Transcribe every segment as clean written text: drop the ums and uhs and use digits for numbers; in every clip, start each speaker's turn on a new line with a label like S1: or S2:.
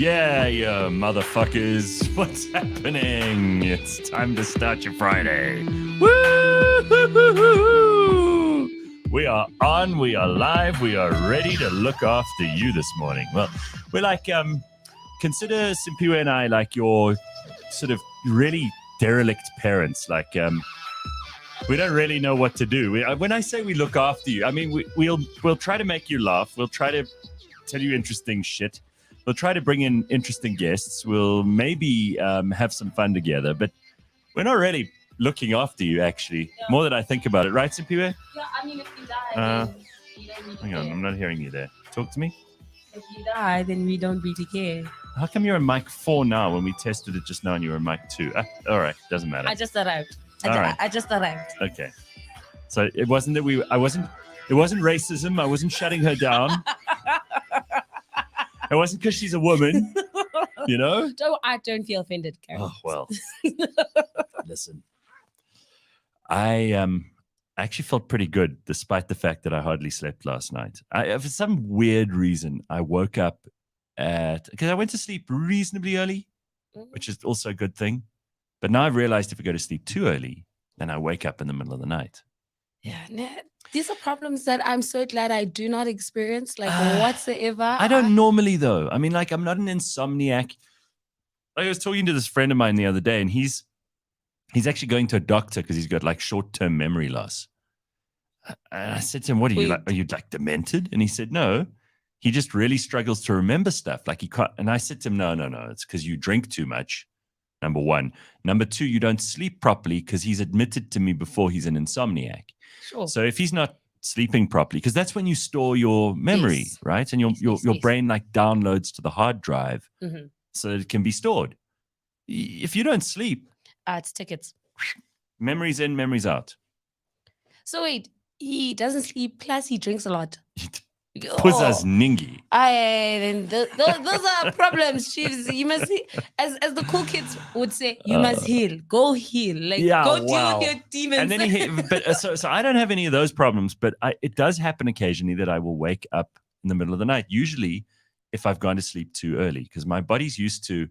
S1: Yeah, you motherfuckers. What's happening? It's time to start your Friday. Woo! We are on, we are live, we are ready to look after you this morning. Well, we're like, consider Simphiwe and I like your sort of really derelict parents. Like, we don't really know what to do. When I say we look after you, I mean, we'll try to make you laugh. We'll try to tell you interesting shit. We'll try to bring in interesting guests. We'll maybe have some fun together, but we're not really looking after you, actually. Yeah. More than I think about it. Right, Simphiwe?
S2: Yeah, I mean, if you die, then we don't really
S1: hang on,
S2: care.
S1: I'm not hearing you there. Talk to me.
S2: If you die, then we don't really care.
S1: How come you're on mic 4 now when we tested it just now and you were on mic 2? All right, doesn't matter.
S2: I just arrived. I just arrived.
S1: Okay. So it wasn't that it wasn't racism. I wasn't shutting her down. It wasn't because she's a woman, you know?
S2: I don't feel offended, Gareth.
S1: Oh, well. Listen. I actually felt pretty good despite the fact that I hardly slept last night. For some weird reason, I woke up because I went to sleep reasonably early, which is also a good thing. But now I've realized if I go to sleep too early, then I wake up in the middle of the night.
S2: Yeah, these are problems that I'm so glad I do not experience, like whatsoever.
S1: I don't normally, though. I mean, like, I'm not an insomniac. I was talking to this friend of mine the other day, and he's actually going to a doctor because he's got like short-term memory loss. And I said to him, "What are you like? Are you like demented?" And he said, "No, he just really struggles to remember stuff. Like he can't." And I said to him, "No, it's because you drink too much. Number one. Number two, you don't sleep properly because he's admitted to me before he's an insomniac. Sure. So if he's not sleeping properly, because that's when you store your memory, yes. Right? And your brain like downloads to the hard drive so that it can be stored. If you don't sleep,
S2: it's tickets.
S1: Memories in, memories out.
S2: So wait, he doesn't sleep, plus he drinks a lot.
S1: Puza's ningi.
S2: Then those are problems, chiefs. You must, as the cool kids would say, you must heal. Go heal. Like, go deal with your demons.
S1: And then so I don't have any of those problems, but it does happen occasionally that I will wake up in the middle of the night. Usually, if I've gone to sleep too early, because my body's used to.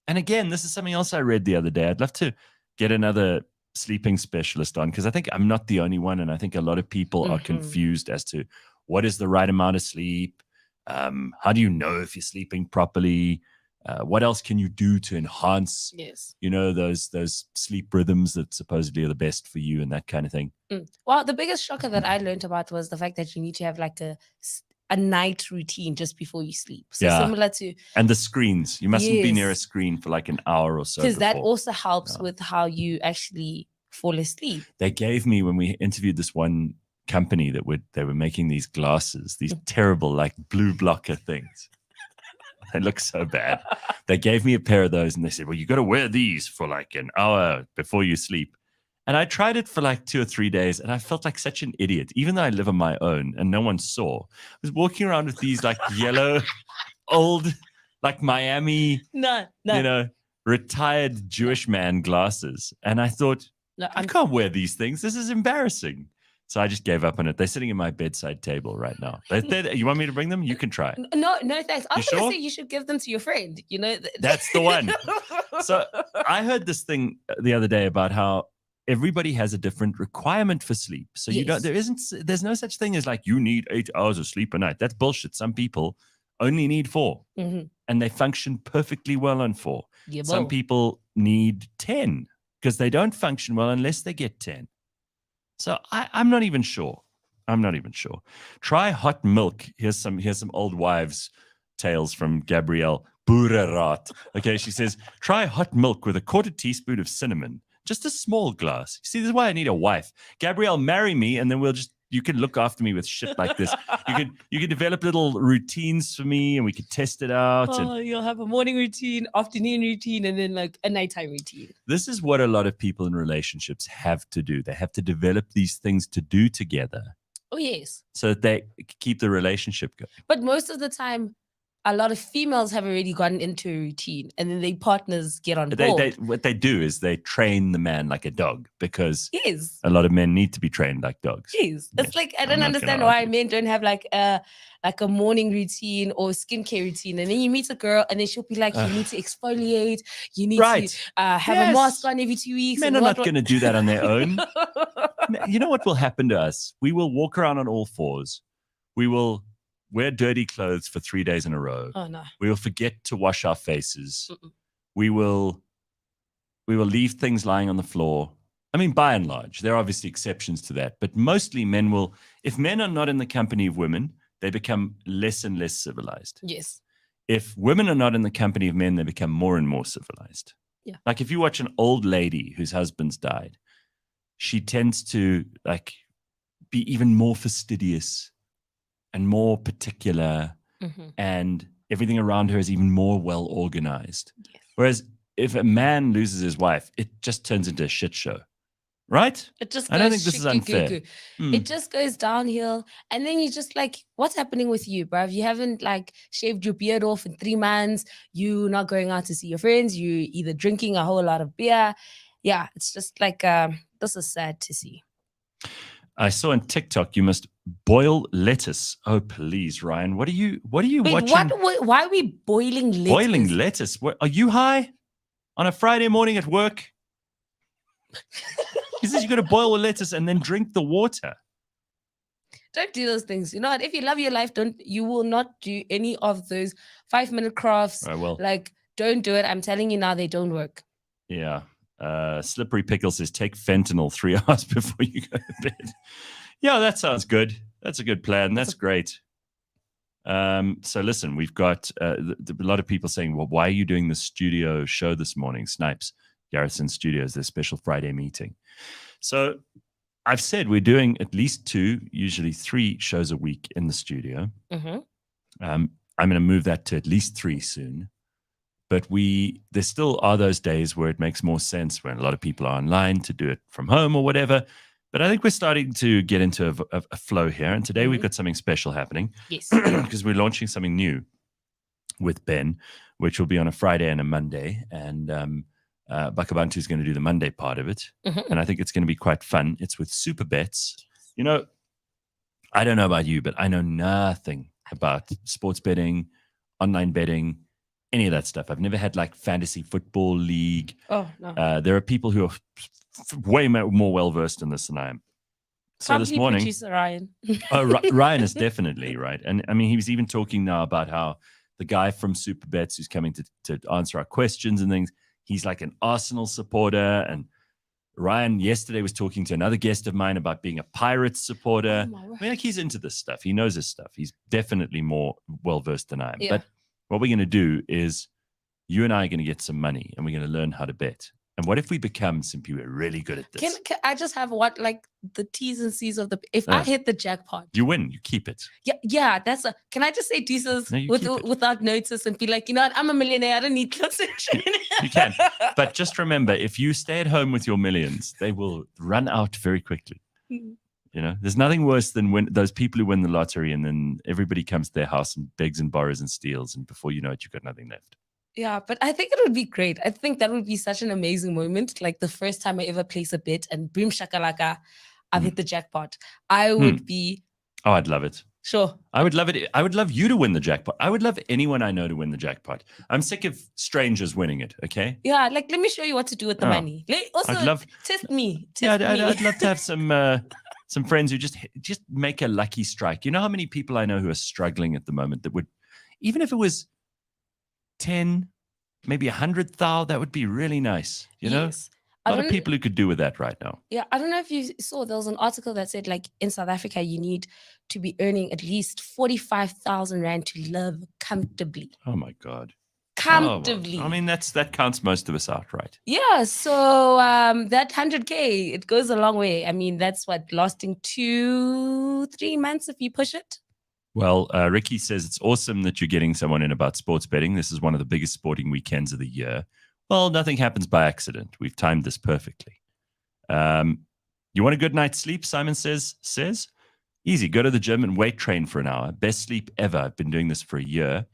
S1: And again, this is something else I read the other day. I'd love to get another sleeping specialist on because I think I'm not the only one, and I think a lot of people are confused as to what is the right amount of sleep. How do you know if you're sleeping properly? What else can you do to enhance, those sleep rhythms that supposedly are the best for you and that kind of thing?
S2: Well, the biggest shocker that I learned about was the fact that you need to have like a night routine just before you sleep. So similar to...
S1: And the screens. You mustn't be near a screen for like an hour or so.
S2: Because that also helps with how you actually fall asleep.
S1: They gave me, when we interviewed this one company they were making these glasses, these terrible like blue blocker things. They look so bad. They gave me a pair of those and they said, well, you got to wear these for like an hour before you sleep. And I tried it for like 2 or 3 days and I felt like such an idiot, even though I live on my own and no one saw. I was walking around with these like yellow, old, like Miami, retired Jewish man glasses. And I thought, I can't wear these things. This is embarrassing. So I just gave up on it. They're sitting at my bedside table right now. You want me to bring them? You can try.
S2: No, thanks. I was going to say you should give them to your friend.
S1: That's the one. So I heard this thing the other day about how everybody has a different requirement for sleep. So there's no such thing as like you need 8 hours of sleep a night. That's bullshit. Some people only need 4 and they function perfectly well on 4. Yeah, some people need 10 because they don't function well unless they get 10. So I'm not even sure. Try hot milk. Here's some old wives' tales from Gabrielle Boererat. Okay, she says, try hot milk with a 1/4 teaspoon of cinnamon. Just a small glass. See, this is why I need a wife. Gabrielle, marry me, and then you can look after me with shit like this. You could develop little routines for me, and we could test it out.
S2: You'll have a morning routine, afternoon routine, and then like a nighttime routine.
S1: This is what a lot of people in relationships have to do. They have to develop these things to do together.
S2: Oh, yes.
S1: So that they keep the relationship going.
S2: But most of the time, a lot of females have already gotten into a routine, and then their partners get on board.
S1: What they do is they train the man like a dog, because
S2: Yes.
S1: a lot of men need to be trained like dogs.
S2: Yes. It's like, I don't understand why men don't have like a morning routine or skincare routine. And then you meet a girl and then she'll be like, you need to exfoliate, you need to have a mask on every 2 weeks.
S1: Men are not going to do that on their own. You know what will happen to us? We will walk around on all fours. We will wear dirty clothes for 3 days in a row.
S2: Oh, no.
S1: We will forget to wash our faces. We will leave things lying on the floor. I mean, by and large, there are obviously exceptions to that, but mostly men will, if men are not in the company of women, they become less and less civilized.
S2: Yes.
S1: If women are not in the company of men, they become more and more civilized.
S2: Yeah.
S1: Like if you watch an old lady whose husband's died, she tends to like be even more fastidious and more particular, and everything around her is even more well organized. Yes. Whereas if a man loses his wife, it just turns into a shit show. Right?
S2: It just
S1: I don't think this is unfair.
S2: It just goes downhill. And then you're just like, what's happening with you, bruv? You haven't like shaved your beard off in 3 months. You're not going out to see your friends. You're either drinking a whole lot of beer. Yeah, it's just like, this is sad to see.
S1: I saw on TikTok, you must boil lettuce. Oh, please, Ryan. What are you watching?
S2: Why are we boiling lettuce?
S1: Boiling lettuce? What, are you high on a Friday morning at work? He says you got to boil the lettuce and then drink the water.
S2: Don't do those things. You know what? If you love your life, you will not do any of those 5-minute crafts. Like, don't do it. I'm telling you now, they don't work.
S1: Yeah. Slippery Pickle says take fentanyl 3 hours before you go to bed. Yeah, that sounds good. That's a good plan. That's great. So listen, we've got a lot of people saying, well, why are you doing the studio show this morning? Snipes, Garrison Studios, their special Friday meeting. So I've said we're doing at least 2, usually 3 shows a week in the studio. I'm going to move that to at least 3 soon. But there still are those days where it makes more sense when a lot of people are online to do it from home or whatever. But I think we're starting to get into a flow here. And today we've got something special happening. Yes. Because we're launching something new with Ben, which will be on a Friday and a Monday. And Bakabantu is going to do the Monday part of it. And I think it's going to be quite fun. It's with Supabets. You know, I don't know about you, but I know nothing about sports betting, online betting, any of that stuff. I've never had like fantasy football league. Oh, no. There are people who are way more well-versed in this than I am. So this morning,
S2: producer Ryan.
S1: Ryan is definitely right. And I mean, he was even talking now about how the guy from Supabets who's coming to answer our questions and things, he's like an Arsenal supporter. And Ryan yesterday was talking to another guest of mine about being a Pirates supporter. I mean, like he's into this stuff. He knows his stuff. He's definitely more well-versed than I am. Yeah. But what we're going to do is you and I are going to get some money and we're going to learn how to bet. And what if we become Simphiwe really good at this?
S2: Can I just have the T's and C's of if I hit the jackpot?
S1: You win, you keep it.
S2: Yeah, can I just say deuces without notice and be like, you know what, I'm a millionaire, I don't need concentration.
S1: You can. But just remember, if you stay at home with your millions, they will run out very quickly. You know, there's nothing worse than those people who win the lottery and then everybody comes to their house and begs and borrows and steals. And before you know it, you've got nothing left.
S2: Yeah, but I think it would be great. I think that would be such an amazing moment. Like the first time I ever place a bet and boom shakalaka, I've hit the jackpot. I would be.
S1: Oh, I'd love it.
S2: Sure.
S1: I would love it. I would love you to win the jackpot. I would love anyone I know to win the jackpot. I'm sick of strangers winning it. Okay.
S2: Yeah. Like, let me show you what to do with the money. Also, test me.
S1: I'd love to have some friends who just make a lucky strike. You know how many people I know who are struggling at the moment that would, even if it was 10, maybe 100,000, that would be really nice. You know, a lot of people who could do with that right now.
S2: Yeah. I don't know if you saw, there was an article that said like in South Africa, you need to be earning at least 45,000 Rand to live comfortably.
S1: Oh my God.
S2: Comfortably.
S1: I mean, that counts most of us out, right?
S2: Yeah. So that 100K, it goes a long way. I mean, that's lasting 2-3 months if you push it.
S1: Well, Ricky says it's awesome that you're getting someone in about sports betting. This is one of the biggest sporting weekends of the year. Well, nothing happens by accident. We've timed this perfectly. You want a good night's sleep, Simon says? Easy. Go to the gym and weight train for an hour. Best sleep ever. I've been doing this for a year.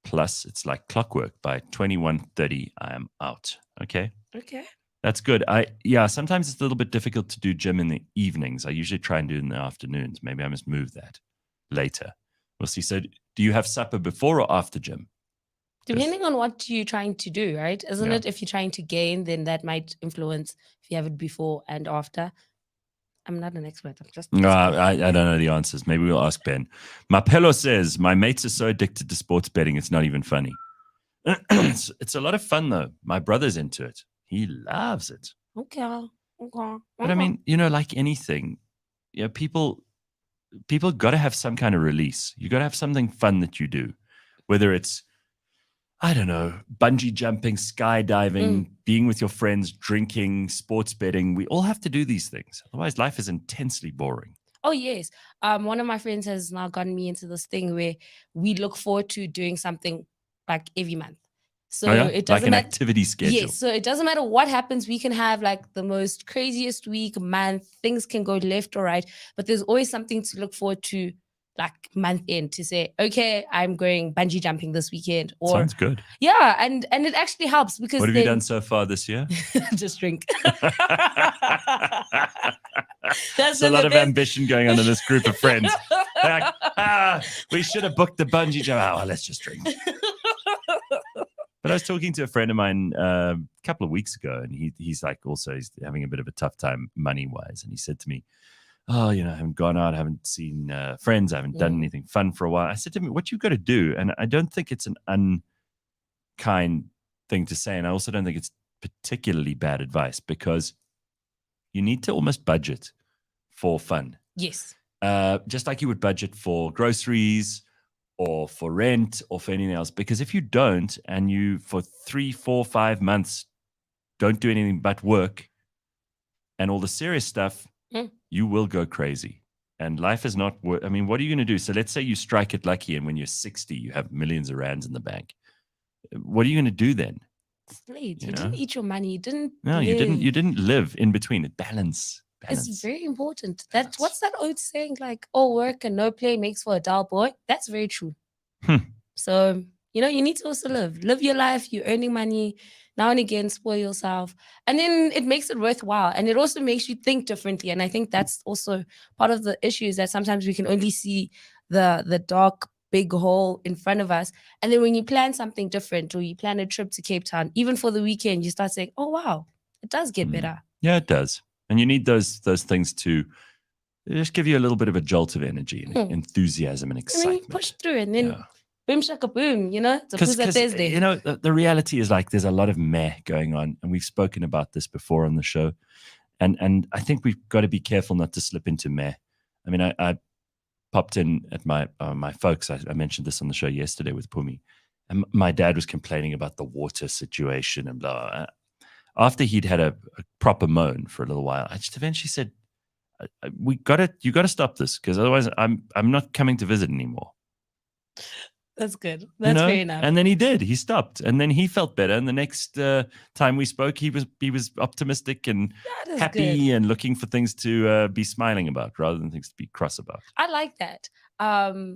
S1: plus it's like clockwork. By 21:30, I am out. Okay.
S2: Okay.
S1: That's good. Sometimes it's a little bit difficult to do gym in the evenings. I usually try and do it in the afternoons. Maybe I must move that later. We'll see. So do you have supper before or after gym?
S2: Depending on what you're trying to do, right? Isn't it? If you're trying to gain, then that might influence if you have it before and after. I'm not an expert. I'm just.
S1: No, I don't know the answers. Maybe we'll ask Ben. Mapelo says, my mates are so addicted to sports betting, it's not even funny. It's a lot of fun, though. My brother's into it. He loves it.
S2: Okay.
S1: But I mean, like anything, people got to have some kind of release. You got to have something fun that you do, whether it's, I don't know, bungee jumping, skydiving, being with your friends, drinking, sports betting. We all have to do these things. Otherwise, life is intensely boring.
S2: Oh, yes. One of my friends has now gotten me into this thing where we look forward to doing something like every month. So it doesn't
S1: like an
S2: matter.
S1: Activity schedule.
S2: Yes. So it doesn't matter what happens. We can have like the most craziest week, month. Things can go left or right. But there's always something to look forward to, like month end, to say, okay, I'm going bungee jumping this weekend. Or
S1: sounds good.
S2: Yeah, and it actually helps because
S1: what have you done so far this year?
S2: Just drink.
S1: There's a lot of ambition going on in this group of friends. Like, we should have booked the bungee jump. Oh, well, let's just drink. But I was talking to a friend of mine a couple of weeks ago, and he's like, also he's having a bit of a tough time money wise, and he said to me, "Oh, I haven't gone out, I haven't seen friends, I haven't done anything fun for a while." I said to him, "What you've got to do," and I don't think it's an unkind thing to say, and I also don't think it's particularly bad advice, because you need to almost budget for fun.
S2: Yes.
S1: Just like you would budget for groceries or for rent or for anything else. Because if you don't, and you for 3, 4, 5 months don't do anything but work and all the serious stuff, you will go crazy. And life is not what are you going to do? So let's say you strike it lucky, and when you're 60, you have millions of rands in the bank. What are you going to do then?
S2: Slade, you didn't eat your money. You didn't.
S1: No, you didn't. You didn't live in between it. Balance.
S2: It's very important. That's what's that old saying? Like, all work and no play makes for a dull boy. That's very true. So you need to also live your life. You're earning money now and again. Spoil yourself, and then it makes it worthwhile. And it also makes you think differently. And I think that's also part of the issue, is that sometimes we can only see the dark big hole in front of us. And then when you plan something different, or you plan a trip to Cape Town, even for the weekend, you start saying, "Oh wow, it does get better."
S1: Yeah, it does. And you need those things to just give you a little bit of a jolt of energy and enthusiasm and excitement.
S2: And then you push through, and then boom shaka boom, it's a Puza Thursday.
S1: The reality is, like, there's a lot of meh going on, and we've spoken about this before on the show. And I think we've got to be careful not to slip into meh. I mean, I popped in at my folks. I mentioned this on the show yesterday with Pumi, and my dad was complaining about the water situation and blah. After he'd had a proper moan for a little while, I just eventually said, you got to stop this, because otherwise I'm not coming to visit anymore.
S2: That's good. That's fair enough.
S1: And then he did. He stopped, and then he felt better. And the next time we spoke, he was optimistic and happy and looking for things to be smiling about rather than things to be cross about.
S2: I like that.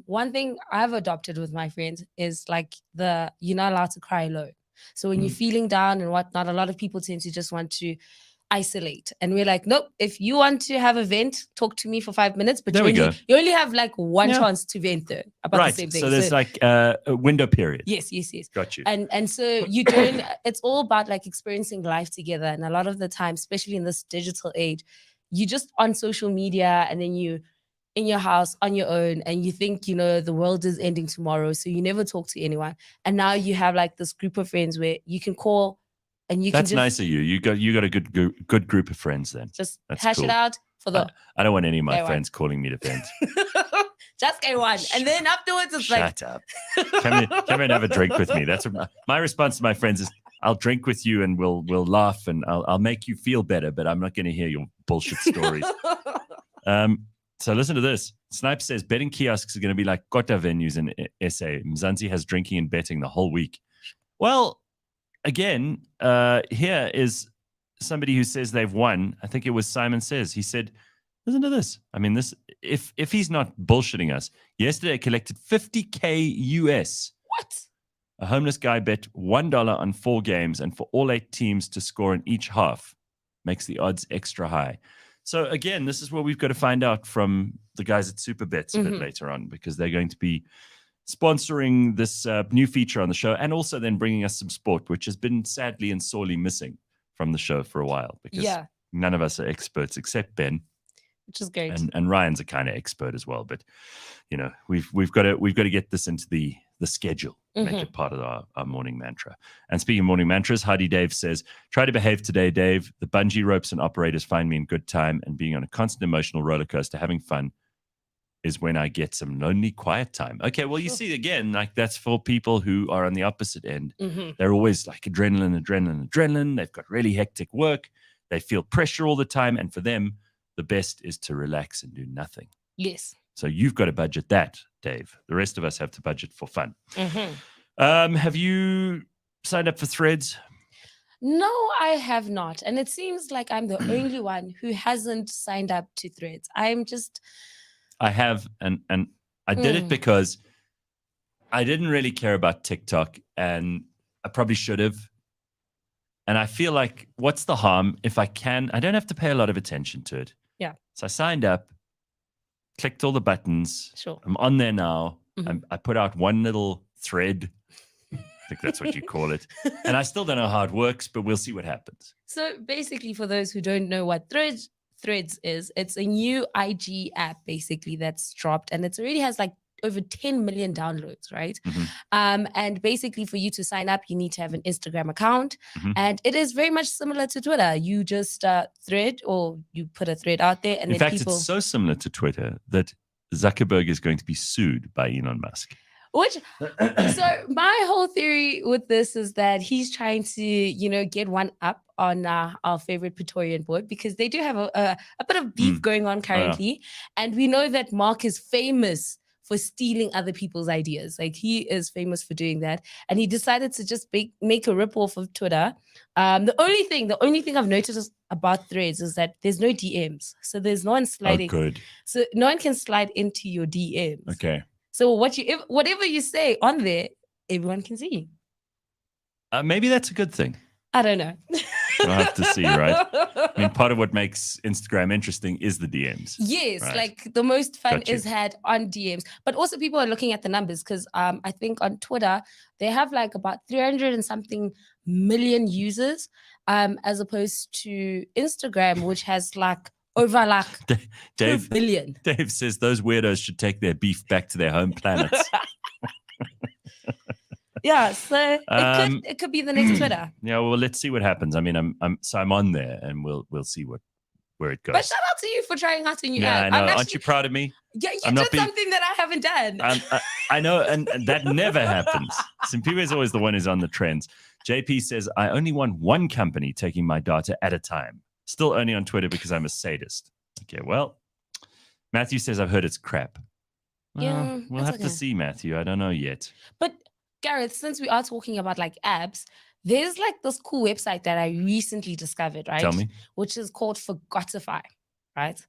S2: One thing I've adopted with my friends is like you're not allowed to cry alone. So when you're feeling down and whatnot, a lot of people tend to just want to isolate. And we're like, nope, if you want to have a vent, talk to me for 5 minutes. But you only have like one chance to vent though about the same thing.
S1: So there's like a window period.
S2: Yes.
S1: Got you.
S2: And so you don't, it's all about like experiencing life together. And a lot of the time, especially in this digital age, you just on social media, and then you in your house on your own, and you think, the world is ending tomorrow. So you never talk to anyone. And now you have like this group of friends where you can call, and
S1: That's nice of you. You got a good group of friends then.
S2: Just hash it out for the.
S1: I don't want any of my friends calling me to vent.
S2: Just get one, and then afterwards it's like,
S1: shut up. Come here and have a drink with me. That's what my response to my friends is. I'll drink with you, and we'll laugh, and I'll make you feel better. But I'm not going to hear your bullshit stories. So listen to this. Snipe says betting kiosks are going to be like Kota venues in SA. Mzansi has drinking and betting the whole week. Well, again, here is somebody who says they've won. I think it was Simon Says. He said, listen to this. I mean, this if he's not bullshitting us, yesterday I collected $50K US.
S2: What?
S1: A homeless guy bet $1 on 4 games, and for all 8 teams to score in each half makes the odds extra high. So again, this is what we've got to find out from the guys at Supabets a bit later on, because they're going to be sponsoring this new feature on the show, and also then bringing us some sport, which has been sadly and sorely missing from the show for a while, because none of us are experts except Ben,
S2: which is great,
S1: and Ryan's a kind of expert as well. But we've got to get this into the schedule, make it part of our morning mantra. And speaking of morning mantras, Heidi Dave says, try to behave today, Dave. The bungee ropes and operators find me in good time, and being on a constant emotional roller coaster, having fun is when I get some lonely, quiet time. Okay, well, you see, again, like that's for people who are on the opposite end. They're always like adrenaline. They've got really hectic work. They feel pressure all the time. And for them, the best is to relax and do nothing.
S2: Yes.
S1: So you've got to budget that, Dave. The rest of us have to budget for fun. Have you signed up for Threads?
S2: No, I have not. And it seems like I'm the only one who hasn't signed up to Threads. I have, and I did it because I didn't really care about TikTok, and I probably should have. And I feel like, what's the harm if I don't have to pay a lot of attention to it. Yeah.
S1: So I signed up, clicked all the buttons.
S2: Sure.
S1: I'm on there now. I put out one little thread. I think that's what you call it. And I still don't know how it works, but we'll see what happens.
S2: So basically, for those who don't know what Threads is, it's a new IG app basically that's dropped, and it already has like over 10 million downloads, right? And basically, for you to sign up, you need to have an Instagram account, and it is very much similar to Twitter. You just thread, or you put a thread out there, and
S1: in fact, it's so similar to Twitter that Zuckerberg is going to be sued by Elon Musk.
S2: So my whole theory with this is that he's trying to, get one up on our favorite Pretorian board, because they do have a bit of beef going on currently. And we know that Mark is famous for stealing other people's ideas. Like, he is famous for doing that. And he decided to just make a ripoff of Twitter. The only thing I've noticed about Threads is that there's no DMs. So there's no one sliding.
S1: Oh, good.
S2: So no one can slide into your DMs.
S1: Okay.
S2: So whatever you say on there, everyone can see.
S1: Maybe that's a good thing.
S2: I don't know.
S1: We'll have to see, right? I mean, part of what makes Instagram interesting is the DMs.
S2: Yes,
S1: right?
S2: Like the most fun is had on DMs. But also people are looking at the numbers, because I think on Twitter, they have like about 300 and something million users, as opposed to Instagram, which has like over like 2 billion.
S1: Dave says those weirdos should take their beef back to their home planets.
S2: Yeah, so it could be the next Twitter.
S1: Yeah, well, let's see what happens. I mean, I'm on there, and we'll see where it goes.
S2: But shout out to you for trying out a new app.
S1: I know. Aren't you proud of me?
S2: Yeah, you did something that I haven't done.
S1: I know, and that never happens. Simphiwe is always the one who's on the trends. JP says, I only want one company taking my data at a time. Still only on Twitter because I'm a sadist. Okay, well, Matthew says, I've heard it's crap.
S2: Yeah,
S1: we'll have to see, Matthew. I don't know yet.
S2: But Gareth, since we are talking about like apps, there's like this cool website that I recently discovered, right?
S1: Tell me.
S2: Which is called Forgotify, right?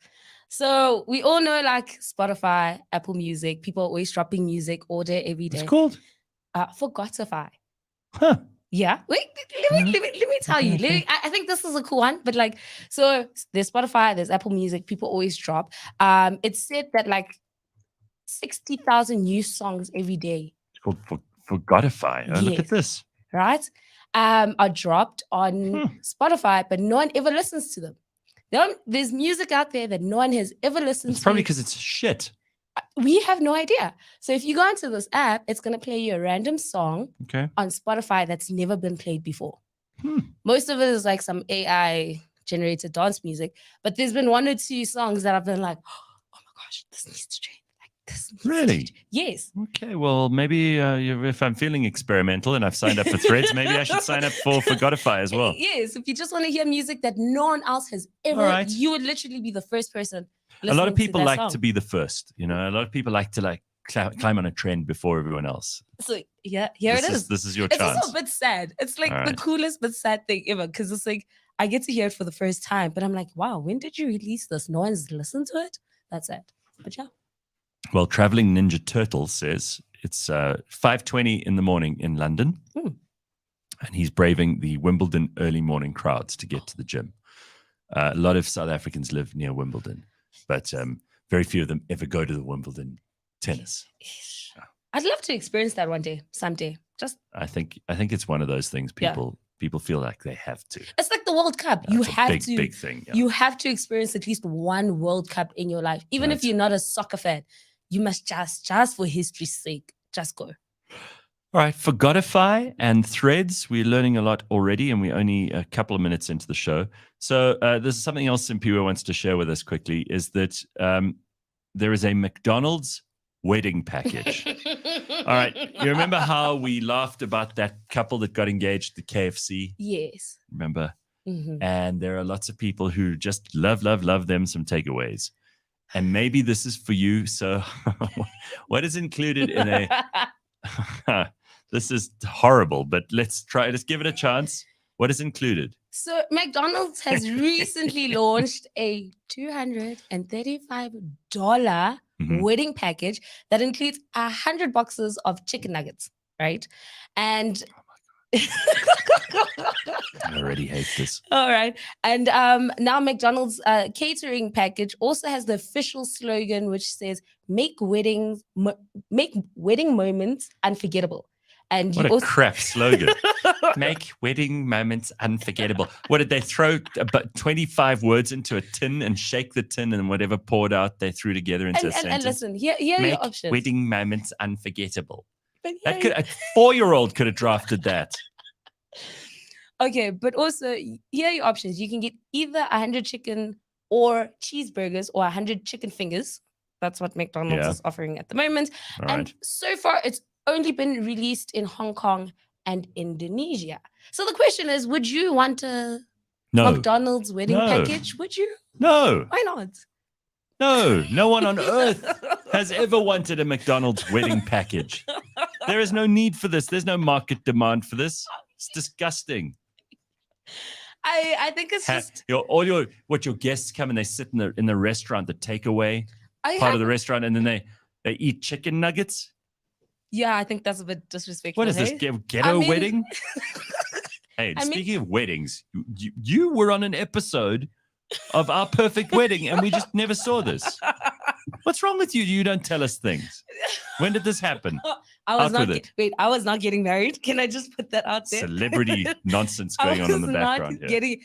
S2: So we all know like Spotify, Apple Music, people are always dropping music all day, every day.
S1: It's called?
S2: Forgotify.
S1: Huh.
S2: Yeah. Wait, let me tell you. I think this is a cool one. But like, so there's Spotify, there's Apple Music, people always drop. It's said that like 60,000 new songs every day.
S1: It's called Forgotify. Oh, yes. Look at this.
S2: Right? Are dropped on Spotify, but no one ever listens to them. There's music out there that no one has ever listened to.
S1: It's probably because it's shit.
S2: We have no idea. So if you go into this app, it's going to play you a random song on Spotify that's never been played before. Most of it is like some AI generated dance music, but there's been 1 or 2 songs that I've been like, oh my gosh, this needs to change.
S1: Really?
S2: Yes.
S1: Okay, well, maybe if I'm feeling experimental and I've signed up for Threads, maybe I should sign up for Forgotify as well.
S2: Yes, if you just want to hear music that no one else has ever, you would literally be the first person.
S1: A lot of people like
S2: song.
S1: to be the first, A lot of people like to climb on a trend before everyone else.
S2: So yeah, here it is.
S1: This is your
S2: chance.
S1: chance.
S2: It's also a bit sad. It's like the coolest but sad thing ever, because it's like I get to hear it for the first time, but I'm like, wow, when did you release this? No one's listened to it. That's it. But yeah.
S1: Well, Traveling Ninja Turtle says, It's 5:20 in the morning in London, and he's braving the Wimbledon early morning crowds to get to the gym. A lot of South Africans live near Wimbledon, but very few of them ever go to the Wimbledon tennis.
S2: I'd love to experience that one day, someday.
S1: I think it's one of those things people feel like they have to.
S2: It's like the World Cup.
S1: You have to. Big thing. Yeah.
S2: You have to experience at least one World Cup in your life, even if you're not a soccer fan. You must just for history's sake, just go.
S1: All right, Forgotify and Threads, we're learning a lot already, and we're only a couple of minutes into the show. So this is something else Simphiwe wants to share with us quickly, is that there is a McDonald's wedding package. All right, you remember how we laughed about that couple that got engaged at the KFC?
S2: Yes.
S1: Remember? Mm-hmm. And there are lots of people who just love them some takeaways. And maybe this is for you. So what is included in a... This is horrible, but let's give it a chance. What is included?
S2: So McDonald's has recently launched a $235 wedding package that includes 100 boxes of chicken nuggets, right? And
S1: I already hate this.
S2: All right. And now McDonald's catering package also has the official slogan, which says, make wedding moments unforgettable. And
S1: what a crap slogan. Make wedding moments unforgettable. What did they throw about 25 words into a tin and shake the tin, and whatever poured out they threw together into a sentence?
S2: And listen, here are your options.
S1: Wedding moments unforgettable. A 4-year-old could have drafted that.
S2: Okay, but also here are your options. You can get either 100 chicken or cheeseburgers or 100 chicken fingers. That's what McDonald's is offering at the moment.
S1: All
S2: and
S1: right.
S2: So far, it's only been released in Hong Kong and Indonesia. So the question is, would you want a McDonald's wedding package? Would you?
S1: No.
S2: Why not?
S1: No one on earth has ever wanted a McDonald's wedding package. There is no need for this. There's no market demand for this. It's disgusting.
S2: I think it's just
S1: your guests come and they sit in the restaurant, the takeaway part of the restaurant, and then they eat chicken nuggets.
S2: Yeah, I think that's a bit disrespectful.
S1: What is this, ghetto wedding? Hey, speaking of weddings, you were on an episode of Our Perfect Wedding, and we just never saw this. What's wrong with you? You don't tell us things. When did this happen?
S2: I was not getting married. Can I just put that out there?
S1: Celebrity nonsense going on in the background here.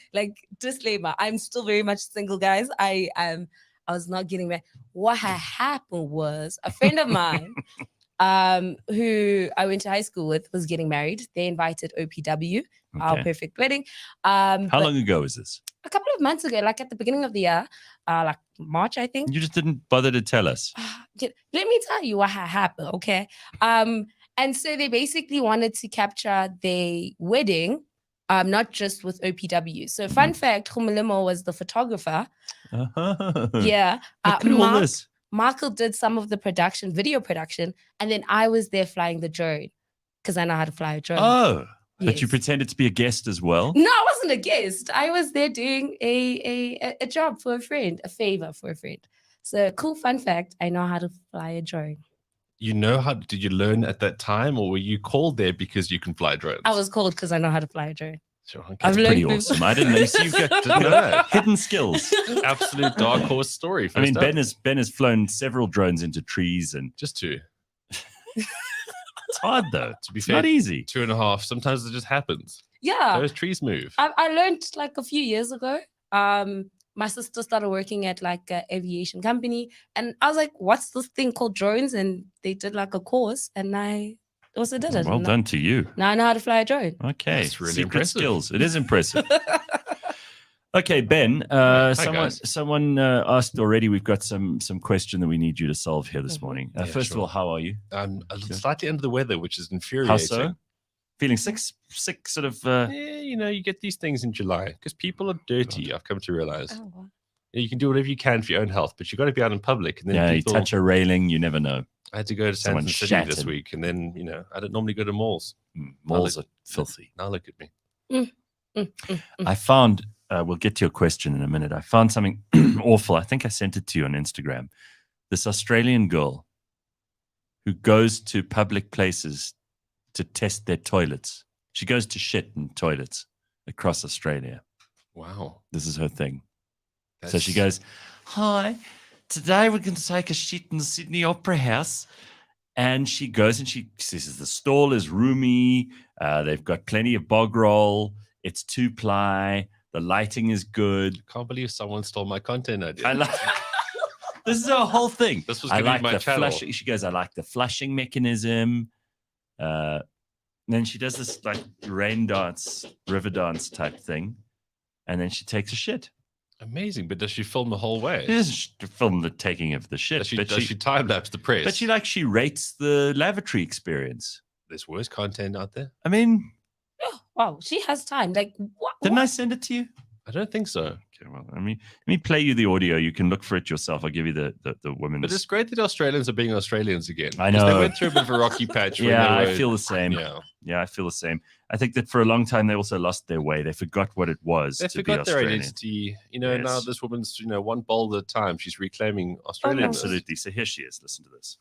S2: Disclaimer. I'm still very much single, guys. I was not getting married. What had happened was a friend of mine who I went to high school with was getting married. They invited OPW, Our Perfect Wedding.
S1: How long ago was this?
S2: A couple of months ago, like at the beginning of the year, like March, I think.
S1: You just didn't bother to tell us.
S2: Let me tell you what had happened, okay? And so they basically wanted to capture their wedding, not just with OPW. So fun fact, Humulimo was the photographer. Yeah.
S1: Look at all this.
S2: Michael did some of the video production, and then I was there flying the drone because I know how to fly a drone.
S1: Oh, yes. But you pretended to be a guest as well?
S2: No, I wasn't a guest. I was there doing a job for a friend, a favor for a friend. So cool fun fact, I know how to fly a drone.
S3: You know how? Did you learn at that time, or were you called there because you can fly drones?
S2: I was called because I know how to fly a drone.
S3: Sure, okay.
S1: That's pretty awesome. I didn't know. So you've got hidden skills.
S3: Absolute dark horse story.
S1: I mean, Ben has flown several drones into trees and
S3: just two.
S1: It's hard though.
S3: To be
S1: it's
S3: fair,
S1: not easy.
S3: 2.5. Sometimes it just happens.
S2: Yeah,
S3: those trees move.
S2: I learned like a few years ago. My sister started working at like an aviation company, and I was like, "What's this thing called drones?" And they did like a course, and I also did it.
S1: Well done to you.
S2: Now I know how to fly a drone.
S1: Okay,
S3: that's really
S1: secret
S3: impressive.
S1: Skills. It is impressive. Okay, Ben. Someone asked already. We've got some question that we need you to solve here this morning. First of all, how are you?
S3: I'm slightly under the weather, which is infuriating.
S1: How so? Feeling sick, sort of.
S3: Yeah, you get these things in July because people are dirty. I've come to realize. Oh, wow. You can do whatever you can for your own health, but you've got to be out in public. And then
S1: you touch a railing, you never know.
S3: I had to go to San City this week, and then I don't normally go to malls.
S1: Malls are filthy.
S3: Now look at me.
S1: I found. We'll get to your question in a minute. I found something awful. I think I sent it to you on Instagram. This Australian girl who goes to public places to test their toilets. She goes to shit in toilets across Australia.
S3: Wow.
S1: This is her thing. So she goes, hi, today we're going to take a shit in the Sydney Opera House. And she goes and she says the stall is roomy. They've got plenty of bog roll. It's 2-ply. The lighting is good.
S3: I can't believe someone stole my content idea.
S1: I like this is her whole thing.
S3: This was
S1: I
S3: going to
S1: like
S3: be my
S1: the
S3: channel.
S1: flushing. She goes, I like the flushing mechanism. And then she does this like rain dance, river dance type thing. And then she takes a shit.
S3: Amazing. But does she film the whole way?
S1: She doesn't film the taking of the shit.
S3: Does she time-lapse the press?
S1: But she rates the lavatory experience.
S3: There's worse content out there?
S1: I mean,
S2: Wow, she has time. Like, what?
S1: didn't I send it to you?
S3: I don't think so.
S1: Okay, well, let me play you the audio. You can look for it yourself. I'll give you the women's.
S3: But it's great that Australians are being Australians again.
S1: I
S3: 'Cause
S1: know.
S3: They went through a bit of a rocky patch. when
S1: Yeah,
S3: they were,
S1: I feel the same.
S3: Yeah.
S1: I feel the same. I think that for a long time they also lost their way. They forgot what it was
S3: They
S1: to be
S3: forgot their
S1: Australian.
S3: identity. Now
S1: Yes.
S3: this woman's, one bowl at a time. She's reclaiming Australian.
S1: Absolutely. So here she is. Listen to this.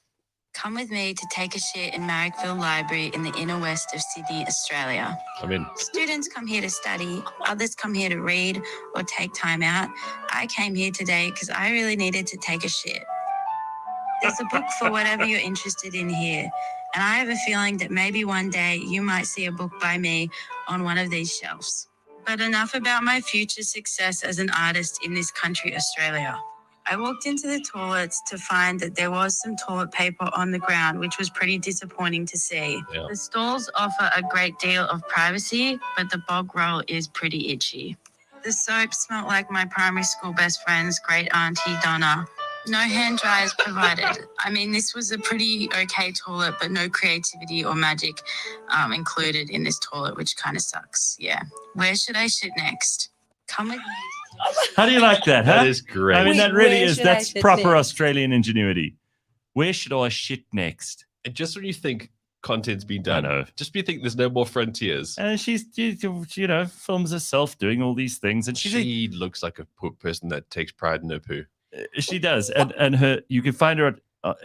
S4: Come with me to take a shit in Marrickville Library in the inner west of Sydney, Australia.
S3: I'm in.
S4: Students come here to study, others come here to read or take time out. I came here today because I really needed to take a shit. There's a book for whatever you're interested in here, and I have a feeling that maybe one day you might see a book by me on one of these shelves. But enough about my future success as an artist in this country, Australia. I walked into the toilets to find that there was some toilet paper on the ground, which was pretty disappointing to see.
S3: Yeah.
S4: The stalls offer a great deal of privacy, but the bog roll is pretty itchy. The soap smelled like my primary school best friend's great auntie Donna. No hand dryers provided. I mean, this was a pretty okay toilet, but no creativity or magic included in this toilet, which kind of sucks. Yeah. Where should I shit next? Come with me.
S1: How do you like that? Huh?
S3: That is great.
S1: I mean,
S2: Wait,
S1: that really
S2: where
S1: is.
S2: should I
S1: That's
S2: sit
S1: proper
S2: next?
S1: Australian ingenuity. Where should I shit next?
S3: And just when you think content's been
S1: I
S3: done,
S1: know.
S3: just when you think there's no more frontiers,
S1: And she films herself doing all these things, and
S3: she looks like a poor person that takes pride in her poo.
S1: she does, and her. You can find her at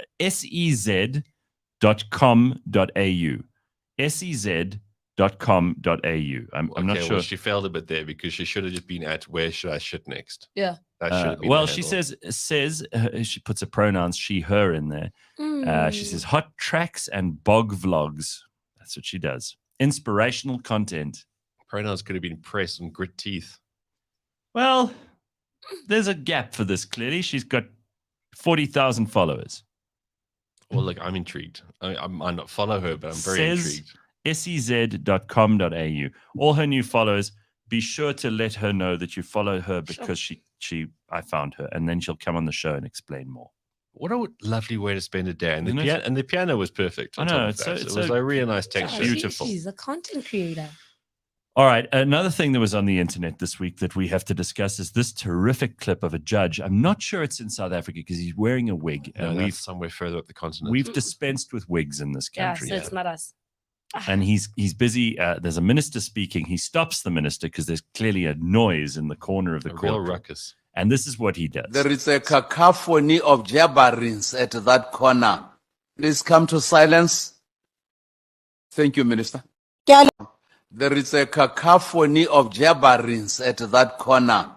S1: sez.com.au. sez.com.au. I'm not sure.
S3: Well, she failed a bit there because she should have just been at where should I shit next?
S2: Yeah.
S3: That should have been
S1: Well,
S3: the
S1: she
S3: handle.
S1: says she puts her pronouns she, her in there. She
S2: Mm.
S1: says hot tracks and bog vlogs. That's what she does. Inspirational content.
S3: Pronouns could have been press and grit teeth.
S1: Well, there's a gap for this. Clearly, she's got 40,000 followers.
S3: Well, look, I'm intrigued. I might not follow her, but I'm very intrigued.
S1: sez.com.au. All her new followers, be sure to let her know that you follow her because I found her, and then she'll come on the show and explain more.
S3: What a lovely way to spend a day. And
S1: Isn't it?
S3: the piano was perfect.
S1: I
S3: on
S1: know,
S3: top of
S1: it's
S3: that.
S1: so-
S3: It
S1: it's
S3: was
S1: so-
S3: a really nice
S2: Yeah,
S3: texture.
S1: beautiful.
S2: She's a content creator.
S1: All right. Another thing that was on the internet this week that we have to discuss is this terrific clip of a judge. I'm not sure it's in South Africa because he's wearing a wig,
S3: No,
S1: and
S3: that's somewhere further up the continent.
S1: we've dispensed with wigs in this
S2: Yeah,
S1: country.
S2: so it's not us.
S1: And he's busy. There's a minister speaking. He stops the minister because there's clearly a noise in the corner of the
S3: a real
S1: court.
S3: ruckus.
S1: And this is what he does.
S5: There is a cacophony of jabberings at that corner. Please come to silence. Thank you, Minister. There is a cacophony of jabberings at that corner.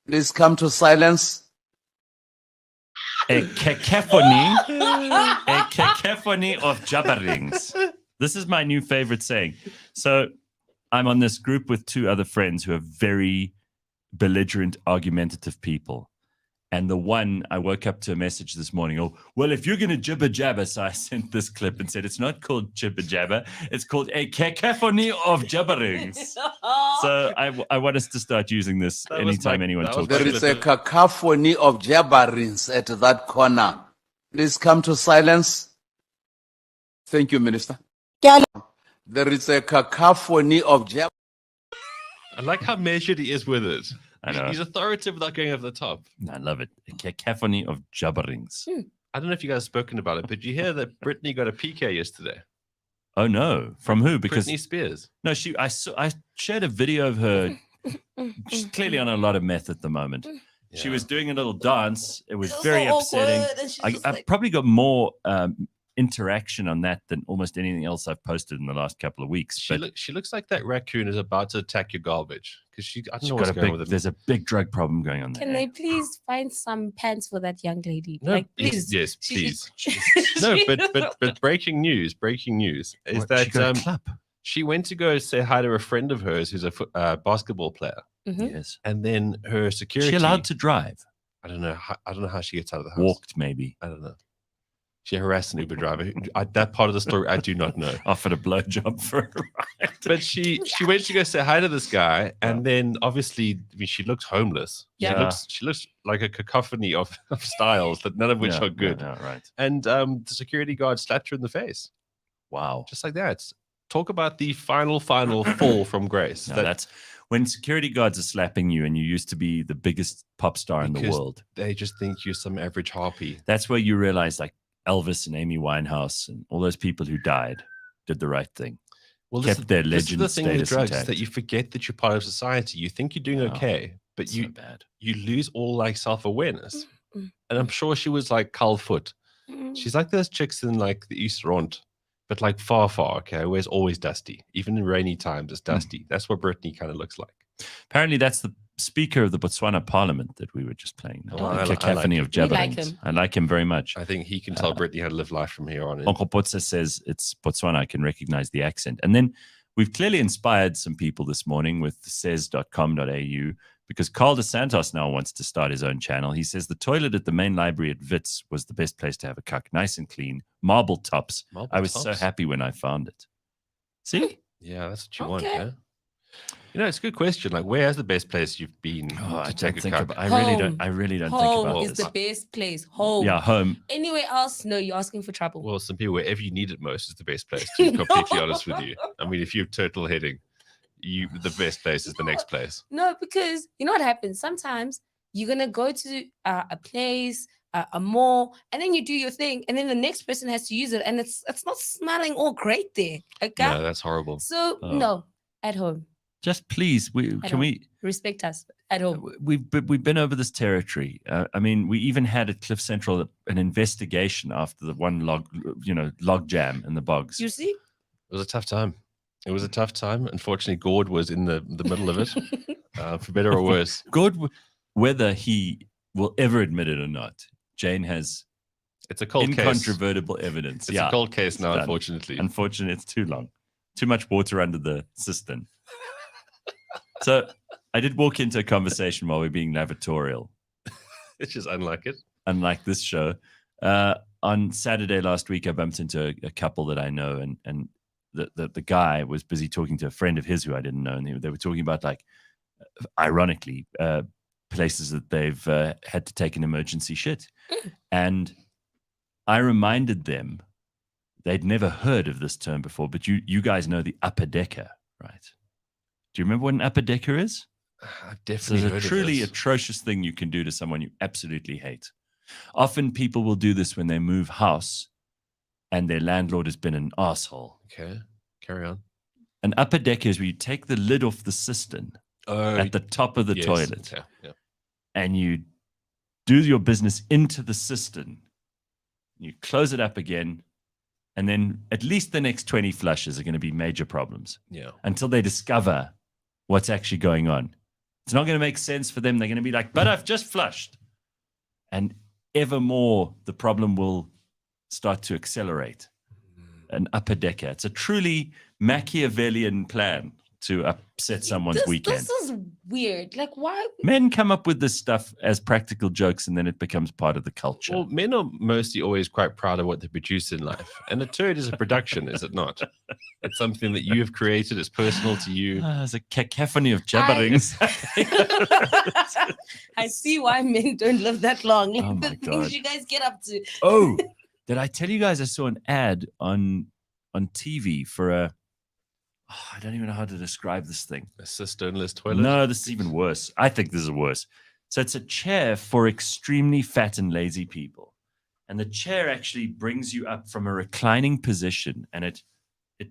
S5: Please come to silence.
S1: A cacophony of jabberings. This is my new favorite saying. So I'm on this group with two other friends who are very belligerent, argumentative people. And the one, I woke up to a message this morning. Oh, well, if you're going to jibber jabber. So I sent this clip and said, it's not called jibber jabber. It's called a cacophony of jabberings. So I want us to start using this
S3: That was
S1: anytime
S3: my-
S1: anyone
S3: that was
S1: talks.
S5: There is a cacophony of jabberings at that corner. Please come to silence. Thank you, Minister. There is a cacophony of jabberings.
S3: I like how measured he is with it.
S1: I know.
S3: He's authoritative without going over the top.
S1: I love it. A cacophony of jabberings.
S3: I don't know if you guys have spoken about it, but you hear that Brittany got a PK yesterday?
S1: Oh no! From who? Because
S3: Britney Spears.
S1: no, I shared a video of her. She's clearly on a lot of meth at the moment. She
S3: Yeah.
S1: was doing a little dance. It was
S2: It was
S1: very
S2: so
S1: upsetting.
S2: awkward, and she's just
S1: I've
S2: like-
S1: probably got more interaction on that than almost anything else I've posted in the last couple of weeks.
S3: She looks like that raccoon is about to attack your garbage because I don't know what's going on with it.
S1: There's a big drug problem going on there.
S2: Can they please find some pants for that young lady?
S3: No,
S2: Like, please.
S3: yes, please. No, but breaking news is
S1: She got a club.
S3: she went to go say hi to a friend of hers who's a basketball player,
S1: Yes.
S3: and then her security.
S1: She allowed to drive?
S3: I don't know. I don't know how she gets out of the house.
S1: Walked, maybe.
S3: I don't know. She harassed an Uber driver. That part of the story I do not know.
S1: Offered a blowjob for a ride.
S3: But she went to go say hi to this guy, and then obviously, I mean, she looks homeless.
S2: Yeah.
S3: She looks like a cacophony of styles, that none of which are good.
S1: Yeah, right.
S3: And the security guard slapped her in the face,
S1: Wow.
S3: just like that. Talk about the final fall from grace.
S1: No, that's when security guards are slapping you and you used to be the biggest pop star in the
S3: Because
S1: world.
S3: they just think you're some average harpy.
S1: That's where you realize, like, Elvis and Amy Winehouse and all those people who died did the right thing.
S3: Well,
S1: Kept their
S3: this is
S1: legend
S3: the thing with
S1: status
S3: drugs,
S1: intact.
S3: that you forget that you're part of society. You think you're doing
S1: Oh,
S3: okay, but
S1: So bad.
S3: you lose all like self-awareness.
S2: Mm.
S3: And I'm sure she was like Carl Foot.
S2: Mm.
S3: She's like those chicks in like the East Rond, but like far, okay, where it's always dusty. Even in rainy times, it's dusty. That's what Brittany kind of looks like.
S1: Apparently, that's the Speaker of the Botswana Parliament that we were just playing.
S3: Oh,
S1: The
S3: I like
S1: Cacophony
S3: him.
S1: of
S2: We like
S1: Jabberings.
S2: him.
S1: I like him very much.
S3: I think he can tell Brittany how to live life from here on in.
S1: Uncle Potsa says it's Botswana. I can recognize the accent. And then we've clearly inspired some people this morning with says.com.au because Carl dos Santos now wants to start his own channel. He says the toilet at the main library at Wits was the best place to have a cuck. Nice and clean. Marble tops.
S3: Marble
S1: I was so
S3: tops.
S1: happy when I found it. See?
S3: Yeah, that's what you want,
S2: Okay.
S3: yeah? You know, it's a good question. Like, where's the best place you've been
S1: Oh, I
S3: to take
S1: don't
S3: a
S1: think
S3: cuck?
S1: about, I
S2: Home.
S1: really don't think
S2: Home
S1: about
S2: is
S1: this.
S2: the best place. Home.
S1: Yeah, home.
S2: Anywhere else, no, you're asking for trouble.
S3: Well, some people, wherever you need it most is the best place, to be completely honest with you. I mean, if you're turtle heading, the best place is the next place.
S2: No, because you know what happens? Sometimes you're going to go to a place, a mall, and then you do your thing, and then the next person has to use it, and it's not smelling all great there. Okay?
S3: No, that's horrible.
S2: So,
S1: Oh.
S2: no, at home.
S1: Just please,
S2: don't. Respect us at home.
S1: We've been over this territory. I mean, we even had at Cliff Central an investigation after the one log jam in the bogs.
S2: You see?
S3: It was a tough time. It was a tough time. Unfortunately, Gord was in the middle of it, for better or worse.
S1: Good, whether he will ever admit it or not. Jane has
S3: It's a cold case.
S1: incontrovertible evidence.
S3: It's a cold case now,
S1: done.
S3: unfortunately.
S1: Unfortunately, it's too long. Too much water under the cistern. So I did walk into a conversation while we we're being lavatorial,
S3: It's just unlike it.
S1: unlike this show. On Saturday last week, I bumped into a couple that I know, and the guy was busy talking to a friend of his who I didn't know, and they were talking about, like, ironically, places that they've had to take an emergency shit. And I reminded them they'd never heard of this term before, but you guys know the upper decker, right? Do you remember what an upper decker is?
S3: I've
S1: So
S3: definitely
S1: it's
S3: heard
S1: a truly
S3: of this.
S1: atrocious thing you can do to someone you absolutely hate. Often people will do this when they move house and their landlord has been an asshole.
S3: Okay, carry on.
S1: An upper decker is where you take the lid off the cistern at the top of the
S3: yes,
S1: toilet
S3: okay, yeah.
S1: and you do your business into the cistern. You close it up again, and then at least the next 20 flushes are going to be major problems
S3: Yeah.
S1: until they discover what's actually going on. It's not going to make sense for them. They're going to be like, but I've just flushed. And ever more, the problem will start to accelerate. An upper decker. It's a truly Machiavellian plan to upset someone's weekend.
S2: This is weird. Like, why?
S1: Men come up with this stuff as practical jokes, and then it becomes part of the culture.
S3: Well, men are mostly always quite proud of what they produce in life. And a turd is a production, is it not? It's something that you have created. It's personal to you.
S1: There's a cacophony of jabberings.
S2: I see why men don't live that long. Like,
S1: Oh
S2: the
S1: my
S2: things
S1: God.
S2: you guys get up to.
S1: Oh, did I tell you guys I saw an ad on TV for I don't even know how to describe this thing.
S3: A cisternless toilet.
S1: No, this is even worse. I think this is worse. So it's a chair for extremely fat and lazy people. And the chair actually brings you up from a reclining position, and it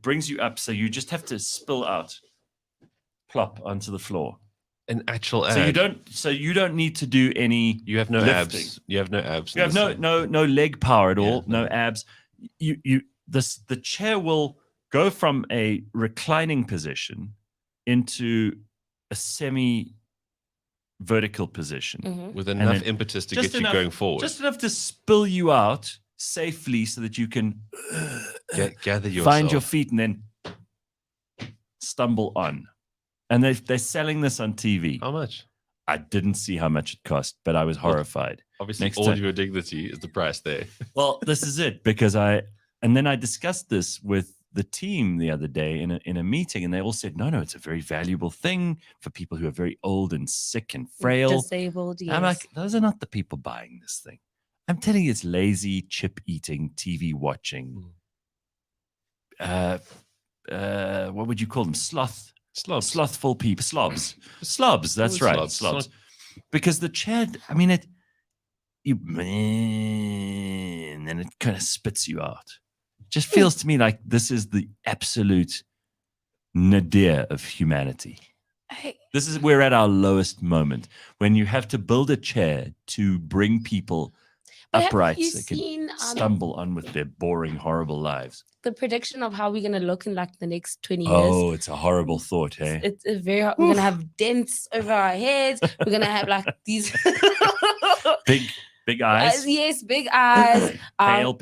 S1: brings you up so you just have to spill out, plop onto the floor.
S3: An actual ad.
S1: So you don't need to do any
S3: You have no
S1: lifting.
S3: abs. You have no abs.
S1: You have no leg power at all,
S3: Yeah,
S1: no abs. the chair will go from a reclining position into a semi-vertical position
S3: with enough
S1: then
S3: impetus to get you going forward.
S1: Just enough to spill you out safely so that you can
S3: gather yourself.
S1: Find your feet and then stumble on. And they're selling this on TV.
S3: How much?
S1: I didn't see how much it cost, but I was horrified.
S3: Obviously, all of your dignity is the price there.
S1: Well, this is it, because then I discussed this with the team the other day in a meeting, and they all said, no, it's a very valuable thing for people who are very old and sick and frail.
S2: Disabled, yes.
S1: I'm like, those are not the people buying this thing. I'm telling you, it's lazy, chip eating, TV watching. What would you call them? Slothful people. Slobs. That's right. Slobs. Because the chair, I mean, and then it kind of spits you out. Just feels to me like this is the absolute nadir of humanity. We're at our lowest moment when you have to build a chair to bring people upright so they can stumble on with their boring, horrible lives.
S2: The prediction of how we're going to look in like the next 20 years.
S1: Oh, it's a horrible thought, hey?
S2: It's a very hard. We're going to have dents over our heads. We're going to have like these
S1: big eyes.
S2: Yes, big eyes.
S1: Pale.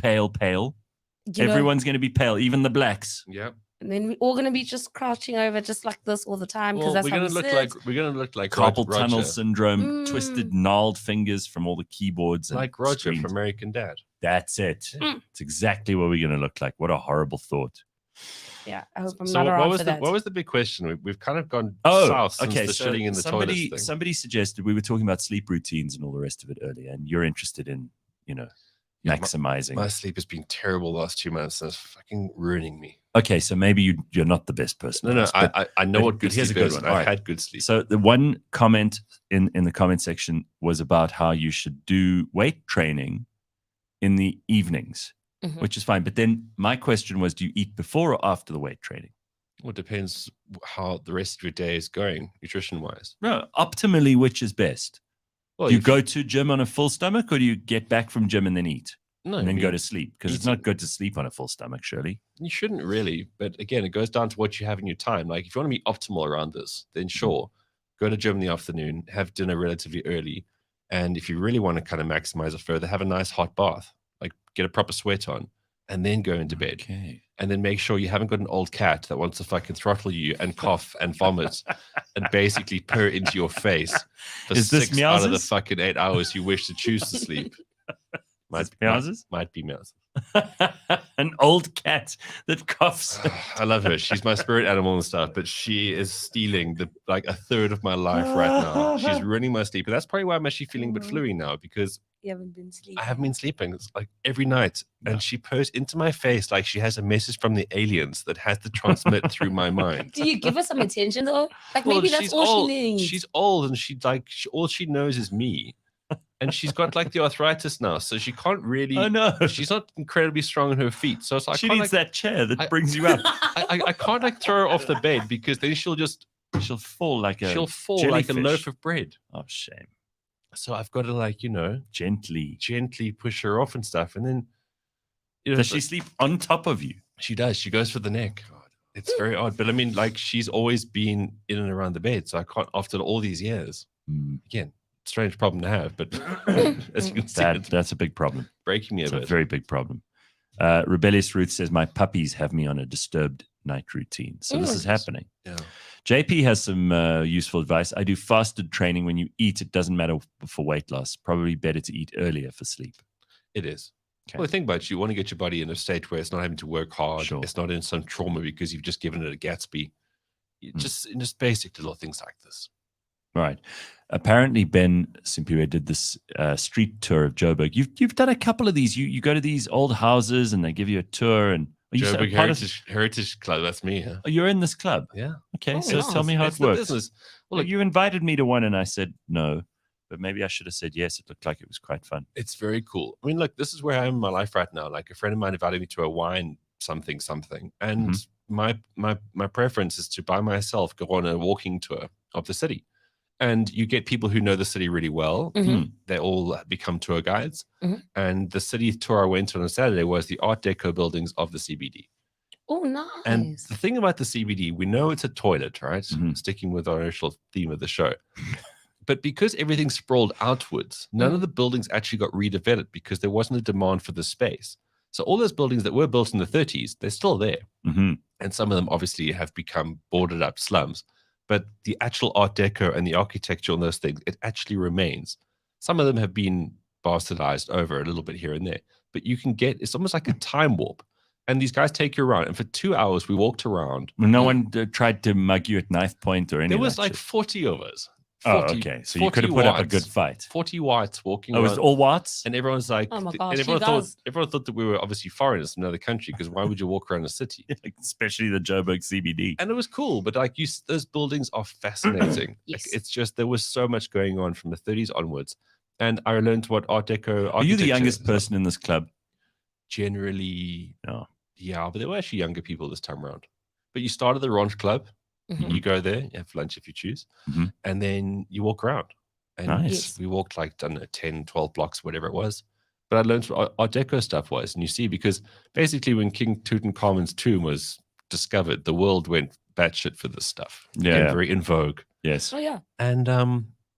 S1: Everyone's going to be pale, even the blacks.
S3: Yep.
S2: And then we're all going to be just crouching over just like this all the time, because that's how we sit.
S3: We're going to look like
S1: carpal
S3: Roger.
S1: tunnel syndrome, twisted, gnarled fingers from all the keyboards. And
S3: like Roger
S1: screens.
S3: from American Dad.
S1: That's it. It's exactly what we're going to look like. What a horrible thought.
S2: Yeah, I hope I'm not around for that.
S3: What was the big question? We've kind of gone south since the shitting in the toilets thing.
S1: Somebody suggested, we were talking about sleep routines and all the rest of it earlier, and you're interested in, maximizing.
S3: My sleep has been terrible the last 2 months, and it's fucking ruining me.
S1: Okay, so maybe you're not the best person.
S3: No, I know what good
S1: here's
S3: sleep
S1: a good
S3: is.
S1: one.
S3: I've had good sleep.
S1: So the one comment in the comment section was about how you should do weight training in the evenings, which is fine. But then my question was, do you eat before or after the weight training?
S3: Well, it depends how the rest of your day is going, nutrition-wise.
S1: No, optimally, which is best?
S3: Well,
S1: do you go to gym on a full stomach, or do you get back from gym and then eat?
S3: No,
S1: and then go to sleep? Because it's not good to sleep on a full stomach, surely.
S3: You shouldn't really. But again, it goes down to what you have in your time. Like, if you want to be optimal around this, then sure, go to gym in the afternoon, have dinner relatively early. And if you really want to kind of maximize it further, have a nice hot bath, like get a proper sweat on, and then go into bed.
S1: Okay.
S3: And then make sure you haven't got an old cat that wants to fucking throttle you and cough and vomit and basically purr into your face for 6 out of the fucking 8 hours you wish to choose to sleep. Might be Meowses.
S1: An old cat that coughs.
S3: I love her. She's my spirit animal and stuff, but she is stealing a third of my life right now. She's ruining my sleep. And that's probably why I'm actually feeling a bit fluey now, because
S2: you haven't been sleeping.
S3: I haven't been sleeping. It's like every night. And she purrs into my face like she has a message from the aliens that has to transmit through my mind.
S2: Do you give her some attention though? Like, maybe that's all she needs.
S3: She's old, and all she knows is me. And she's got like the arthritis now, so she can't really.
S1: Oh no,
S3: she's not incredibly strong on her feet. So it's like
S1: she needs that chair that brings you up.
S3: I can't like throw her off the bed, because then she'll
S1: fall like a
S3: loaf of bread.
S1: Oh, shame.
S3: So I've got to gently push her off and stuff, and then
S1: does she sleep on top of you?
S3: She does. She goes for the neck. God, it's very odd, but I mean, like, she's always been in and around the bed, so I can't, after all these years. Again, strange problem to have, but as you can see,
S1: that's a big problem.
S3: Breaking me a bit.
S1: A very big problem. Rebellious Ruth says, my puppies have me on a disturbed night routine. So this is happening.
S3: Yeah.
S1: JP has some useful advice. I do fasted training. When you eat, it doesn't matter for weight loss. Probably better to eat earlier for sleep.
S3: It is.
S1: Okay.
S3: Well, the thing about you want to get your body in a state where it's not having to work hard.
S1: Sure.
S3: It's not in some trauma because you've just given it a Gatsby. Just basic little things like this.
S1: Right. Apparently, Ben Simphiwe did this street tour of Joburg. You've done a couple of these. You go to these old houses and they give you a tour. And
S3: Joburg Heritage Club. That's me. Huh?
S1: Oh, you're in this club.
S3: Yeah.
S1: Okay. So tell me how it works.
S3: Well,
S1: look, you invited me to one, and I said no, but maybe I should have said yes. It looked like it was quite fun.
S3: It's very cool. I mean, look, this is where I am in my life right now. Like, a friend of mine invited me to a wine something, and my preference is to by myself go on a walking tour of the city. And you get people who know the city really well. They all become tour guides. And the city tour I went on Saturday was the Art Deco buildings of the CBD.
S2: Oh, nice.
S3: And the thing about the CBD, we know it's a toilet, right? Sticking with our initial theme of the show. But because everything's sprawled outwards, none of the buildings actually got redeveloped because there wasn't a demand for the space. So all those buildings that were built in the 30s, they're still there. And some of them obviously have become boarded up slums. But the actual Art Deco and the architecture on those things, it actually remains. Some of them have been bastardized over a little bit here and there. But you can get, it's almost like a time warp. And these guys take you around. And for 2 hours, we walked around.
S1: No one tried to mug you at knife point or anything.
S3: There was like 40 of us.
S1: 40, okay. So you could have put up a good fight.
S3: 40 whites walking
S1: around. Oh, it was all whites?
S3: And everyone's like,
S2: oh my gosh,
S3: and everyone thought that we were obviously foreigners from another country because why would you walk around a city?
S1: Especially the Joburg CBD.
S3: And it was cool, but like those buildings are fascinating.
S2: Yes.
S3: Like, it's just, there was so much going on from the 30s onwards. And I learned what Art Deco.
S1: Are you the youngest person in this club?
S3: Generally,
S1: no.
S3: Yeah, but there were actually younger people this time around. But you started the Ranch Club. You go there, you have lunch if you choose, and then you walk around. And
S1: nice.
S3: We walked like, I don't know, 10, 12 blocks, whatever it was. But I learned what Art Deco stuff was. And you see, because basically when King Tutankhamun's tomb was discovered, the world went batshit for this stuff.
S1: Yeah.
S3: Very in vogue.
S1: Yes.
S2: Oh, yeah.
S3: And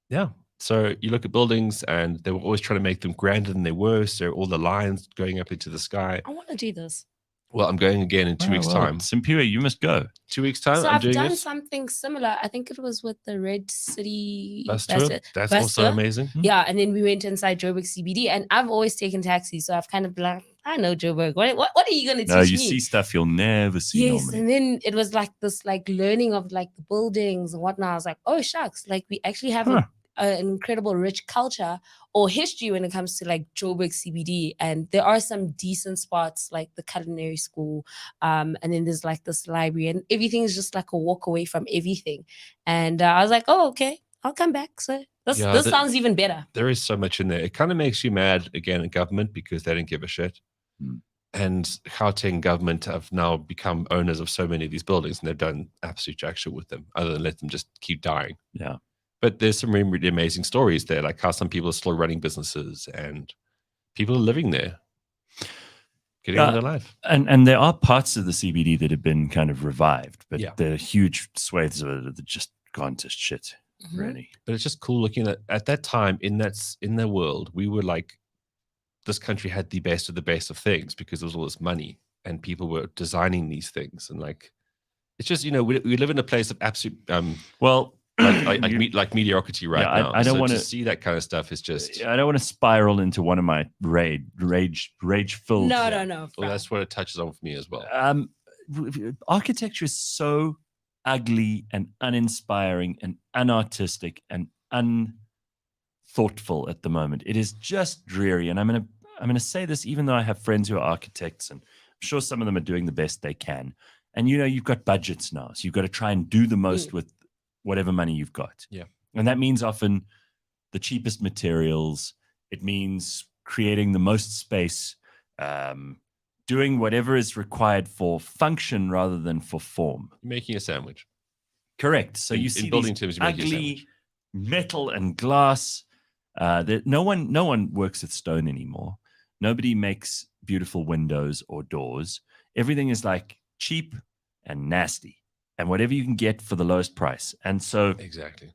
S3: yeah. So you look at buildings and they were always trying to make them grander than they were. So all the lines going up into the sky.
S2: I want to do this.
S3: Well, I'm going again in 2 weeks' time.
S1: Simphiwe, you must go.
S3: 2 weeks' time,
S2: So
S3: I'm
S2: I've
S3: doing
S2: done
S3: it.
S2: something similar. I think it was with the Red City
S3: Bus tour. That's also amazing.
S2: Yeah, and then we went inside Joburg CBD, and I've always taken taxis, so I've kind of been like, I know Joburg. What are you going to teach me?
S1: No, you see stuff you'll never see normally.
S2: And then it was like this, like learning of like the buildings and whatnot. I was like, oh shucks, like we actually have an incredible rich culture or history when it comes to like Joburg CBD, and there are some decent spots like the culinary school, and then there's like this library, and everything is just like a walk away from everything. And I was like, oh okay, I'll come back. So this sounds even better.
S3: There is so much in there. It kind of makes you mad again at government because they didn't give a shit. And Gauteng government have now become owners of so many of these buildings, and they've done absolute jack shit with them other than let them just keep dying.
S1: Yeah.
S3: But there's some really, really amazing stories there, like how some people are still running businesses and people are living there, getting on their life.
S1: And there are parts of the CBD that have been kind of revived, but
S3: Yeah.
S1: the huge swathes of it that just gone to shit, really.
S3: But it's just cool looking at that time in the world, we were like, this country had the best of things because there was all this money and people were designing these things. And like, it's just, we live in a place of absolute, like mediocrity now.
S1: I don't want
S3: to see that kind of stuff. Is just.
S1: I don't want to spiral into one of my rage filled.
S2: No.
S3: Well, that's what it touches on for me as well.
S1: Architecture is so ugly and uninspiring and unartistic and unthoughtful at the moment. It is just dreary. And I'm gonna say this, even though I have friends who are architects, and I'm sure some of them are doing the best they can. And you've got budgets now, so you've got to try and do the most with whatever money you've got.
S3: Yeah.
S1: And that means often the cheapest materials. It means creating the most space, doing whatever is required for function rather than for form.
S3: Making a sandwich.
S1: Correct. So you see
S3: building
S1: these
S3: terms, you're making a
S1: ugly
S3: sandwich.
S1: metal and glass. No one works with stone anymore. Nobody makes beautiful windows or doors. Everything is like cheap and nasty, and whatever you can get for the lowest price. And so
S3: exactly,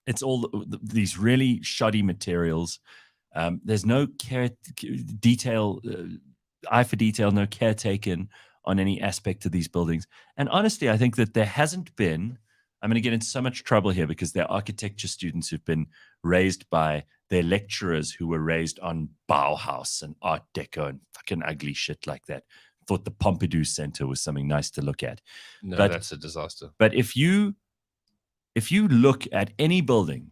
S1: it's all these really shoddy materials. There's no eye for detail, no care taken on any aspect of these buildings. And honestly, I think that there hasn't been, I'm going to get into so much trouble here because they're architecture students who've been raised by their lecturers who were raised on Bauhaus and Art Deco and fucking ugly shit like that. Thought the Pompidou Center was something nice to look at.
S3: No, that's a disaster.
S1: But if you look at any building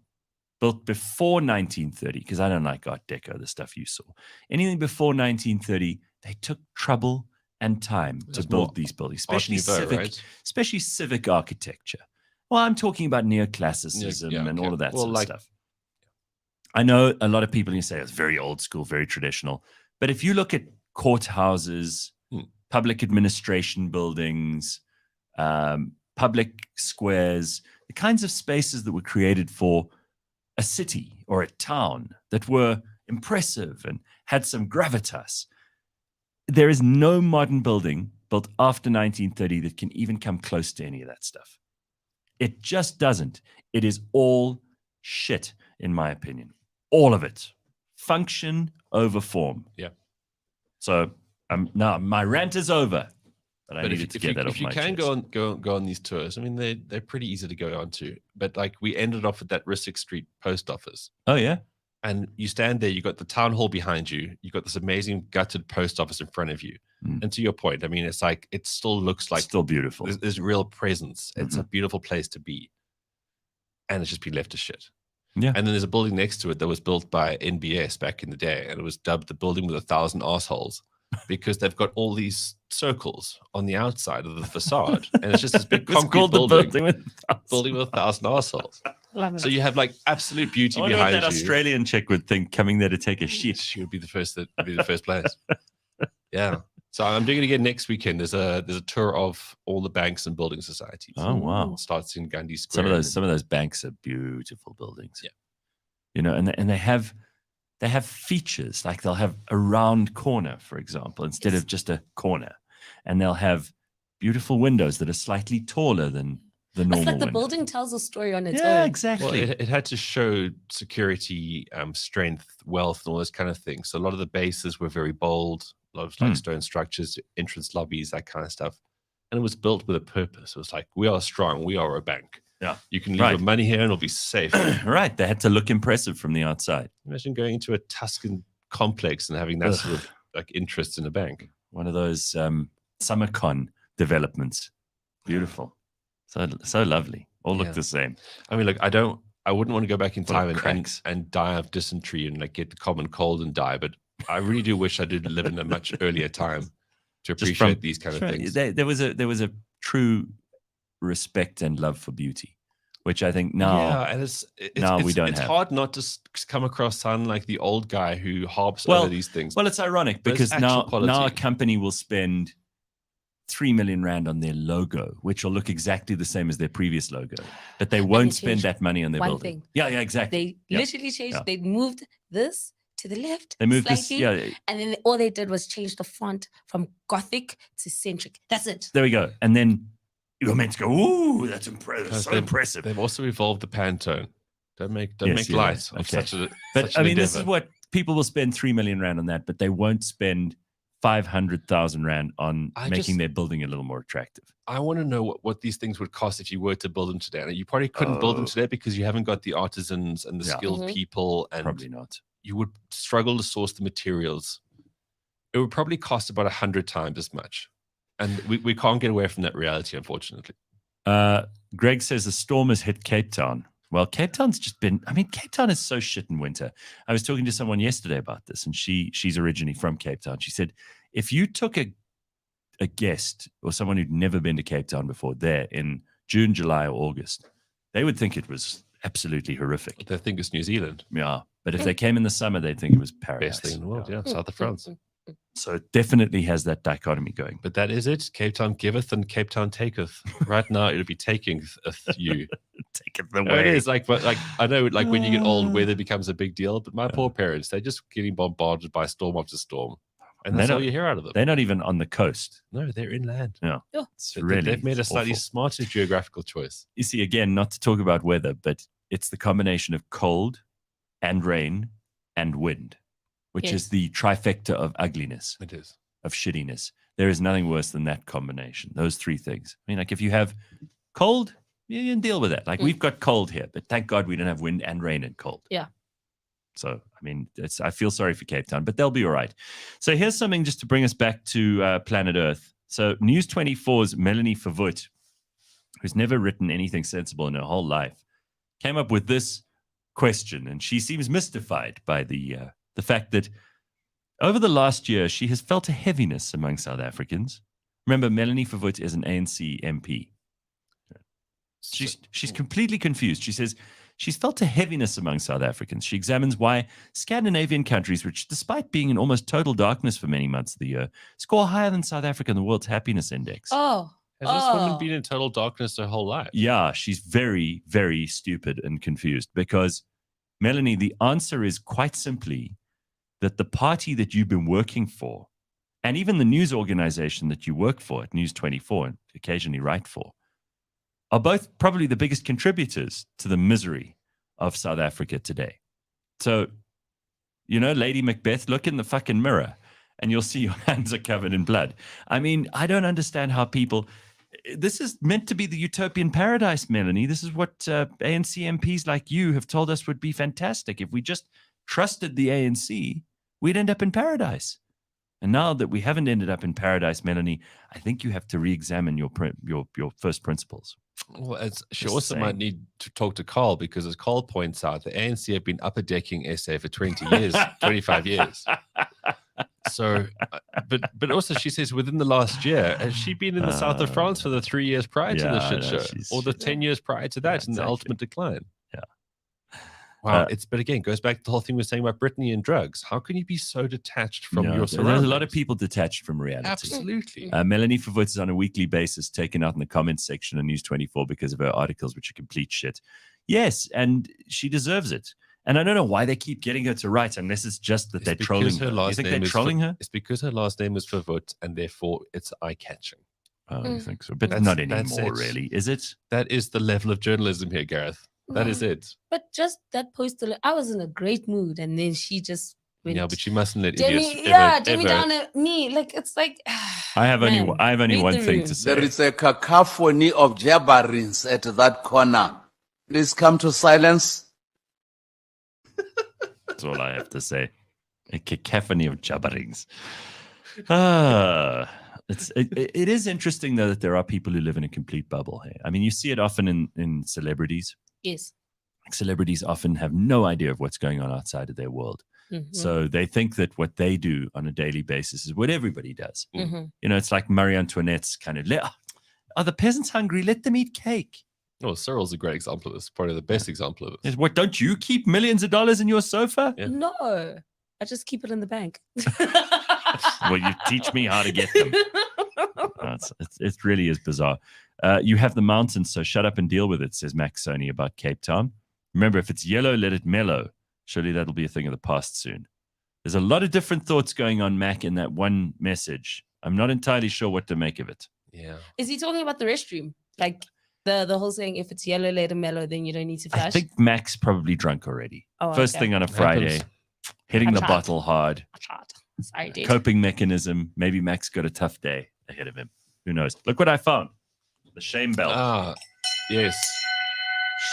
S1: built before 1930, because I don't like Art Deco, the stuff you saw, anything before 1930, they took trouble and time to build these buildings, especially civic architecture. Well, I'm talking about neoclassicism and all of that sort of stuff. I know a lot of people you say it's very old school, very traditional, but if you look at courthouses, public administration buildings, public squares, the kinds of spaces that were created for a city or a town that were impressive and had some gravitas. There is no modern building built after 1930 that can even come close to any of that stuff. It just doesn't. It is all shit, in my opinion. All of it. Function over form.
S3: Yeah.
S1: So now my rant is over. But I needed to get that off
S3: if you
S1: my
S3: can
S1: chest.
S3: go on these tours, I mean they're pretty easy to go on to. But like we ended off at that Rissik Street post office.
S1: Oh yeah.
S3: And you stand there, you got the town hall behind you, you got this amazing gutted post office in front of you. And to your point, I mean, it's like it still looks like
S1: still beautiful.
S3: There's real presence. It's a beautiful place to be. And it's just been left to shit.
S1: Yeah.
S3: And then there's a building next to it that was built by NBS back in the day, and it was dubbed the building with 1,000 assholes because they've got all these circles on the outside of the facade, and it's just this big concrete building with 1,000 assholes. So you have like absolute beauty
S1: behind
S3: behind
S1: that
S3: you.
S1: Australian chick would think coming there to take a shit.
S3: She would be the first. That would be the first place. Yeah. So I'm doing it again next weekend. There's a tour of all the banks and building societies.
S1: Oh wow!
S3: It starts in Gandhi Square.
S1: Some of those banks are beautiful buildings.
S3: Yeah.
S1: You know, and they have features, like they'll have a round corner, for example, instead of just a corner, and they'll have beautiful windows that are slightly taller than the normal.
S2: It's like the
S1: window.
S2: building tells a story on its
S1: Yeah,
S2: own.
S1: exactly.
S3: Well, it had to show security, strength, wealth, and all those kind of things. So a lot of the bases were very bold, a lot of like stone structures, entrance lobbies, that kind of stuff. And it was built with a purpose. It was like, we are strong, we are a bank.
S1: Yeah.
S3: You can leave your money here and it'll be safe.
S1: Right. They had to look impressive from the outside.
S3: Imagine going into a Tuscan complex and having that sort of like interest in a bank.
S1: One of those SummerCon developments. Beautiful. So lovely. All look the same.
S3: I mean, look, I wouldn't want to go back in time
S1: cracks.
S3: and die of dysentery and like get the common cold and die, but I really do wish I did live in a much earlier time to appreciate these kind of things.
S1: There was a true respect and love for beauty, which I think now,
S3: and
S1: we don't have.
S3: It's hard not to come across sounding like the old guy who harps over these things.
S1: Well, it's ironic because now a company will spend 3 million rand on their logo, which will look exactly the same as their previous logo, but they won't spend that money on their building. Yeah, exactly.
S2: They literally changed. Yeah. They moved this to the left.
S1: They moved
S2: slightly, and then all they did was change the font from Gothic to centric. That's it.
S1: There we go. And then you're meant to go, ooh, that's impressive. So impressive.
S3: They've also evolved the Pantone. Don't make light of such a.
S1: But I mean, this is what people will spend 3 million rand on that, but they won't spend 500,000 rand on making their building a little more attractive.
S3: I want to know what these things would cost if you were to build them today. And you probably couldn't build them today because you haven't got the artisans and the skilled people, and
S1: probably not.
S3: You would struggle to source the materials. It would probably cost about 100 times as much. And we can't get away from that reality, unfortunately.
S1: Greg says the storm has hit Cape Town. Well, Cape Town's just been, Cape Town is so shit in winter. I was talking to someone yesterday about this, and she's originally from Cape Town. She said, if you took a guest or someone who'd never been to Cape Town before there in June, July, or August, they would think it was absolutely horrific.
S3: They think it's New Zealand.
S1: Yeah. But if they came in the summer, they'd think it was paradise.
S3: Best thing in the world, south of France.
S1: So it definitely has that dichotomy going.
S3: But that is it. Cape Town giveth and Cape Town taketh. Right now, it'll be taking you.
S1: Taketh away.
S3: It is like I know, like when you get old, weather becomes a big deal. But my poor parents, they're just getting bombarded by storm after storm, and that's all you hear out of them.
S1: They're not even on the coast.
S3: No, they're inland.
S1: Yeah, it's really
S3: they've made a slightly smarter geographical choice.
S1: You see, again, not to talk about weather, but it's the combination of cold and rain and wind, which is the trifecta of ugliness.
S3: It is.
S1: Of shittiness. There is nothing worse than that combination, those three things. I mean, like if you have cold, you can deal with that. Like we've got cold here, but thank God we don't have wind and rain and cold.
S2: Yeah.
S1: So, I mean, I feel sorry for Cape Town, but they'll be all right. So here's something just to bring us back to planet Earth. So News 24's Melanie Verwoerd, who's never written anything sensible in her whole life, came up with this question, and she seems mystified by the fact that over the last year, she has felt a heaviness among South Africans. Remember, Melanie Verwoerd is an ANC MP. She's completely confused. She says she's felt a heaviness among South Africans. She examines why Scandinavian countries, which despite being in almost total darkness for many months of the year, score higher than South Africa in the World's Happiness Index.
S2: Oh.
S3: Has this woman been in total darkness her whole life?
S1: Yeah, she's very, very stupid and confused because Melanie, the answer is quite simply that the party that you've been working for, and even the news organization that you work for at News 24 and occasionally write for, are both probably the biggest contributors to the misery of South Africa today. So, Lady Macbeth, look in the fucking mirror and you'll see your hands are covered in blood. I mean, I don't understand how people... This is meant to be the utopian paradise, Melanie. This is what ANC MPs like you have told us would be fantastic. If we just trusted the ANC, we'd end up in paradise. And now that we haven't ended up in paradise, Melanie, I think you have to re-examine your first principles.
S3: Well, she
S1: Just
S3: also
S1: saying.
S3: might need to talk to Carl, because as Carl points out, the ANC have been upper decking SA for 20 years, 25 years. So, but also she says within the last year, has she been in the south of France for the 3 years prior to the shit show, or the 10 years prior to that, and the ultimate decline?
S1: Yeah.
S3: Wow. But again, goes back to the whole thing we were saying about Brittany and drugs. How can you be so detached from your surroundings?
S1: There's a lot of people detached from reality.
S3: Absolutely.
S1: Melanie Verwoerd is on a weekly basis taken out in the comments section of News 24 because of her articles, which are complete shit. Yes, and she deserves it. And I don't know why they keep getting her to write, unless it's just that they're trolling her. You think they're trolling her?
S3: It's because her last name is Verwoerd, and therefore it's eye-catching.
S1: Oh, I think so. But not anymore, really. Is it?
S3: That is the level of journalism here, Gareth. That is it.
S2: But just that post, I was in a great mood, and then she just went.
S3: Yeah, but you mustn't let
S2: Demi
S3: idiots
S2: down at me. Like, it's like.
S1: I have only
S2: read
S1: one
S2: the
S1: thing
S2: room.
S1: to say.
S5: There is a cacophony of jabberings at that corner. Please come to silence.
S1: That's all I have to say. A cacophony of jabberings. It is interesting, though, that there are people who live in a complete bubble here. I mean, you see it often in celebrities.
S2: Yes.
S1: Celebrities often have no idea of what's going on outside of their world.
S2: Mm-hmm.
S1: So they think that what they do on a daily basis is what everybody does.
S2: Mm-hmm.
S1: It's like Marie Antoinette's kind of, are the peasants hungry? Let them eat cake.
S3: Oh, Cyril's a great example of this. Probably the best example of this.
S1: What, don't you keep millions of dollars in your sofa?
S3: Yeah.
S2: No, I just keep it in the bank.
S1: Well, you teach me how to get them. It really is bizarre. You have the mountains, so shut up and deal with it, says Max Sony about Cape Town. Remember, if it's yellow, let it mellow. Surely that'll be a thing of the past soon. There's a lot of different thoughts going on, Mac, in that one message. I'm not entirely sure what to make of it.
S3: Yeah.
S2: Is he talking about the restroom? Like the whole saying, if it's yellow, let it mellow, then you don't need to flash?
S1: I think Mac's probably drunk already.
S2: Oh,
S1: First
S2: okay.
S1: thing on a Friday,
S3: Happens.
S1: hitting the
S2: Shot.
S1: bottle hard.
S2: Sorry, dude.
S1: Coping mechanism. Maybe Mac's got a tough day ahead of him. Who knows? Look what I found. The shame bell.
S3: Ah, yes.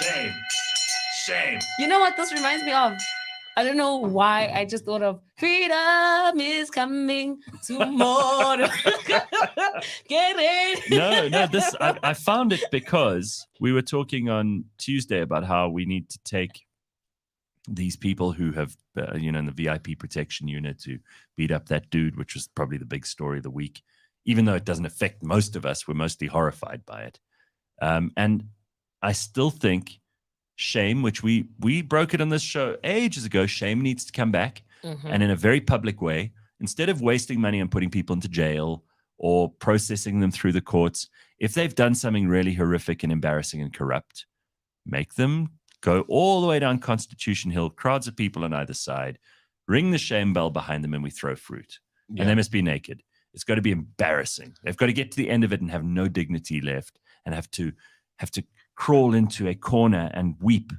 S1: Shame. Shame.
S2: You know what this reminds me of? I don't know why. I just thought of freedom is coming tomorrow. Get it?
S1: No. This I found it because we were talking on Tuesday about how we need to take these people who have, in the VIP protection unit to beat up that dude, which was probably the big story of the week. Even though it doesn't affect most of us, we're mostly horrified by it. And I still think shame, which we broke it on this show ages ago, shame needs to come back and in a very public way. Instead of wasting money on putting people into jail or processing them through the courts, if they've done something really horrific and embarrassing and corrupt, make them go all the way down Constitution Hill, crowds of people on either side, ring the shame bell behind them, and we throw fruit.
S3: Yeah.
S1: And they must be naked. It's got to be embarrassing. They've got to get to the end of it and have no dignity left and have to crawl into a corner and weep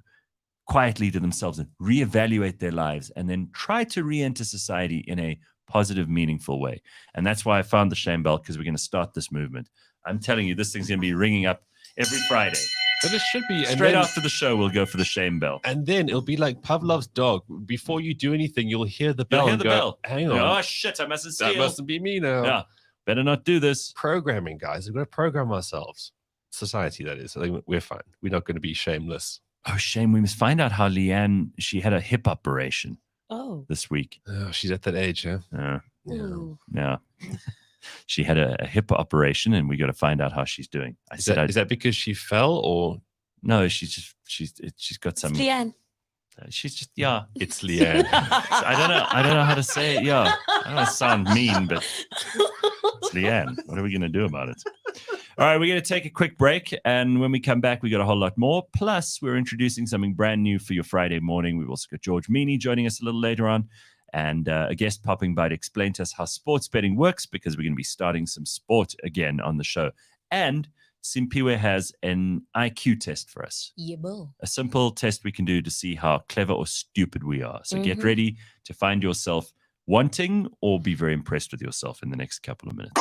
S1: quietly to themselves and reevaluate their lives and then try to re-enter society in a positive, meaningful way. And that's why I found the shame bell, because we're going to start this movement. I'm telling you, this thing's going to be ringing up every Friday.
S3: But it should be.
S1: Straight after the show, we'll go for the shame bell.
S3: And then it'll be like Pavlov's dog. Before you do anything, you'll hear the bell.
S1: You'll hear
S3: and
S1: the
S3: go,
S1: bell.
S3: Hang on.
S1: Oh, shit, I mustn't steal.
S3: That mustn't be me now.
S1: Yeah, better not do this.
S3: Programming, guys. We've got to program ourselves. Society, that is. I think we're fine. We're not going to be shameless.
S1: Oh, shame. We must find out how Leanne, she had a hip operation this week.
S3: Oh, she's at that age, huh?
S1: Yeah. She had a hip operation, and we got to find out how she's doing.
S3: Is that because she fell, or
S1: no? She's got some.
S2: It's Leanne.
S1: She's just
S3: It's Leanne.
S1: I don't know how to say it. Yeah, I don't want to sound mean, but it's Leanne. What are we going to do about it? All right, we're going to take a quick break. And when we come back, we got a whole lot more. Plus, we're introducing something brand new for your Friday morning. We've also got George Mienie joining us a little later on. And a guest popping by to explain to us how sports betting works, because we're going to be starting some sport again on the show. And Simphiwe has an IQ test for us.
S2: Yeah, boo.
S1: A simple test we can do to see how clever or stupid we are. So get ready to find yourself wanting or be very impressed with yourself in the next couple of minutes.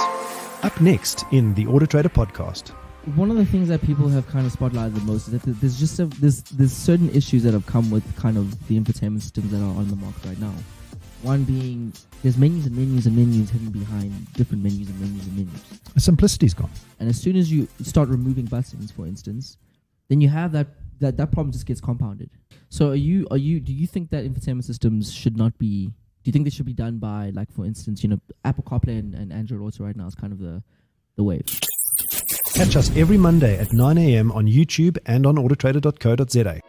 S6: Up next in the AutoTrader podcast.
S7: One of the things that people have kind of spotlighted the most is that there's just there's certain issues that have come with kind of the infotainment systems that are on the market right now. One being there's menus and menus and menus hidden behind different menus and menus and menus.
S6: The simplicity's gone.
S7: And as soon as you start removing buttons, for instance, then you have that problem just gets compounded. So do you think that infotainment systems should not be? Do you think they should be done by, like, for instance, Apple CarPlay and Android Auto right now is kind of the wave.
S6: Catch us every Monday at 9 a.m. on YouTube and on autotrader.co.za.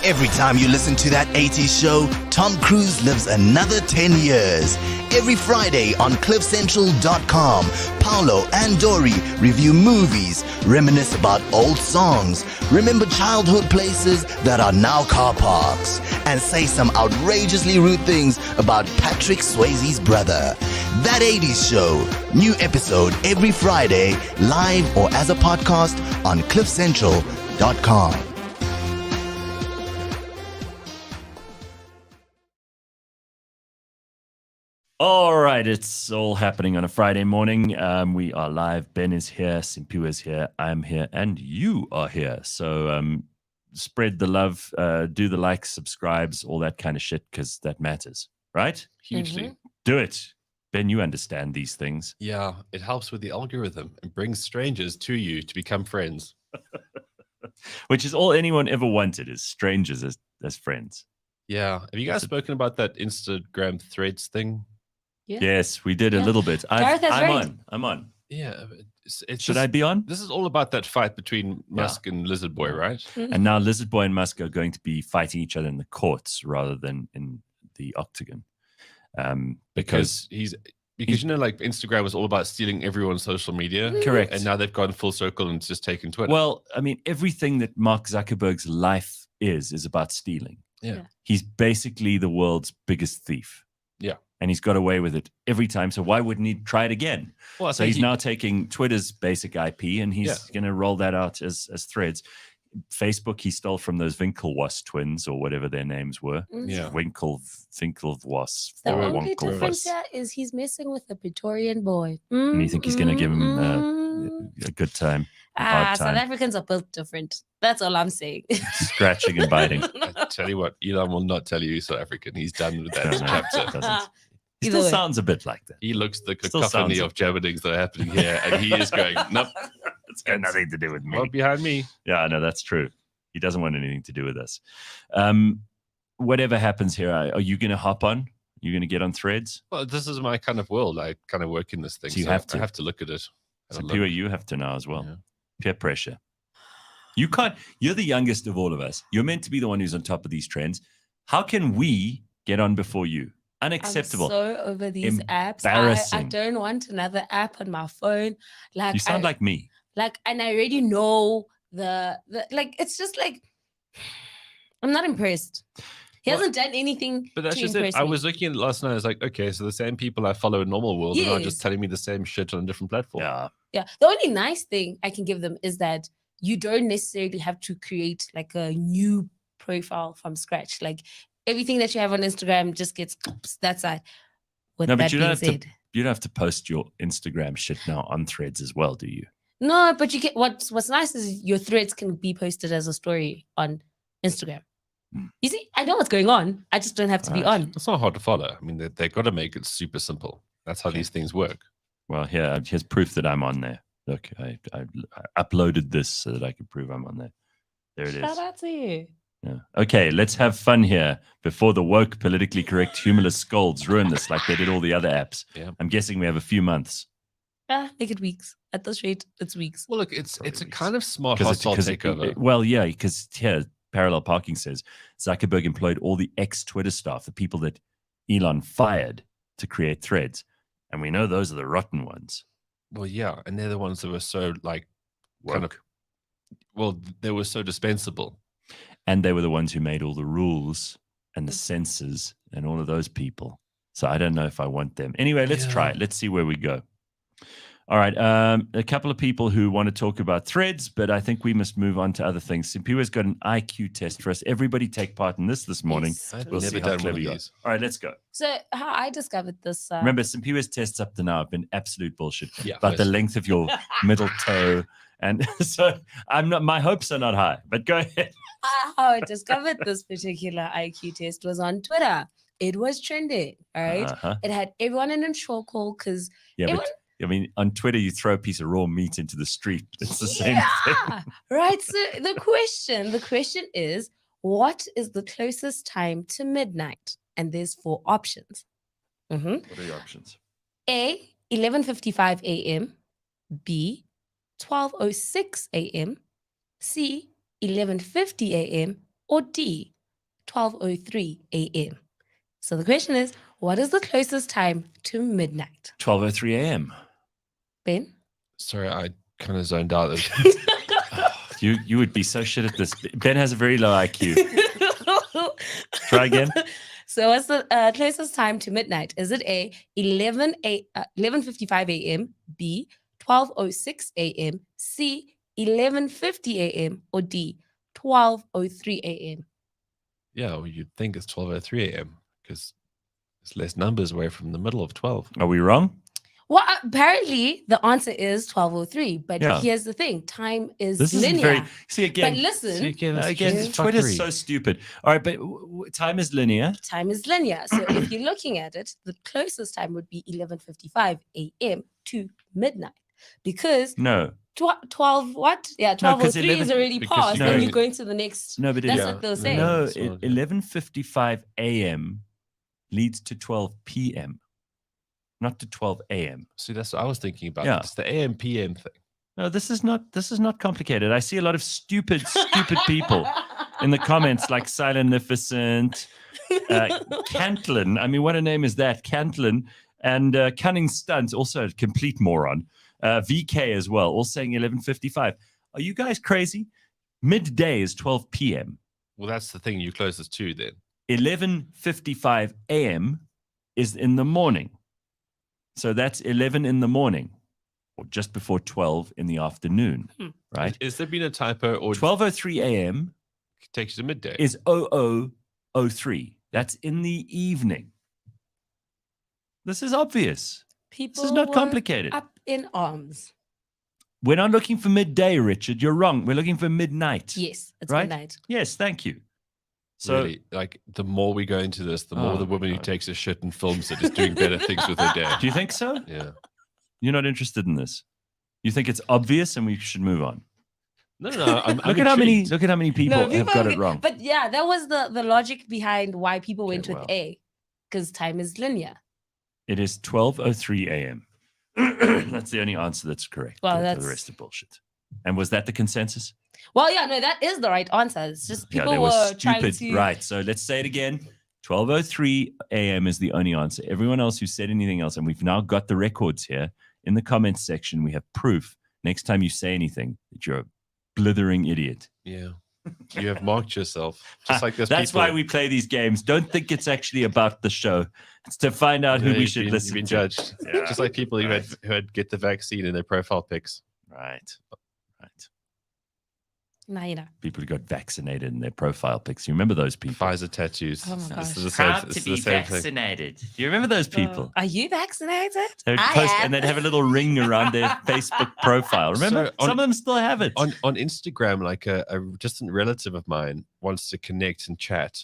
S8: Every time you listen to that 80s show, Tom Cruise lives another 10 years. Every Friday on cliffcentral.com, Paolo and Dory review movies, reminisce about old songs, remember childhood places that are now car parks, and say some outrageously rude things about Patrick Swayze's brother. That 80s show, new episode every Friday, live or as a podcast on cliffcentral.com.
S1: All right, it's all happening on a Friday morning. We are live. Ben is here, Simphiwe is here, I'm here, and you are here. So spread the love, do the likes, subscribes, all that kind of shit, because that matters, right?
S3: Hugely.
S1: Do it. Ben, you understand these things.
S3: Yeah, it helps with the algorithm and brings strangers to you to become friends.
S1: Which is all anyone ever wanted, is strangers as friends.
S3: Yeah. Have you guys spoken about that Instagram threads thing?
S2: Yeah.
S1: Yes, we did a little bit.
S2: Gareth has raised.
S1: I'm on.
S3: Yeah. It's
S1: Should I be on?
S3: This is all about that fight between Musk and Lizard Boy, right?
S1: And now Lizard Boy and Musk are going to be fighting each other in the courts rather than in the octagon. Because like Instagram was all about stealing everyone's social media. Correct.
S3: And now they've gone full circle and just taken Twitter.
S1: Well, I mean, everything that Mark Zuckerberg's life is about stealing.
S3: Yeah.
S1: He's basically the world's biggest thief.
S3: Yeah.
S1: And he's got away with it every time. So why wouldn't he try it again?
S3: Well,
S1: so he's now taking Twitter's basic IP and he's going to roll that out as threads. Facebook, he stole from those Winklevoss twins or whatever their names were.
S3: Yeah.
S1: Winklevoss.
S2: The
S1: or
S2: only difference
S1: Winklevoss.
S2: here is he's messing with a Praetorian boy.
S1: And you think he's going to give him a good time? Hard
S2: South
S1: time.
S2: Africans are built different. That's all I'm saying.
S1: Scratching and biting.
S3: I tell you what, Elon will not tell you he's South African. He's done with that
S1: No,
S3: chapter.
S1: doesn't. He
S2: Either
S1: still
S2: way.
S1: sounds a bit like that.
S3: He looks the
S1: Still
S3: cacophony
S1: sounds-
S3: of Jabberings that are happening here, and he is going, nope,
S1: It's got nothing to do with me.
S3: not behind me.
S1: Yeah, I know that's true. He doesn't want anything to do with us. Whatever happens here, are you going to hop on? You going to get on Threads?
S3: Well, this is my kind of world. I kind of work in this thing,
S1: So you
S3: I
S1: have to.
S3: have to look at it.
S1: So
S3: Have a
S1: Pure,
S3: look.
S1: you have to now as well.
S3: Yeah.
S1: Peer pressure. You can't. You're the youngest of all of us. You're meant to be the one who's on top of these trends. How can we get on before you? Unacceptable.
S2: I'm so over these apps. I
S1: Embarrassing.
S2: don't want another app on my phone. Like
S1: You sound like me.
S2: and I already know the like. It's just like I'm not impressed. He
S3: Well,
S2: hasn't done anything.
S3: But that's
S2: to
S3: just
S2: impress
S3: it. I
S2: me.
S3: was looking at it last night. I was like, okay, so the same people I follow in normal world are now
S2: Yes.
S3: just telling me the same shit on a different platform.
S1: Yeah.
S2: Yeah. The only nice thing I can give them is that you don't necessarily have to create like a new profile from scratch. Like everything that you have on Instagram just gets that side. With
S1: No,
S2: that
S1: but you don't
S2: being
S1: have to.
S2: said.
S1: You don't have to post your Instagram shit now on Threads as well, do you?
S2: No, but you get what's nice is your threads can be posted as a story on Instagram.
S1: Hmm.
S2: You see, I know what's going on. I just don't have to be
S1: Right.
S2: on.
S3: It's not hard to follow. I mean, they've got to make it super simple. That's how
S1: Okay.
S3: these things work.
S1: Well, here's proof that I'm on there. Look, I uploaded this so that I could prove I'm on there. There it is.
S2: Shout out to you.
S1: Yeah. Okay, let's have fun here before the woke, politically correct, humorless scolds ruin this like they did all the other apps.
S3: Yeah.
S1: I'm guessing we have a few months.
S2: Make it weeks. At this rate, it's weeks.
S3: Well, look, it's
S1: Probably
S3: a
S1: weeks.
S3: kind of smart
S1: 'Cause
S3: hostile
S1: it-
S3: takeover.
S1: well, yeah, because here, Parallel Parking says Zuckerberg employed all the ex-Twitter staff, the people that Elon fired, to create Threads. And we know those are the rotten ones.
S3: Well, yeah, and they're the ones that were so like kind of
S1: Woke.
S3: well, they were so dispensable.
S1: And they were the ones who made all the rules and the censors and all of those people. So I don't know if I want them. Anyway, let's try it. Let's see where we go. All right. A couple of people who want to talk about Threads, but I think we must move on to other things. Simphiwe's got an IQ test for us. Everybody take part in this morning.
S2: Yes,
S3: I've
S1: We'll
S3: never
S1: see how
S3: done one
S1: clever
S3: of
S1: you are.
S3: these.
S1: All right, let's go.
S2: So how I discovered this.
S1: Remember, Simphiwe's tests up to now have been absolute bullshit
S3: Yeah,
S1: about the
S3: yes.
S1: length of your middle toe. And so my hopes are not high, but go ahead.
S2: how I discovered this particular IQ test was on Twitter. It was trending. All right.
S1: Uh-huh.
S2: It had everyone in a chokehold because
S1: Yeah,
S2: everyone.
S1: but I mean, on Twitter, you throw a piece of raw meat into the street. It's the same thing.
S2: Yeah, right. So the question is, what is the closest time to midnight? And there's 4 options. Mhm.
S1: What are your options?
S2: A, 11:55 a.m. B, 12:06 a.m. C, 11:50 a.m. or D, 12:03 a.m. So the question is, what is the closest time to midnight?
S1: 12:03 a.m.
S2: Ben?
S3: Sorry, I kind of zoned out.
S1: You would be so shit at this. Ben has a very low IQ. Try again.
S2: So what's the closest time to midnight? Is it A, 11:55 a.m., B, 12:06 a.m., C, 11:50 a.m., or D, 12:03 a.m.?
S3: Yeah, well, you'd think it's 12:03 a.m. because it's less numbers away from the middle of 12.
S1: Are we wrong?
S2: Well, apparently the answer is 12:03, but
S1: Yeah.
S2: here's the thing: time is
S1: This isn't
S2: linear.
S1: very. See again.
S2: But listen,
S3: See, again, that's
S1: Again,
S3: just
S1: Twitter's
S3: fuckery.
S1: so stupid. All right, but time is linear.
S2: time is linear. So if you're looking at it, the closest time would be 11:55 a.m. to midnight, because
S1: No,
S2: 12 what? Yeah,
S1: No, 'cause
S2: 12:03 is
S1: 11
S2: already
S3: because
S2: passed.
S1: you
S2: Then
S1: know-
S2: you're going to the next.
S1: no, but
S2: That's
S1: it,
S2: what they'll say.
S1: no.
S3: That's what-
S1: 11:55 a.m. leads to 12 p.m., not to 12 a.m.
S3: See, that's what I was thinking about.
S1: Yeah.
S3: It's the AM PM thing.
S1: No, this is not complicated. I see a lot of stupid people in the comments, like Silenificent, Cantlin. I mean, what a name is that? Cantlin and Cunning Stunt, also a complete moron. VK as well, all saying 11:55. Are you guys crazy? Midday is 12 p.m.
S3: Well, that's the thing you closest to then.
S1: 11:55 a.m. is in the morning. So that's 11 in the morning. or just before 12 in the afternoon, right?
S3: Is there been a typo or
S1: 12:03 a.m.
S3: takes you to midday?
S1: is 00:03. That's in the evening. This is obvious.
S2: People
S1: This is not
S2: were
S1: complicated.
S2: up in arms.
S1: We're not looking for midday, Richard. You're wrong. We're looking for midnight.
S2: Yes, it's
S1: Right?
S2: midnight.
S1: Yes, thank you. So
S3: really, like the more we go into this, the more
S1: Oh
S3: the
S1: my
S3: woman who
S1: God.
S3: takes a shit and films it is doing better things with her day.
S1: do you think so?
S3: Yeah.
S1: You're not interested in this? You think it's obvious and we should move on?
S3: No. I'm
S1: Look at how many
S3: intrigued.
S1: people have
S2: people
S1: got
S2: get-
S1: it wrong.
S2: But yeah, that was the logic behind why people went
S1: Okay,
S2: with
S1: well.
S2: A, because time is linear.
S1: It is 12:03 a.m. That's the only answer that's correct.
S2: Well,
S1: The
S2: that's-
S1: rest of bullshit. And was that the consensus?
S2: Well, yeah, no, that is the right answer. It's just people
S1: they
S2: were trying
S1: stupid.
S2: to.
S1: Right. So let's say it again. 12:03 a.m. is the only answer. Everyone else who said anything else, and we've now got the records here in the comments section. We have proof. Next time you say anything, that you're a blithering idiot.
S3: Yeah. You have marked yourself. Just like this.
S1: That's why we play these games. Don't think it's actually about the show. It's to find out who we should listen
S3: You've been
S1: to.
S3: judged.
S1: Yeah.
S3: Just like people who
S1: Right.
S3: had get the vaccine in their profile pics.
S1: Right. Right.
S2: Nah, you know.
S1: People who got vaccinated in their profile pics. You remember those people?
S3: Pfizer tattoos.
S2: Oh my
S3: This is
S2: gosh.
S3: the same, this is the same thing.
S1: vaccinated. Do you remember those people?
S2: Are you vaccinated?
S1: They would
S2: I
S1: post
S2: am.
S1: and they'd have a little ring around their Facebook profile. Remember?
S3: So on-
S1: Some of them still have it.
S3: On Instagram, like a distant relative of mine wants to connect and chat.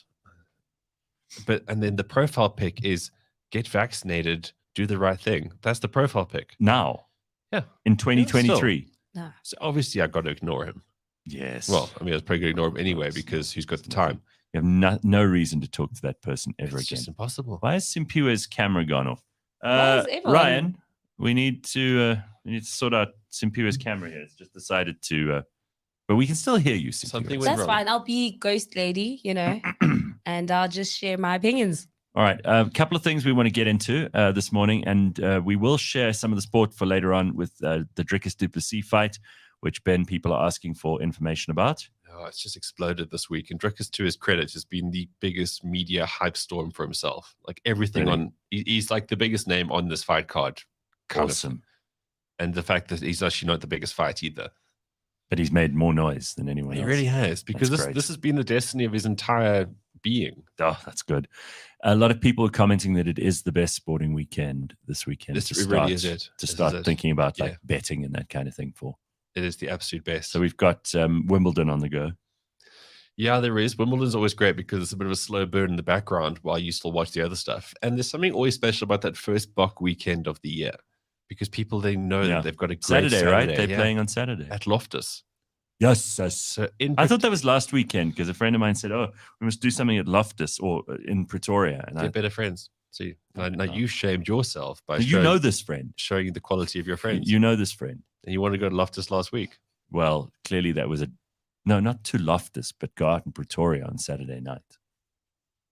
S3: And then the profile pic is get vaccinated, do the right thing. That's the profile pic.
S1: Now.
S3: Yeah.
S1: In 2023.
S2: Nah.
S3: So obviously I got to ignore him.
S1: Yes.
S3: Well, I mean, I was probably going to ignore him anyway because who's got the time?
S1: you have no reason to talk to that person ever
S3: It's
S1: again.
S3: just impossible.
S1: Why is Simphiwe's camera gone off?
S2: Why is everyone-
S1: Ryan, we need to sort out Simphiwe's camera here. It's just decided to, but we can still hear you. Simphiwe.
S3: Something went
S2: That's
S3: wrong.
S2: fine. I'll be ghost lady, and I'll just share my opinions.
S1: All right. A couple of things we want to get into this morning, and we will share some of the sport for later on with the Drickus Duplessis fight, which, Ben, people are asking for information about.
S3: Oh, it's just exploded this week. And Drickus, to his credit, has been the biggest media hype storm for himself. Like everything
S1: Really?
S3: he's like the biggest name on this fight card. kind of.
S1: Awesome.
S3: And the fact that he's actually not the biggest fight either.
S1: But he's made more noise than anyone
S3: He
S1: else.
S3: really has, because
S1: That's great.
S3: this has been the destiny of his entire being.
S1: Oh, that's good. A lot of people are commenting that it is the best sporting weekend this weekend.
S3: It
S1: to
S3: really
S1: start,
S3: is it.
S1: To
S3: This is
S1: start
S3: it.
S1: thinking about
S3: Yeah.
S1: like betting and that kind of thing for.
S3: It is the absolute best.
S1: So we've got Wimbledon on the go.
S3: Yeah, there is. Wimbledon's always great because it's a bit of a slow burn in the background while you still watch the other stuff. And there's something always special about that first Bach weekend of the year because people, they know
S1: Yeah.
S3: that they've got a great
S1: Saturday, right? They're
S3: yeah,
S1: playing on Saturday.
S3: at Loftus.
S1: Yes, yes.
S3: So in
S1: I thought that was last weekend because a friend of mine said, "Oh, we must do something at Loftus or in Pretoria." And
S3: they're better friends. See, now
S1: Oh.
S3: you shamed yourself by
S1: you know this friend.
S3: showing the quality of your friends.
S1: You know this friend.
S3: And you want to go to Loftus last week.
S1: Well, clearly that was not to Loftus, but go out in Pretoria on Saturday night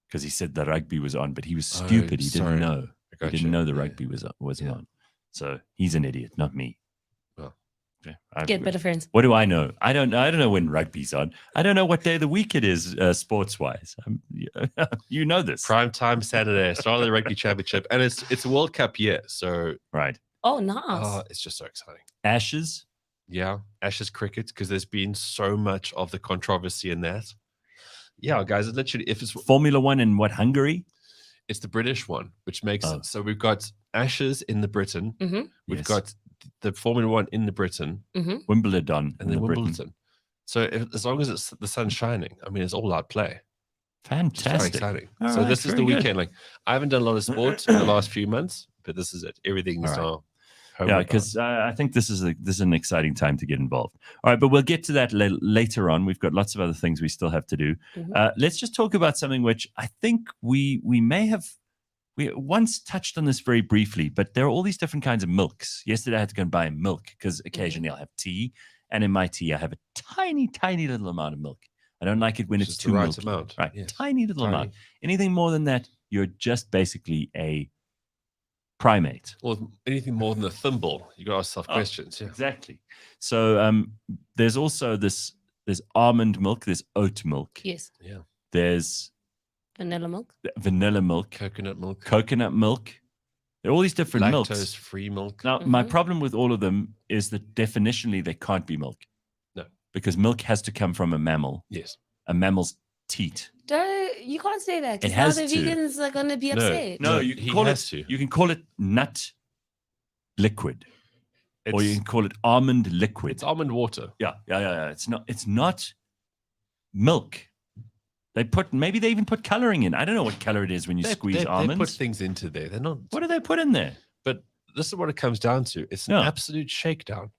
S1: because he said the rugby was on, but he was stupid. He
S3: sorry.
S1: didn't know.
S3: I
S1: He didn't know the
S3: Yeah.
S1: rugby wasn't
S3: Yeah.
S1: on. So he's an idiot, not me.
S3: Well.
S1: Okay.
S2: Get better friends.
S1: What do I know? I don't know when rugby's on. I don't know what day of the week it is sports wise. You know this,
S3: Prime time Saturday, start of the rugby championship. And it's a World Cup year. So
S1: right?
S2: Oh, nice.
S3: it's just so exciting.
S1: Ashes.
S3: Yeah, Ashes cricket, because there's been so much of the controversy in that. Yeah, guys, it literally, if it's
S1: Formula One in what, Hungary?
S3: it's the British one, which makes
S1: Oh.
S3: so we've got Ashes in the Britain, we've
S1: Yes.
S3: got the Formula One in the Britain,
S1: Wimbledon
S3: and
S1: in
S3: then
S1: Britain.
S3: Wimbledon. So as long as it's the sun's shining, I mean, it's all out play. It's very
S1: Fantastic.
S3: exciting.
S1: All
S3: So
S1: right,
S3: this is
S1: very
S3: the
S1: good.
S3: weekend. Like I haven't done a lot of sport in the last few months, but this is it. Everything's
S1: All right.
S3: now.
S1: Yeah,
S3: homework on.
S1: because I think this is an exciting time to get involved. All right, but we'll get to that later on. We've got lots of other things we still have to do.
S2: Mhm.
S1: Let's just talk about something which I think we once touched on this very briefly, but there are all these different kinds of milks. Yesterday I had to go and buy milk because occasionally I'll have tea, and in my tea I have a tiny, tiny little amount of milk. I don't like it when it's
S3: Just
S1: too
S3: the right
S1: milky.
S3: amount.
S1: Right,
S3: Yes.
S1: tiny little
S3: Tiny.
S1: amount. Anything more than that, you're just basically a primate.
S3: Well, anything more than a thimble, you got to ask yourself
S1: Oh,
S3: questions. Yeah.
S1: Exactly. So there's also there's almond milk, there's oat milk,
S2: Yes.
S1: there's
S2: Vanilla milk.
S1: vanilla milk,
S3: Coconut milk.
S1: coconut milk, There are all these different milks.
S3: Lactose-free milk.
S1: Now, my problem with all of them is that definitionally they can't be milk.
S3: No.
S1: Because milk has to come from a mammal.
S3: Yes.
S1: A mammal's teat.
S2: You can't say that.
S1: It
S2: Because now
S1: has
S2: the
S1: to.
S2: vegans are going to be upset.
S1: No,
S3: No,
S1: you can
S3: he
S1: call
S3: has to.
S1: You can call it nut liquid. Or you can call it almond liquid.
S3: It's almond water.
S1: Yeah. It's not milk. Maybe they even put coloring in. I don't know what color it is when you squeeze almonds.
S3: They put things into there. They're not.
S1: What do they put in there?
S3: But this is what it comes down to. It's an absolute shakedown.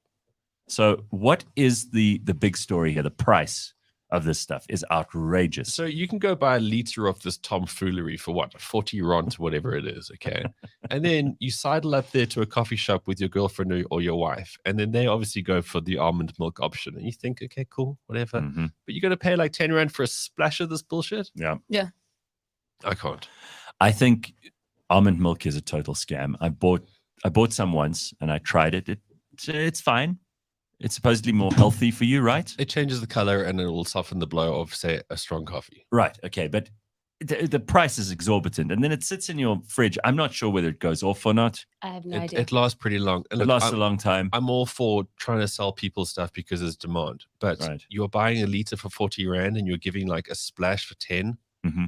S1: So what is the big story here? The price of this stuff is outrageous.
S3: So you can go buy a liter of this tomfoolery for what, 40 rand, whatever it is, okay? And then you sidle up there to a coffee shop with your girlfriend or your wife, and then they obviously go for the almond milk option. And you think, okay, cool, whatever.
S1: Mm-hmm.
S3: But you're going to pay like 10 rand for a splash of this bullshit?
S1: Yeah.
S3: I can't.
S1: I think almond milk is a total scam. I bought some once and I tried it. It's fine. It's supposedly more healthy for you, right?
S3: It changes the color and it will soften the blow of, say, a strong coffee.
S1: Right. Okay. But the price is exorbitant. And then it sits in your fridge. I'm not sure whether it goes off or not.
S2: I have no idea.
S3: It lasts pretty long. And
S1: It lasts a long time.
S3: I'm all for trying to sell people stuff because there's demand. But you're buying a liter for 40 rand and you're giving like a splash for 10.
S1: Mm-hmm.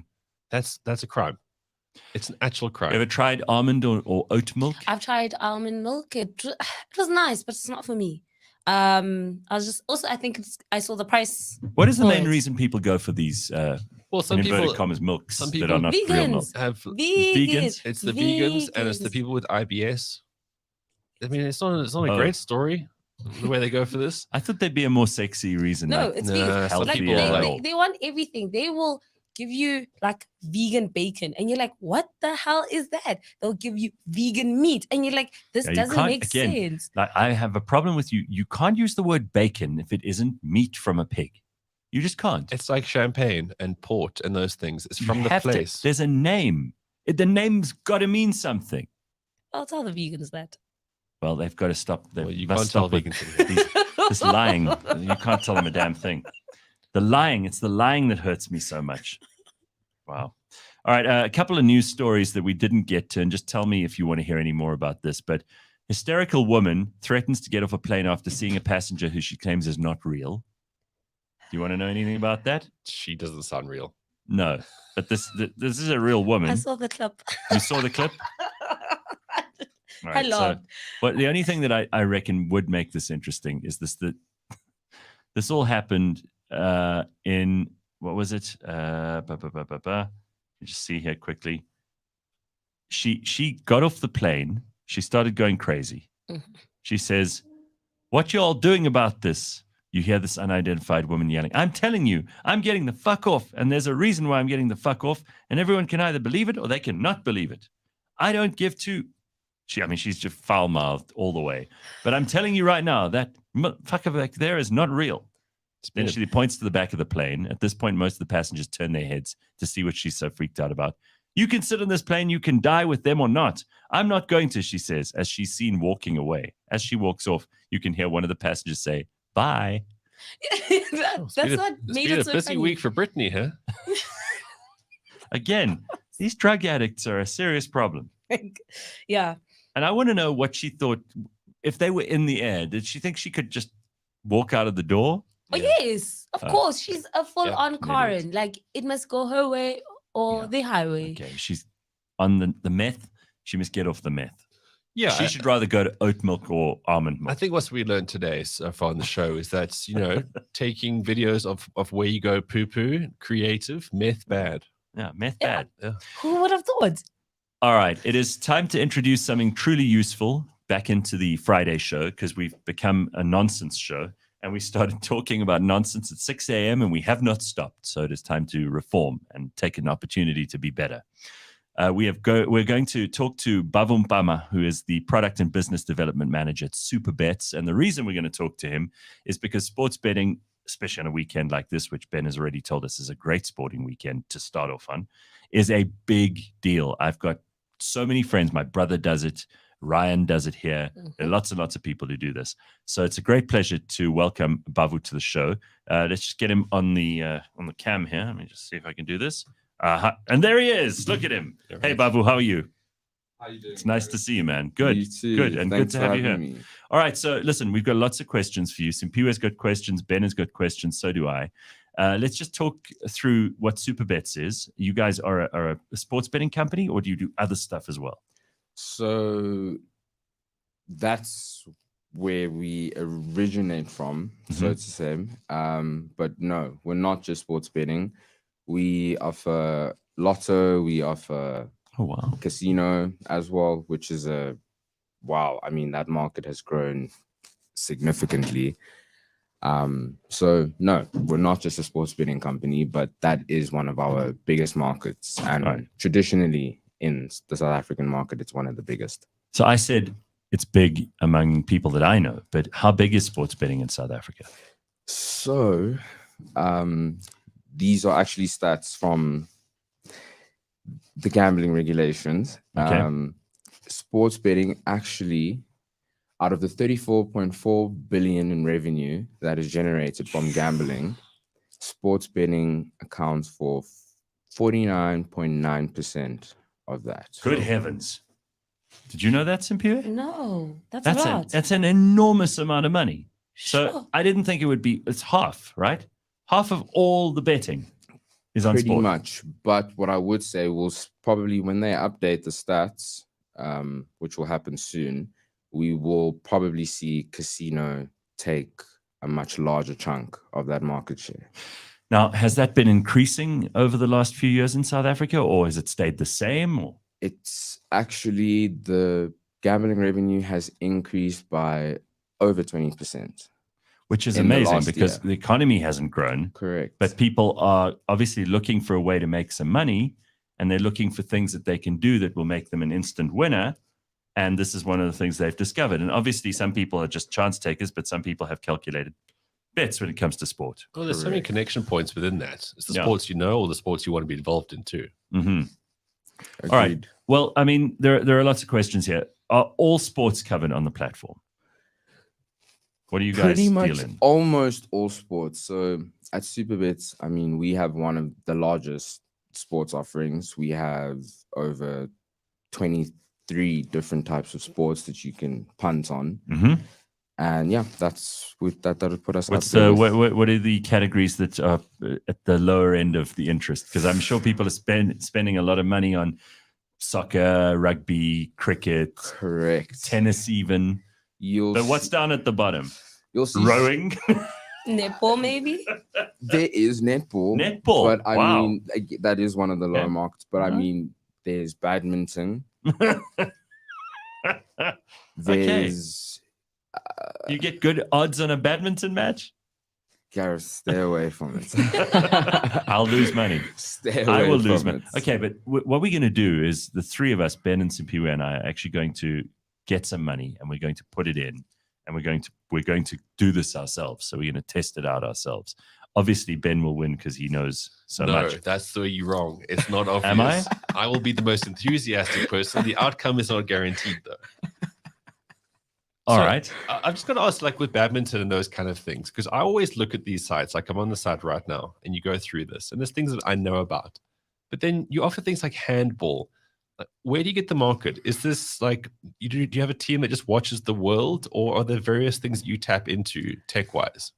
S3: That's a crime. It's an actual crime.
S1: Ever tried almond or oat milk?
S2: I've tried almond milk. It was nice, but it's not for me. I think I saw the price.
S1: What is the main reason people go for these
S3: well, some
S1: inverted commas milks
S3: some people
S1: that are not real milk?
S3: Have
S1: vegans.
S3: It's the vegans and it's the people with IBS. I mean, it's not a great story the way they go for this.
S1: I thought there'd be a more sexy reason.
S2: No,
S1: like,
S2: it's vegans.
S1: healthy.
S2: They want everything. They will give you like vegan bacon and you're like, what the hell is that? They'll give you vegan meat and you're like, this doesn't make sense.
S1: Like, I have a problem with you. You can't use the word bacon if it isn't meat from a pig. You just can't.
S3: It's like champagne and port and those things. It's from the place.
S1: There's a name. The name's got to mean something.
S2: I'll tell the vegans that.
S1: Well, they've got to stop.
S3: You can't tell vegans
S1: this lying. You can't tell them a damn thing. It's the lying that hurts me so much. Wow. All right. A couple of news stories that we didn't get to, and just tell me if you want to hear any more about this. But hysterical woman threatens to get off a plane after seeing a passenger who she claims is not real. Do you want to know anything about that?
S3: She doesn't sound real.
S1: No, but this is a real woman.
S2: I saw the clip.
S1: You saw the clip? All right,
S2: I laughed.
S1: But the only thing that I reckon would make this interesting is that this all happened in, what was it? Let me just see here quickly. She got off the plane. She started going crazy. Mm-hmm. She says, "What you all doing about this?" You hear this unidentified woman yelling, "I'm telling you, I'm getting the fuck off. And there's a reason why I'm getting the fuck off. And everyone can either believe it or they can not believe it. I don't give two." She's just foul-mouthed all the way. But I'm telling you right now, that fucker back there is not real. Then she points to the back of the plane. At this point, most of the passengers turn their heads to see what she's so freaked out about. "You can sit on this plane. You can die with them or not. I'm not going to," she says, as she's seen walking away. As she walks off, you can hear one of the passengers say, "Bye."
S2: That's what made it so
S3: a busy
S2: funny.
S3: week for Brittany, huh?
S1: Again, these drug addicts are a serious problem.
S2: Yeah.
S1: And I want to know what she thought. If they were in the air, did she think she could just walk out of the door?
S2: Oh, yes, of course. She's a full-on Karen. Like, it must go her way or the highway.
S1: Okay, she's on the meth. She must get off the meth.
S3: Yeah.
S1: She should rather go to oat milk or almond milk.
S3: I think what we learned today so far on the show is that, taking videos of where you go poo-poo, creative, meth bad.
S1: Yeah, meth bad.
S3: Yeah.
S2: Who would have thought?
S1: All right, it is time to introduce something truly useful back into the Friday show, because we've become a nonsense show. And we started talking about nonsense at 6 a.m. and we have not stopped. So it is time to reform and take an opportunity to be better. We're going to talk to Bavu Mpama, who is the Product and Business Development Manager at Supabets. And the reason we're going to talk to him is because sports betting, especially on a weekend like this, which Ben has already told us is a great sporting weekend to start off on, is a big deal. I've got so many friends. My brother does it. Ryan does it here. There are lots and lots of people who do this. So it's a great pleasure to welcome Bavu to the show. Let's just get him on the cam here. Let me just see if I can do this. And there he is. Look at him. Hey, Bavu, how are you? It's nice to see you, man. Good.
S9: You too.
S1: Good. And
S9: Thanks
S1: good to
S9: for
S1: have you here.
S9: having me.
S1: All right. So listen, we've got lots of questions for you. Simphiwe's got questions. Ben has got questions. So do I. Let's just talk through what Supabets is. You guys are a sports betting company, or do you do other stuff as well?
S9: So that's where we originate from, so to say. But no, we're not just sports betting. We offer lotto, we offer casino as well, which is I mean, that market has grown significantly. So no, we're not just a sports betting company, but that is one of our biggest markets. And traditionally in the South African market, it's one of the biggest.
S1: So I said it's big among people that I know, but how big is sports betting in South Africa?
S9: So these are actually stats from the gambling regulations.
S1: Okay.
S9: Sports betting actually, out of the 34.4 billion in revenue that is generated from gambling, sports betting accounts for 49.9% of that.
S1: Good heavens. Did you know that, Simphiwe?
S2: No, that's a lot.
S1: That's an enormous amount of money. So
S2: Sure.
S1: I didn't think it would be, it's half, right? Half of all the betting is on
S9: Pretty
S1: sport.
S9: much. But what I would say will probably, when they update the stats, which will happen soon, we will probably see casino take a much larger chunk of that market share.
S1: Now, has that been increasing over the last few years in South Africa, or has it stayed the same? Or?
S9: It's actually, the gambling revenue has increased by over 20%.
S1: Which is
S9: in the
S1: amazing
S9: last
S1: because
S9: year.
S1: the economy hasn't grown.
S9: Correct.
S1: But people are obviously looking for a way to make some money, and they're looking for things that they can do that will make them an instant winner. And this is one of the things they've discovered. And obviously some people are just chance takers, but some people have calculated bets when it comes to sport.
S3: Well, there's so many connection points within that. It's the
S1: Yeah.
S3: sports you know or the sports you want to be involved in too.
S1: Mm-hmm. All right. Well, I mean, there are lots of questions here. Are all sports covered on the platform? What do you guys
S9: Pretty
S1: deal
S9: much
S1: in?
S9: almost all sports. So at Supabets, I mean, we have one of the largest sports offerings. We have over 23 different types of sports that you can punt on.
S1: Mm-hmm.
S9: And yeah, that'll put us
S1: What's
S9: up there
S1: the
S9: with-
S1: what are the categories that are at the lower end of the interest? Because I'm sure people are spending a lot of money on soccer, rugby, cricket,
S9: correct,
S1: tennis, even. But what's down at the bottom?
S9: You'll see
S1: Rowing.
S2: Netball, maybe?
S9: There is netball.
S1: Netball.
S9: But I
S1: Wow.
S9: mean, like, that is one of the lower
S1: Yeah.
S9: markets. But I mean, there's badminton. There's
S1: You get good odds on a badminton match?
S9: Gareth, stay away from it.
S1: I'll lose money.
S9: Stay
S1: I
S9: away
S1: will lose
S9: from
S1: money.
S9: it.
S1: Okay, but what we're going to do is the three of us, Ben and Simphiwe and I, are actually going to get some money and we're going to put it in, and we're going to do this ourselves. So we're going to test it out ourselves. Obviously, Ben will win because he knows so
S3: no,
S1: much.
S3: that's where you're wrong. It's not obvious.
S1: Am I?
S3: I will be the most enthusiastic person. The outcome is not guaranteed, though.
S1: All right.
S3: I'm just going to ask, like with badminton and those kind of things, because I always look at these sites. Like I'm on the site right now, and you go through this, and there's things that I know about. But then you offer things like handball. Like, where do you get the market? Is this like do you have a team that just watches the world, or are there various things that you tap into tech-wise?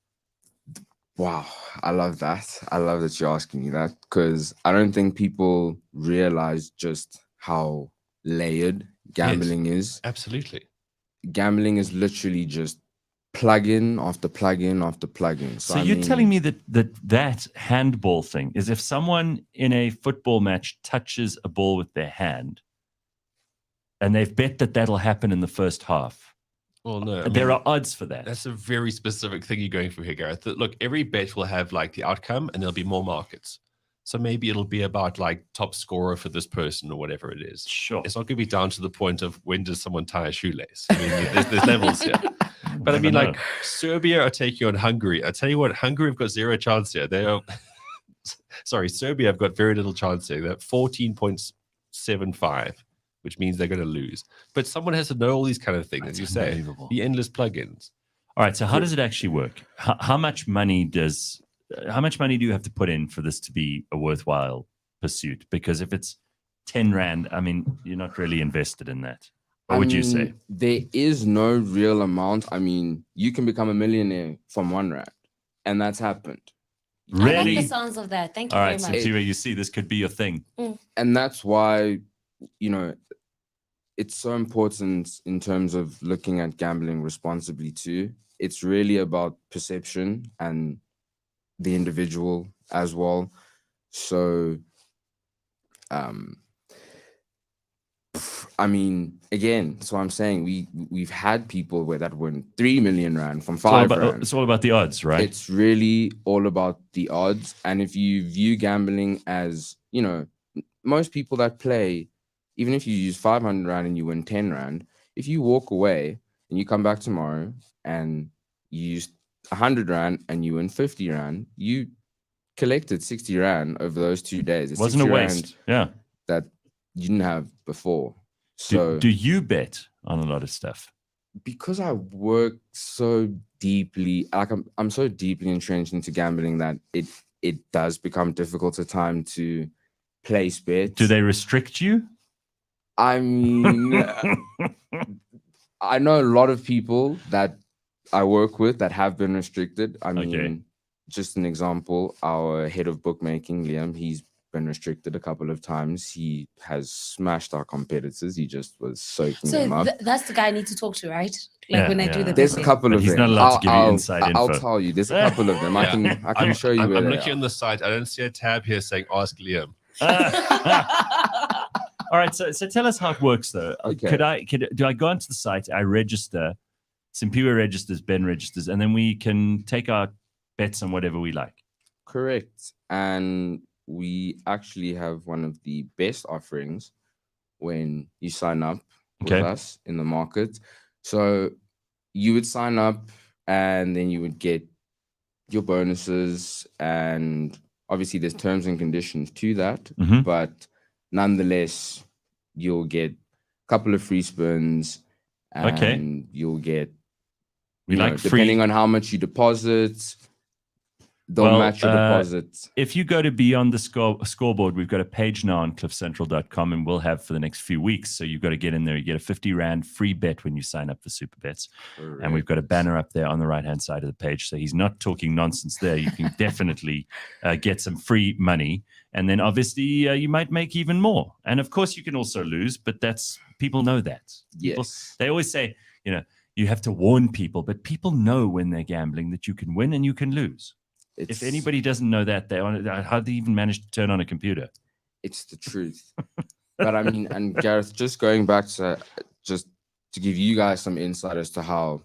S9: Wow, I love that. I love that you're asking me that, because I don't think people realize just how layered gambling is.
S3: Absolutely.
S9: Gambling is literally just plug-in after plug-in after plug-in.
S1: So you're telling me that handball thing is if someone in a football match touches a ball with their hand and they've bet that that'll happen in the first half.
S3: Well, no.
S1: There are odds for that.
S3: That's a very specific thing you're going for here, Gareth. That, look, every bet will have like the outcome and there'll be more markets. So maybe it'll be about like top scorer for this person or whatever it is.
S1: Sure.
S3: It's not going to be down to the point of when does someone tie a shoelace. I mean, there's levels here. But I mean, like Serbia are taking on Hungary. I tell you what, Hungary have got zero chance here. They are, sorry, Serbia have got very little chance here. They're 14.75, which means they're going to lose. But someone has to know all these kind of things, as you say, the endless plugins.
S1: All right. So how does it actually work? How much money do you have to put in for this to be a worthwhile pursuit? Because if it's 10 Rand, I mean, you're not really invested in that. What would you say?
S9: There is no real amount. I mean, you can become a millionaire from 1 Rand, and that's happened.
S2: I like
S1: Really?
S2: the sounds of that. Thank you
S1: All
S2: very
S1: right,
S2: much.
S1: Simphiwe, you see, this could be your thing.
S9: And that's why, you know, it's so important in terms of looking at gambling responsibly too. It's really about perception and the individual as well. So, I mean, again, so I'm saying we've had people that win 3 million Rand from 5 Rand.
S1: It's all about the odds, right?
S9: It's really all about the odds. And if you view gambling as, you know, most people that play, even if you use 500 Rand and you win 10 Rand, if you walk away and you come back tomorrow and you use 100 Rand and you win 50 Rand, you collected 60 Rand over those 2 days. It's
S1: Wasn't a
S9: 60
S1: waste.
S9: Rand
S1: Yeah.
S9: that you didn't have before. So
S1: Do you bet on a lot of stuff?
S9: because I work so deeply, like I'm so deeply entrenched into gambling that it does become difficult at time to place bets.
S1: Do they restrict you?
S9: I mean, I know a lot of people that I work with that have been restricted. I mean,
S1: Okay.
S9: just an example, our head of bookmaking, Liam, he's been restricted a couple of times. He has smashed our competitors. He just was soaking
S2: So
S9: them up.
S2: that's the guy I need to talk to, right? Like when I do the
S9: There's a
S2: betting.
S9: couple
S1: But
S9: of
S1: he's
S9: them.
S1: not allowed to give you inside
S9: I'll
S1: info.
S9: tell you. There's a couple of them. I can show you where
S3: I'm
S9: they
S3: looking
S9: are.
S3: on the site. I don't see a tab here saying "Ask Liam."
S1: All right, so tell us how it works, though.
S9: Okay.
S1: Do I go onto the site? I register. Simphiwe registers. Ben registers, and then we can take our bets on whatever we like.
S9: Correct. And we actually have one of the best offerings when you sign up with
S1: Okay.
S9: us in the market. So you would sign up and then you would get your bonuses, and obviously there's terms and conditions to that,
S1: Mhm.
S9: but nonetheless you'll get a couple of free spins and
S1: Okay.
S9: you'll get,
S1: We
S9: you know,
S1: like free.
S9: depending on how much you deposit, they'll
S1: Well,
S9: match your deposit.
S1: If you go to Beyond the Scoreboard, we've got a page now on cliffcentral.com, and we'll have for the next few weeks. So you've got to get in there. You get a 50 Rand free bet when you sign up for Supabets. And we've got a banner up there on the right-hand side of the page. So he's not talking nonsense there. You can definitely get some free money. And then obviously you might make even more. And of course you can also lose, but people know that.
S9: Yes.
S1: They always say, you know, you have to warn people, but people know when they're gambling that you can win and you can lose. If anybody doesn't know that, how do they even manage to turn on a computer?
S9: It's the truth. But I mean, and Gareth, just going back to just to give you guys some insight as to how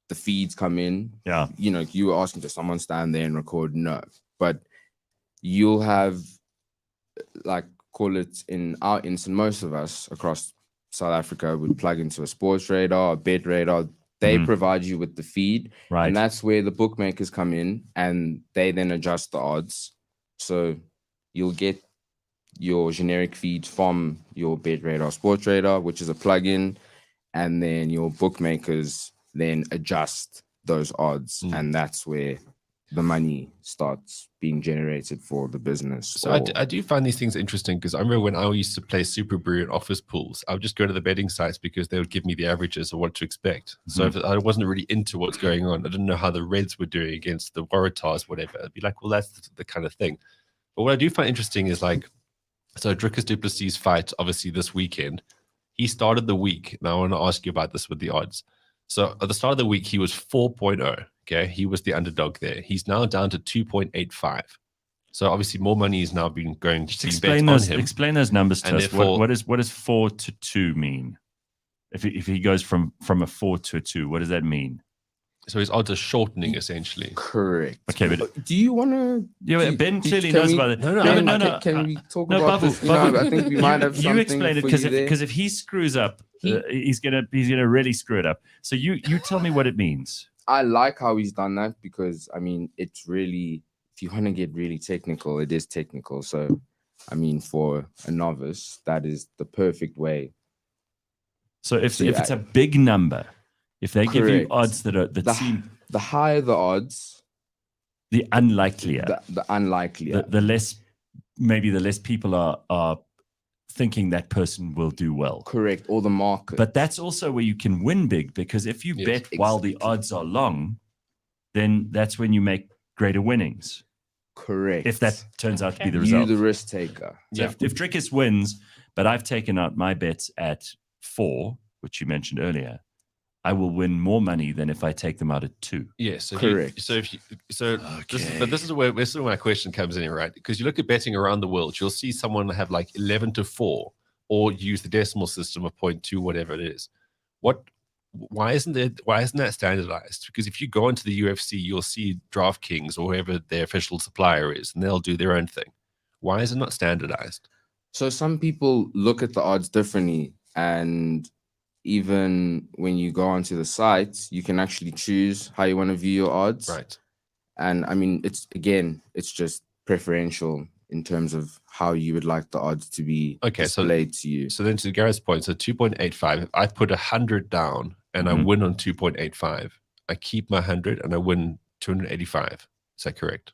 S9: the feeds come in.
S1: Yeah.
S9: You know, you were asking, does someone stand there and record? No. But you'll have, like, call it in our instance, most of us across South Africa would plug into a sports radar, a bet radar. They provide you with the feed,
S1: Right.
S9: and that's where the bookmakers come in, and they then adjust the odds. So you'll get your generic feed from your bet radar, sports radar, which is a plugin, and then your bookmakers then adjust those odds, and that's where the money starts being generated for the business.
S3: So I do find these things interesting because I remember when I used to play Super Brew and office pools, I would just go to the betting sites because they would give me the averages of what to expect. So if I wasn't really into what's going on, I didn't know how the Reds were doing against the Waratahs, whatever. I'd be like, well, that's the kind of thing. But what I do find interesting is like, so Drickus du Plessis' fight, obviously this weekend, he started the week. Now I want to ask you about this with the odds. So at the start of the week, he was 4.0. Okay, he was the underdog there. He's now down to 2.85. So obviously more money is now being going to
S1: Explain those numbers to us. What does 4 to 2 mean? If he goes from a 4 to a 2, what does that mean?
S3: So his odds are shortening essentially.
S9: Correct.
S1: Okay, but
S9: do you want to?
S1: Yeah, Ben clearly knows about it. No.
S9: Can we talk about this? I think we might have something.
S1: You explain it
S9: because
S1: if he screws up, he's gonna really screw it up. So you tell me what it means.
S9: I like how he's done that because, I mean, it's really, if you want to get really technical, it is technical. So, I mean, for a novice, that is the perfect way.
S1: So if it's a big number, if they give you odds that seem...
S9: The higher the odds...
S1: The unlikelier.
S9: The unlikelier.
S1: The less, maybe the less people are thinking that person will do well.
S9: Correct. Or the market.
S1: But that's also where you can win big, because if you bet while the odds are long, then that's when you make greater winnings.
S9: Correct.
S1: If that turns out to be the result.
S9: You the risk taker.
S1: So if Drickus wins, but I've taken out my bets at 4, which you mentioned earlier, I will win more money than if I take them out at 2.
S3: Yes, so
S9: correct.
S3: This is where my question comes in, right? Because you look at betting around the world, you'll see someone have like 11-4, or use the decimal system of 0.2, whatever it is. Why isn't that standardized? Because if you go into the UFC, you'll see DraftKings or whoever their official supplier is, and they'll do their own thing. Why is it not standardized?
S9: So some people look at the odds differently, and even when you go onto the site, you can actually choose how you want to view your odds.
S3: Right.
S9: And I mean, it's just preferential in terms of how you would like the odds to be displayed to you.
S3: So then to Gareth's point, so 2.85, if I put 100 down and I win on 2.85, I keep my 100 and I win 285. Is that correct?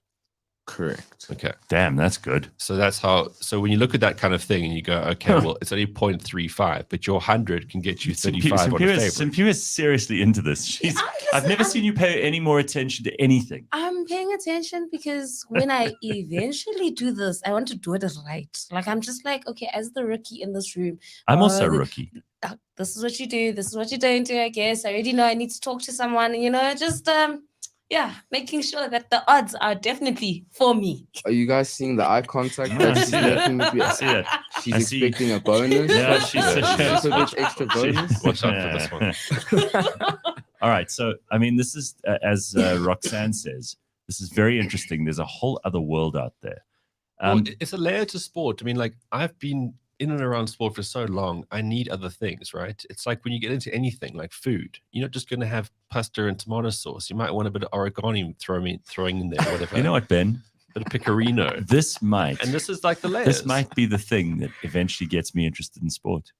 S9: Correct.
S3: Okay.
S1: Damn, that's good.
S3: So that's how. So when you look at that kind of thing and you go, okay, well, it's only 0.35, but your 100 can get you 35 on a favorite.
S1: Simphiwe is seriously into this. I've never seen you pay any more attention to anything.
S2: I'm paying attention because when I eventually do this, I want to do it right. Like, I'm just like, okay, as the rookie in this room,
S1: I'm also a rookie.
S2: This is what you do. This is what you don't do. I guess I already know I need to talk to someone. Just making sure that the odds are definitely for me.
S9: Are you guys seeing the eye contact that she's making with you?
S1: I see it.
S9: She's expecting a bonus.
S1: Yeah, she's
S9: a bit extra bonus.
S3: Watch out for this one.
S1: All right. So, I mean, this is, as Roxanne says, this is very interesting. There's a whole other world out there.
S3: It's a layer to sport. I mean, like, I've been in and around sport for so long. I need other things, right? It's like when you get into anything like food, you're not just going to have pasta and tomato sauce. You might want a bit of oregano throwing in there, whatever.
S1: You know what, Ben?
S3: A bit of pecorino.
S1: And this is like the layers. This might be the thing that eventually gets me interested in sport.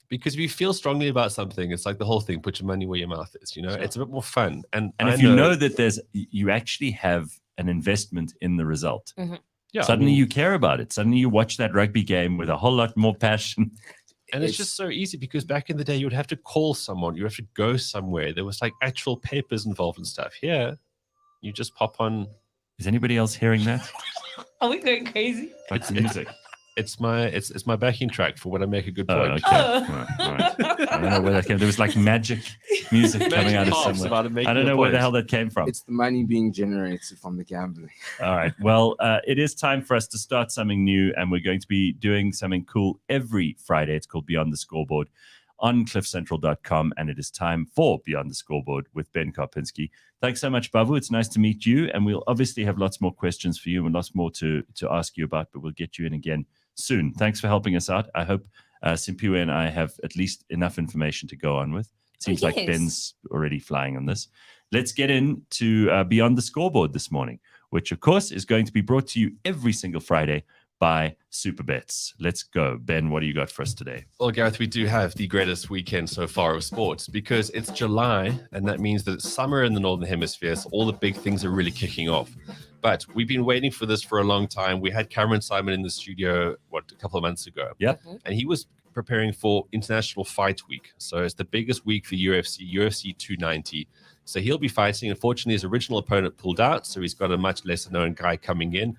S3: Because if you feel strongly about something, it's like the whole thing, put your money where your mouth is, Sure. It's a bit more fun. And
S1: if you know that you actually have an investment in the result, suddenly you care about it. Suddenly you watch that rugby game with a whole lot more passion.
S3: And it's just so easy because back in the day, you would have to call someone. You have to go somewhere. There was like actual papers involved and stuff. Here, you just pop on.
S1: Is anybody else hearing that?
S2: Are we going crazy?
S1: It's music.
S3: It's my backing track for when I make a good point.
S1: Okay. All right. I don't know where that came. There was like magic music coming out of somewhere. I don't know where the hell that came from.
S9: It's the money being generated from the gambling.
S1: All right. Well, it is time for us to start something new, and we're going to be doing something cool every Friday. It's called Beyond the Scoreboard on cliffcentral.com, and it is time for Beyond the Scoreboard with Ben Karpinski. Thanks so much, Babu. It's nice to meet you, and we'll obviously have lots more questions for you and lots more to ask you about, but we'll get you in again soon. Thanks for helping us out. I hope Simphiwe and I have at least enough information to go on with. It seems like Ben's already flying on this. Let's get into Beyond the Scoreboard this morning, which, of course, is going to be brought to you every single Friday by Supabets. Let's go. Ben, what do you got for us today?
S3: Well, Gareth, we do have the greatest weekend so far of sports because it's July, and that means that it's summer in the Northern Hemisphere, so all the big things are really kicking off. But we've been waiting for this for a long time. We had Cameron Simon in the studio, a couple of months ago.
S1: Yep.
S3: And he was preparing for International Fight Week. So it's the biggest week for UFC 290. So he'll be fighting. Unfortunately, his original opponent pulled out, so he's got a much lesser known guy coming in.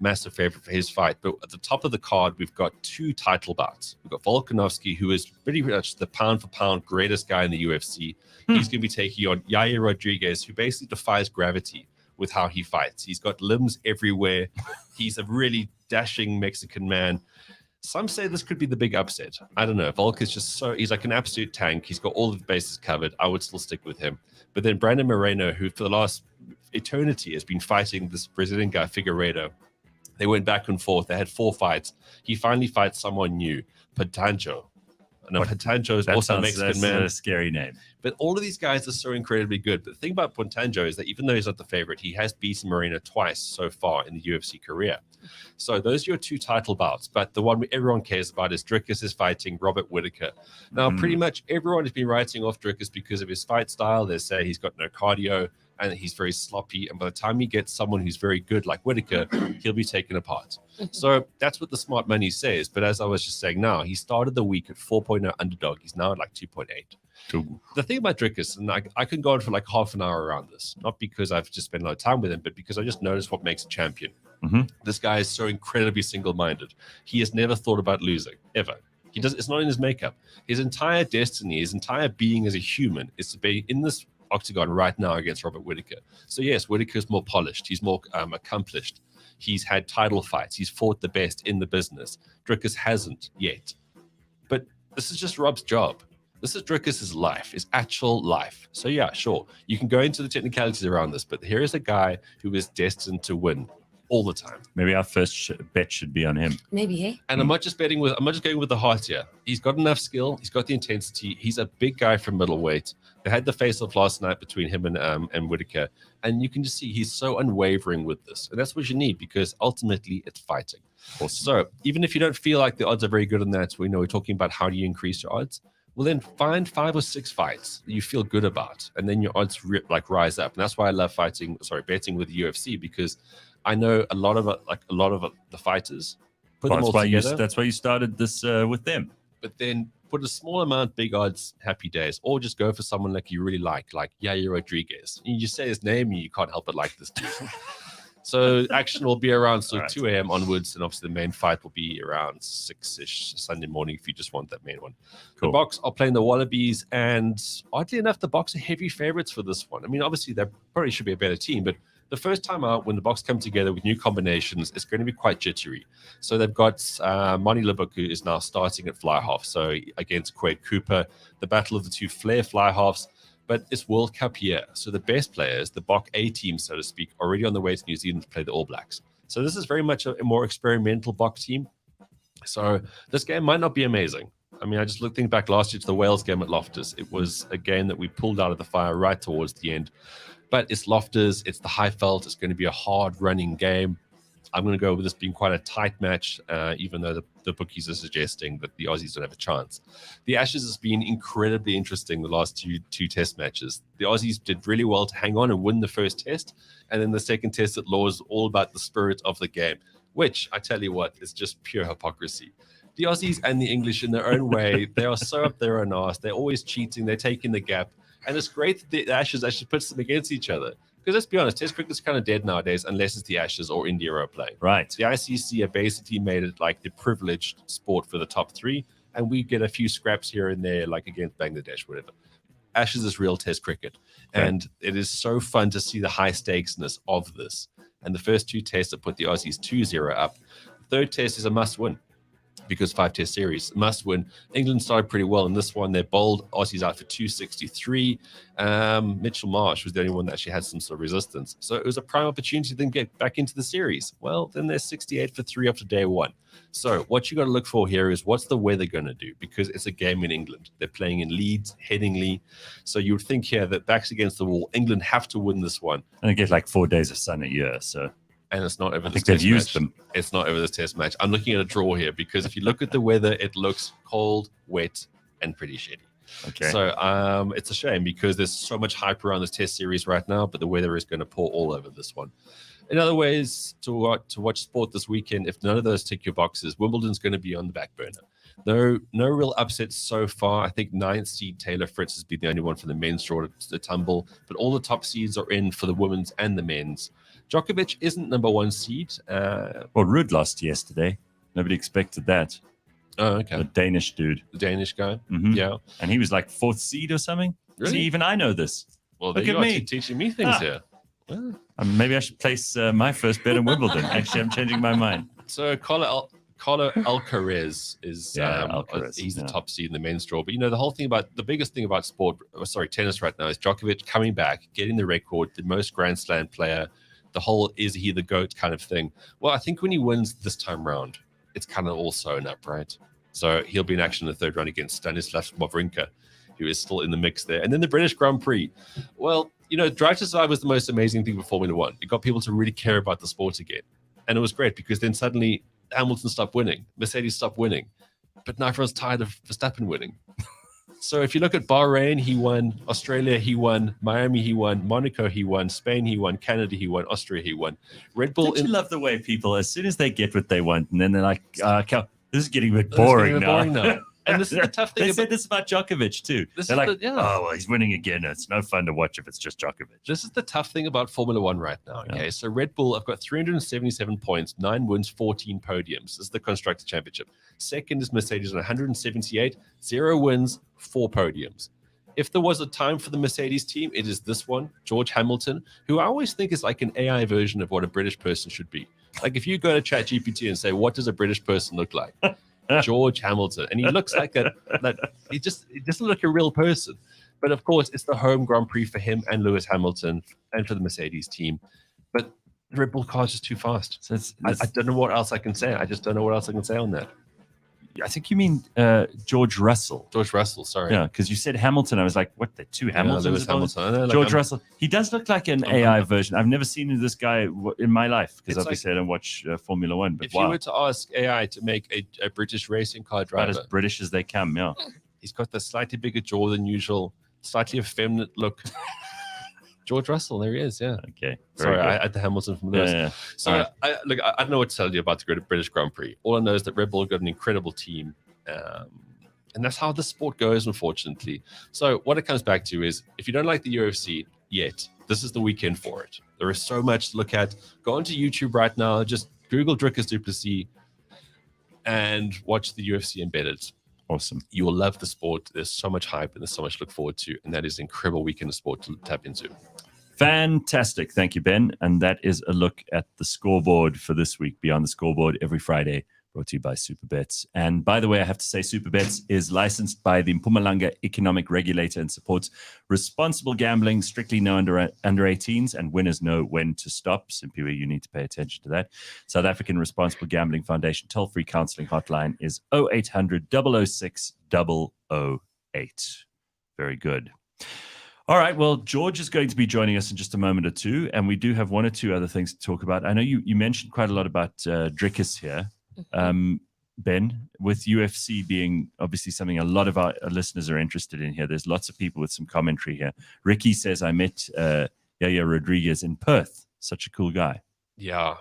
S3: Massive favorite for his fight. But at the top of the card, we've got 2 title bouts. We've got Volkanovski, who is pretty much the pound-for-pound greatest guy in the UFC. He's going to be taking on Yair Rodriguez, who basically defies gravity with how he fights. He's got limbs everywhere. He's a really dashing Mexican man. Some say this could be the big upset. I don't know. Volk is just he's like an absolute tank. He's got all of the bases covered. I would still stick with him. But then Brandon Moreno, who for the last eternity has been fighting this Brazilian guy, Figueiredo. They went back and forth. They had 4 fights. He finally fights someone new, Patanjo. Now, Patanjo is also a Mexican man.
S1: That's a scary name.
S3: But all of these guys are so incredibly good. But the thing about Patanjo is that even though he's not the favorite, he has beaten Moreno twice so far in the UFC career. So those are your 2 title bouts. But the one everyone cares about is Drickus is fighting Robert Whittaker. Now, pretty much everyone has been writing off Drickus because of his fight style. They say he's got no cardio. and he's very sloppy. And by the time he gets someone who's very good, like Whittaker, he'll be taken apart. So that's what the smart money says. But as I was just saying now, he started the week at 4.0 underdog. He's now at like 2.8. The thing about Drickus, and I can go on for like half an hour around this, not because I've just spent a lot of time with him, but because I just noticed what makes a champion. This guy is so incredibly single-minded. He has never thought about losing, ever. He does. It's not in his makeup. His entire destiny, his entire being as a human is to be in this octagon right now against Robert Whittaker. So yes, Whittaker's more polished. He's more accomplished. He's had title fights. He's fought the best in the business. Drickus hasn't yet. But this is just Rob's job. This is Drickus' life, his actual life. So yeah, sure. You can go into the technicalities around this, but here is a guy who is destined to win all the time.
S1: Maybe our first bet should be on him.
S2: Maybe, hey?
S3: And I'm not just going with the heart here. He's got enough skill. He's got the intensity. He's a big guy from middleweight. They had the face-off last night between him and Whittaker. And you can just see he's so unwavering with this. And that's what you need, because ultimately it's fighting. Awesome. So even if you don't feel like the odds are very good on that, we're talking about how do you increase your odds? Well, then find 5 or 6 fights that you feel good about, and then your odds rise up. And that's why I love betting with the UFC, because I know a lot of the fighters.
S1: That's why you started this with them.
S3: But then put a small amount, big odds, happy days, or just go for someone like you really like Yair Rodriguez. You just say his name, and you can't help but like this dude. So action will be around 2 a.m. onwards, and obviously the main fight will be around 6-ish Sunday morning if you just want that main one. Cool. The Box are playing the Wallabies, and oddly enough, the Box are heavy favorites for this one. I mean, obviously they probably should be a better team, but the first time out, when the Box come together with new combinations, it's going to be quite jittery. So they've got Mani Libuku is now starting at fly half, so against Quade Cooper, the battle of the two flair fly halves. But it's World Cup year, so the best players, the Bok A team, so to speak, are already on the way to New Zealand to play the All Blacks. So this is very much a more experimental Bok team. So this game might not be amazing. I mean, I just think back last year to the Wales game at Loftus. It was a game that we pulled out of the fire right towards the end. But it's Loftus, it's the Highveld, it's going to be a hard-running game. I'm going to go with this being quite a tight match, even though the bookies are suggesting that the Aussies don't have a chance. The Ashes has been incredibly interesting the last two test matches. The Aussies did really well to hang on and win the first test, and then the second test at Law is all about the spirit of the game, which, I tell you what, is just pure hypocrisy. The Aussies and the English, in their own way, they are so up their own arse. They're always cheating. They're taking the gap. And it's great that the Ashes actually puts them against each other. Because let's be honest, Test cricket's kind of dead nowadays unless it's the Ashes or India are playing.
S1: Right.
S3: The ICC have basically made it like the privileged sport for the top 3, and we get a few scraps here and there, like against Bangladesh, whatever. Ashes is real Test cricket, and it is so fun to see the high stakesness of this. And the first 2 tests have put the Aussies 2-0 up. The third test is a must-win, because 5-test series must win. England started pretty well in this one. They bowled Aussies out for 263. Mitchell Marsh was the only one that actually had some sort of resistance. So it was a prime opportunity to then get back into the series. Well, then they're 68 for 3 after day 1. So what you got to look for here is what's the weather going to do? Because it's a game in England. They're playing in Leeds, Headingley. So you would think here that backs against the wall, England have to win this one.
S1: And they get like 4 days of sun a year, so...
S3: And it's not over
S1: I
S3: this
S1: think they've
S3: test
S1: used
S3: match.
S1: them.
S3: It's not over this test match. I'm looking at a draw here because if you look at the weather, it looks cold, wet, and pretty shitty.
S1: Okay.
S3: So it's a shame because there's so much hype around this test series right now, but the weather is going to pour all over this one. In other ways, to watch sport this weekend, if none of those tick your boxes, Wimbledon's going to be on the back burner. No real upsets so far. I think 9th seed Taylor Fritz has been the only one for the men's draw to tumble, but all the top seeds are in for the women's and the men's. Djokovic isn't number 1 seed.
S1: Well, Ruud lost yesterday. Nobody expected that.
S3: Oh, okay.
S1: The Danish dude.
S3: The Danish guy?
S1: Mhm.
S3: Yeah.
S1: And he was like 4th seed or something.
S3: Really?
S1: See, even I know this.
S3: Well,
S1: Look
S3: there
S1: at
S3: you are
S1: me.
S3: teaching me things here. Well.
S1: Maybe I should place my first bet in Wimbledon. Actually, I'm changing my mind.
S3: So Carlo Alcaraz is
S1: Alcaraz,
S3: he's the top seed in the men's draw. But the biggest thing about tennis right now is Djokovic coming back, getting the record, the most Grand Slam player. The whole is he the GOAT kind of thing. Well, I think when he wins this time round, it's kind of all sewn up, right? So he'll be in action in the 3rd round against Stanislav Wawrinka, who is still in the mix there. And then the British Grand Prix. Well, Drive to Survive was the most amazing thing for Formula 1. It got people to really care about the sport again. And it was great because then suddenly Hamilton stopped winning. Mercedes stopped winning. But now everyone's tired of Verstappen winning. So if you look at Bahrain, he won. Australia, he won. Miami, he won. Monaco, he won. Spain, he won. Canada, he won. Austria, he won. Red Bull.
S1: Don't you love the way people, as soon as they get what they want, and then they're like, this is getting a bit
S3: It's getting
S1: boring
S3: a bit
S1: now.
S3: boring now. And this is the tough thing.
S1: They said this about Djokovic too. They're like, oh, well, he's winning again. It's no fun to watch if it's just Djokovic.
S3: This is the tough thing about Formula One right now. Okay,
S1: Yeah.
S3: so Red Bull, I've got 377 points, 9 wins, 14 podiums. This is the Constructor Championship. Second is Mercedes on 178, 0 wins, 4 podiums. If there was a time for the Mercedes team, it is this one, George Hamilton, who I always think is like an AI version of what a British person should be. Like if you go to ChatGPT and say, what does a British person look like? George Hamilton, and he looks like that he doesn't look a real person. But of course, it's the home Grand Prix for him and Lewis Hamilton and for the Mercedes team. But the Red Bull car is just too fast. So I don't know what else I can say. I just don't know what else I can say on that.
S1: I think you mean George Russell.
S3: George Russell, sorry.
S1: Yeah, because you said Hamilton. I was like, what, the two Hamiltons?
S3: Lewis Hamilton. I know, like
S1: George Russell. He does look like an AI version. I've never seen this guy in my life because obviously I don't watch Formula One. But
S3: if you were to ask AI to make a British racing car driver,
S1: about as British as they come, yeah.
S3: He's got the slightly bigger jaw than usual, slightly effeminate look. George Russell, there he is, yeah.
S1: Okay.
S3: Sorry, I had the Hamilton from Lewis.
S1: Yeah.
S3: So
S1: Right.
S3: I don't know what to tell you about the great British Grand Prix. All I know is that Red Bull got an incredible team. And that's how the sport goes, unfortunately. So what it comes back to is, if you don't like the UFC yet, this is the weekend for it. There is so much to look at. Go onto YouTube right now. Just Google Drickus Duplessis and watch the UFC Embedded.
S1: Awesome.
S3: You will love the sport. There's so much hype and there's so much to look forward to. And that is an incredible weekend of sport to tap into.
S1: Fantastic. Thank you, Ben. And that is a look at the scoreboard for this week, Beyond the Scoreboard, every Friday, brought to you by Supabets. And by the way, I have to say Supabets is licensed by the Mpumalanga Economic Regulator and supports responsible gambling, strictly no under 18s, and winners know when to stop. Simphiwe, you need to pay attention to that. South African Responsible Gambling Foundation toll-free counseling hotline is 0800 006 008. Very good. All right. Well, George is going to be joining us in just a moment or two, and we do have one or two other things to talk about. I know you mentioned quite a lot about Drickus here. Ben, with UFC being obviously something a lot of our listeners are interested in here. There's lots of people with some commentary here. Ricky says, I met Yaya Rodriguez in Perth. Such a cool guy.
S3: Yeah.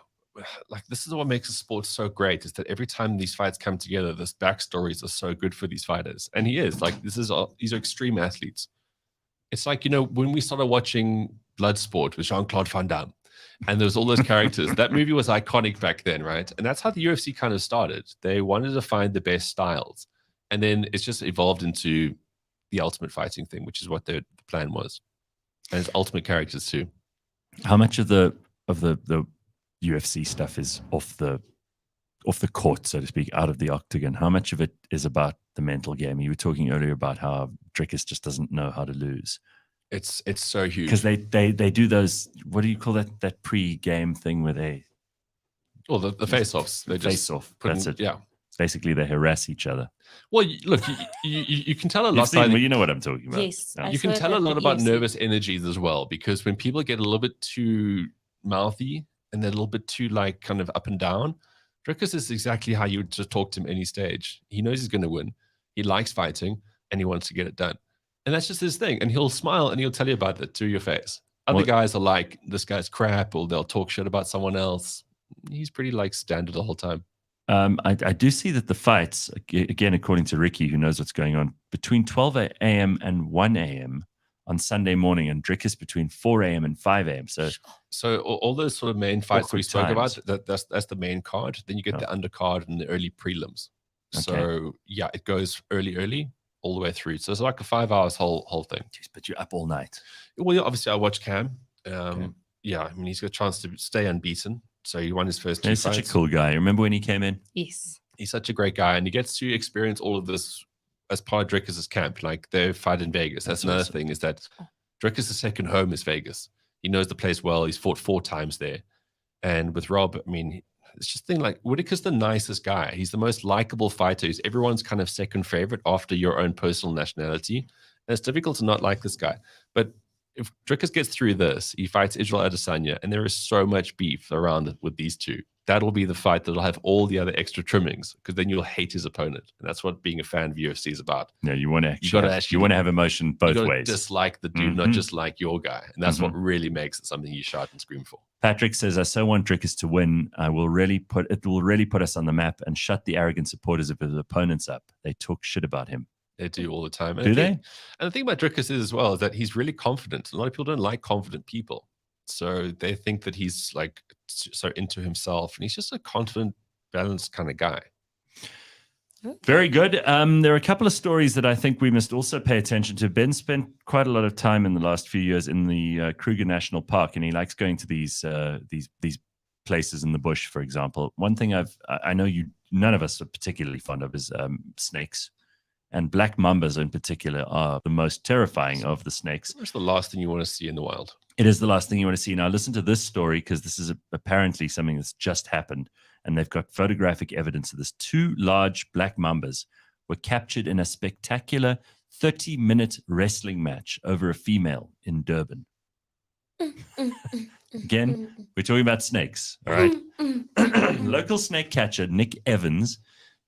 S3: Like, this is what makes the sport so great, is that every time these fights come together, this backstories are so good for these fighters. And he is like, these are extreme athletes. It's like, when we started watching Bloodsport with Jean-Claude Van Damme, and there was all those characters. That movie was iconic back then, right? And that's how the UFC kind of started. They wanted to find the best styles. And then it's just evolved into the ultimate fighting thing, which is what the plan was. And it's ultimate characters too.
S1: How much of the UFC stuff is off the court, so to speak, out of the octagon? How much of it is about the mental game? You were talking earlier about how Drickus just doesn't know how to lose.
S3: It's so huge
S1: because they do those, what do you call that pre-game thing where they
S3: the face-offs, they just
S1: face off, that's it.
S3: Yeah,
S1: basically they harass each other.
S3: Well, look, you can tell a lot.
S1: You know what I'm talking about.
S2: Yes,
S1: yeah.
S3: You can tell a lot about nervous energies as well, because when people get a little bit too mouthy and they're a little bit too like kind of up and down, Drickus is exactly how you would just talk to him any stage. He knows he's going to win. He likes fighting and he wants to get it done. And that's just his thing. And he'll smile and he'll tell you about it to your face. Other guys are like, this guy's crap, or they'll talk shit about someone else. He's pretty like standard the whole time.
S1: I do see that the fights, again, according to Ricky, who knows what's going on, between 12 a.m. and 1 a.m. on Sunday morning, and Drickus between 4 a.m. and 5 a.m.
S3: So all those sort of main fights we spoke about, that's the main card. Then you get the undercard and the early prelims.
S1: Okay.
S3: So yeah, it goes early all the way through. So it's like a 5 hours whole thing.
S1: Jeez, but you're up all night.
S3: Well, yeah, obviously I watch Cam.
S1: Okay.
S3: Yeah, I mean, he's got a chance to stay unbeaten. So he won his first 2
S1: He's
S3: fights.
S1: such a cool guy. Remember when he came in?
S2: Yes.
S3: He's such a great guy, and he gets to experience all of this as part of Drickus' camp. Like, they fight in Vegas. That's another
S1: awesome.
S3: thing, is that Drickus' second home is Vegas. He knows the place well. He's fought 4 times there. And with Rob, I mean, it's just a thing like, Whitaker's the nicest guy. He's the most likable fighter. He's everyone's kind of second favorite after your own personal nationality. And it's difficult to not like this guy. But if Drickus gets through this, he fights Israel Adesanya, and there is so much beef around it with these two that'll be the fight that'll have all the other extra trimmings, because then you'll hate his opponent. And that's what being a fan of UFC is about.
S1: No, you want to
S3: You
S1: want to have emotion both
S3: you
S1: ways.
S3: Dislike the dude, not just like your guy. And that's what really makes it something you shout and scream for.
S1: Patrick says, I so want Drickers to win. It will really put us on the map and shut the arrogant supporters of his opponents up. They talk shit about him.
S3: They do all the time.
S1: Do they?
S3: And the thing about Drickers is as well is that he's really confident. A lot of people don't like confident people. So they think that he's like so into himself, and he's just a confident, balanced kind of guy.
S1: Very good. There are a couple of stories that I think we must also pay attention to. Ben spent quite a lot of time in the last few years in the Kruger National Park, and he likes going to these places in the bush, for example. One thing I know none of us are particularly fond of is snakes, and black mambas in particular are the most terrifying of the snakes.
S3: It's the last thing you want to see in the wild.
S1: It is the last thing you want to see. Now, listen to this story, because this is apparently something that's just happened, and they've got photographic evidence of this. 2 large black mambas were captured in a spectacular 30-minute wrestling match over a female in Durban. Again, we're talking about snakes, all right? Local snake catcher Nick Evans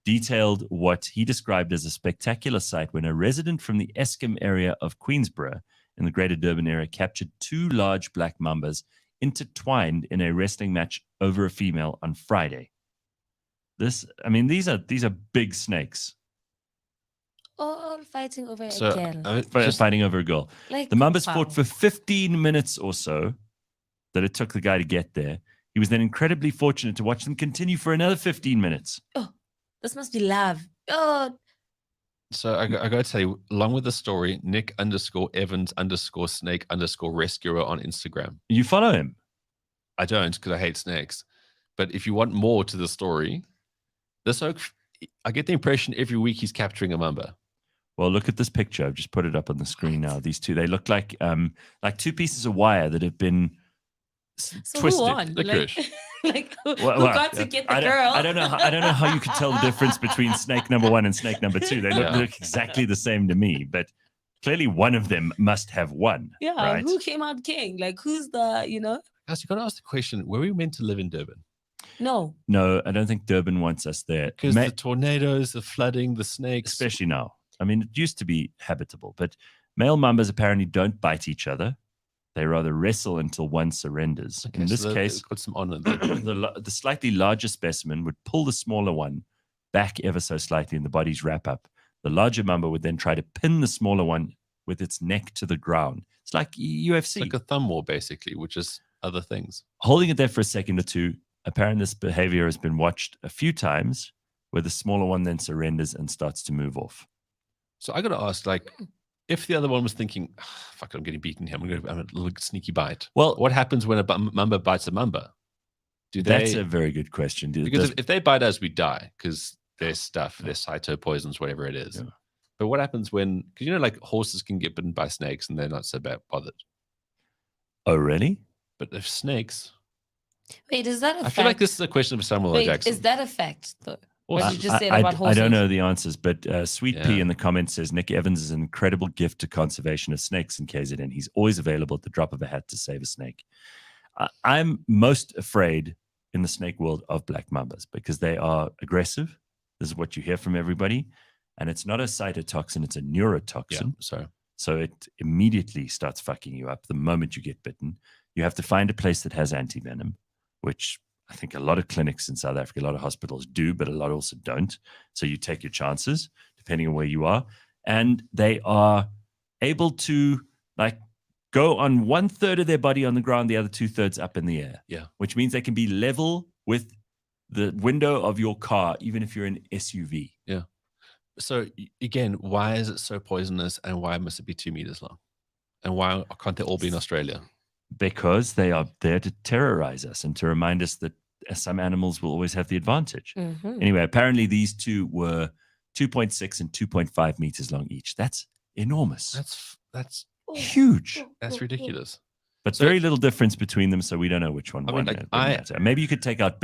S1: detailed what he described as a spectacular sight when a resident from the Eskom area of Queensborough in the greater Durban area captured 2 large black mambas intertwined in a wrestling match over a female on Friday. These are big snakes.
S2: All fighting over a girl.
S1: Fighting over a girl.
S2: Like,
S1: the mambas fought for 15 minutes or so that it took the guy to get there. He was then incredibly fortunate to watch them continue for another 15 minutes.
S2: Oh, this must be love. Oh.
S3: So I got to tell you, along with the story, Nick_Evans_snake_rescuer on Instagram.
S1: You follow him?
S3: I don't, because I hate snakes. But if you want more to the story, I get the impression every week he's capturing a mamba.
S1: Well, look at this picture. I've just put it up on the screen now. These 2, they look like 2 pieces of wire that have been twisted.
S2: Who won? Who got to get the girl?
S1: I don't know how you could tell the difference between snake number 1 and snake number 2. They look exactly the same to me, but clearly one of them must have won.
S2: Yeah,
S1: right?
S2: Who came out king? Who's the,
S3: Guys, you got to ask the question, were we meant to live in Durban?
S2: No,
S1: I don't think Durban wants us there.
S3: Because the tornadoes, the flooding, the snakes.
S1: Especially now. I mean, it used to be habitable, but male mambas apparently don't bite each other. They rather wrestle until one surrenders.
S3: Okay,
S1: in this case,
S3: got some honor there.
S1: the slightly larger specimen would pull the smaller one back ever so slightly in the body's wrap up. The larger mamba would then try to pin the smaller one with its neck to the ground. It's like UFC.
S3: It's like a thumb war, basically, which is other things.
S1: Holding it there for a second or two, apparently this behavior has been watched a few times, where the smaller one then surrenders and starts to move off.
S3: So I got to ask, if the other one was thinking, fuck, I'm getting beaten here, I'm going to have a little sneaky bite.
S1: Well,
S3: what happens when a mamba bites a mamba?
S1: That's a very good question.
S3: Because if they bite us, we die because their stuff, their cyto poisons, whatever it is. Yeah. But what happens when, because horses can get bitten by snakes and they're not so bothered.
S1: Oh, really?
S3: But if snakes.
S2: Wait, is that a fact?
S3: I feel like this is a question for Samuel L. Jackson.
S2: Is that a fact, though?
S1: What you just said about horses? I don't know the answers, but Sweet P in the comments says Nick Evans is an incredible gift to conservation of snakes in KZN. He's always available at the drop of a hat to save a snake. I'm most afraid in the snake world of black mambas because they are aggressive. This is what you hear from everybody. And it's not a cytotoxin, it's a neurotoxin.
S3: Yeah,
S1: so it immediately starts fucking you up the moment you get bitten. You have to find a place that has antivenom, which I think a lot of clinics in South Africa, a lot of hospitals do, but a lot also don't. So you take your chances depending on where you are. And they are able to go on 1/3 of their body on the ground, the other 2/3 up in the air.
S3: Yeah.
S1: Which means they can be level with the window of your car, even if you're in SUV.
S3: Yeah. So again, why is it so poisonous and why must it be 2 meters long? And why can't they all be in Australia?
S1: Because they are there to terrorize us and to remind us that some animals will always have the advantage.
S2: Mm-hmm.
S1: Anyway, apparently these 2 were 2.6 and 2.5 meters long each. That's enormous.
S3: That's
S1: huge.
S3: That's ridiculous.
S1: But very little difference between them, so we don't know which one won. Maybe you could take out